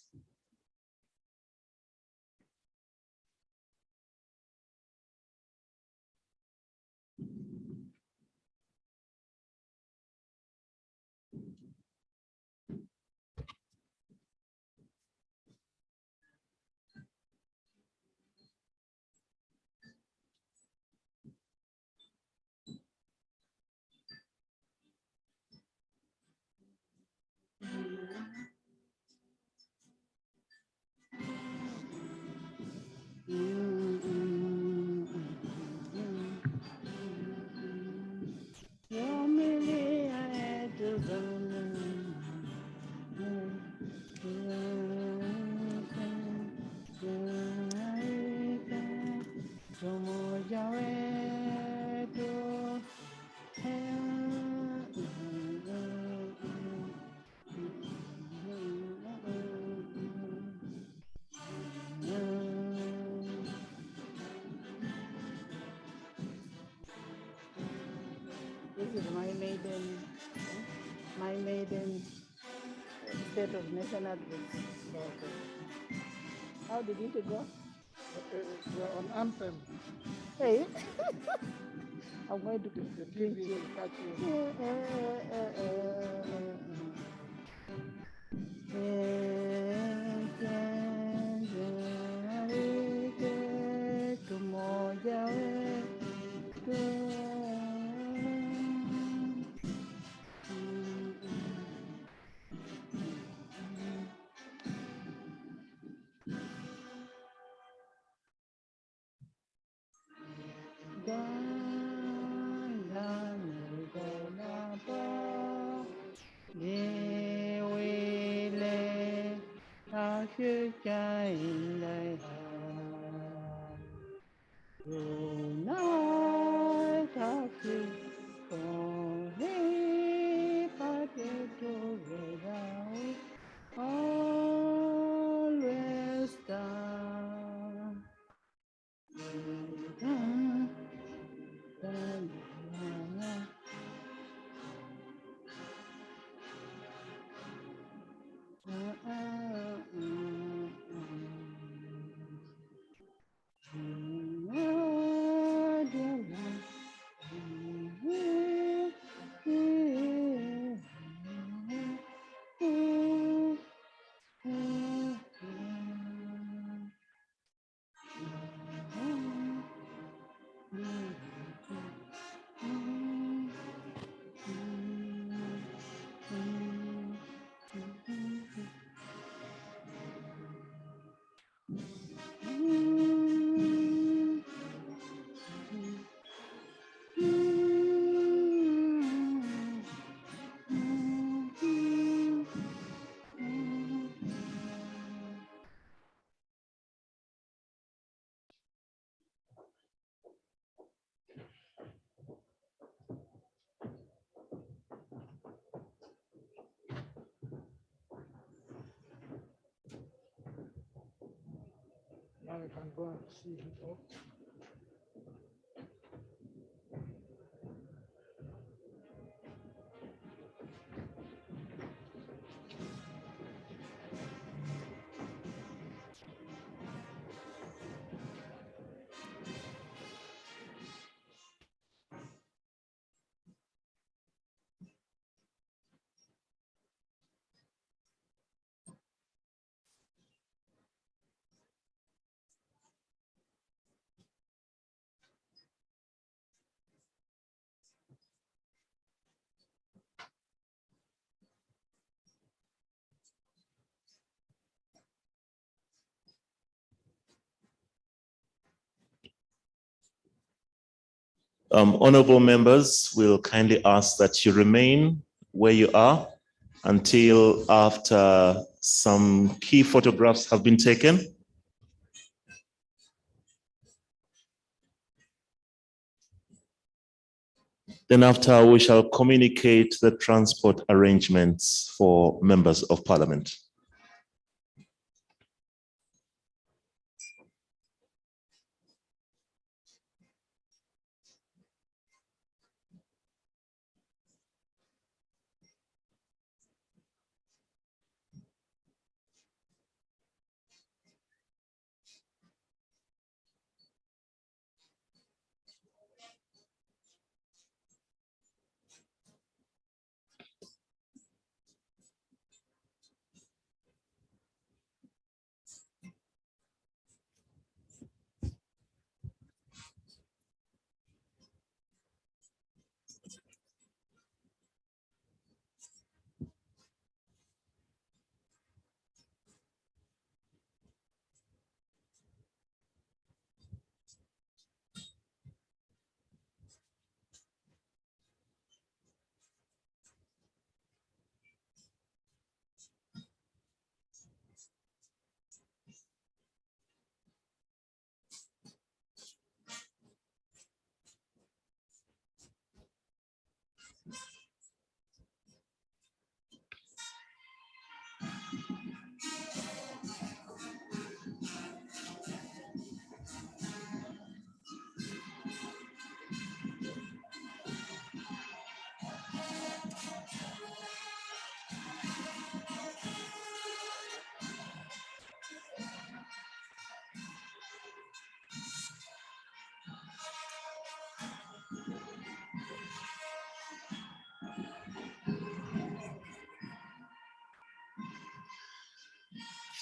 This is my maiden state of nation address. How did it go? You're on anthem. Hey, I'm going to The teach TV you. will catch you. Always down. Now you can go and see people. Honorable members, we'll kindly ask that you remain where you are until after some key photographs have been taken. Then after, we shall communicate the transport arrangements for members of parliament.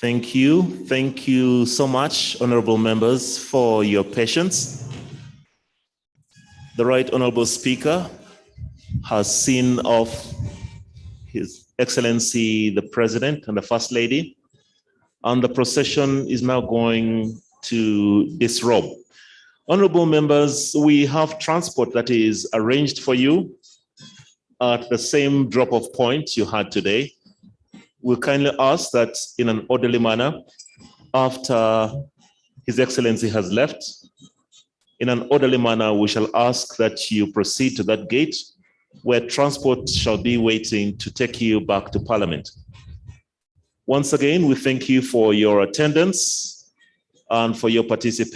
Thank you. Thank you so much, honorable members, for your patience. The Right Honorable Speaker has seen off His Excellency the President and the First Lady, and the procession is now going to disrobe. Honorable members, we have transport that is arranged for you at the same drop-off point you had today. We kindly ask that in an orderly manner, after His Excellency has left, in an orderly manner, we shall ask that you proceed to that gate where transport shall be waiting to take you back to Parliament. Once again, we thank you for your attendance and for your participation.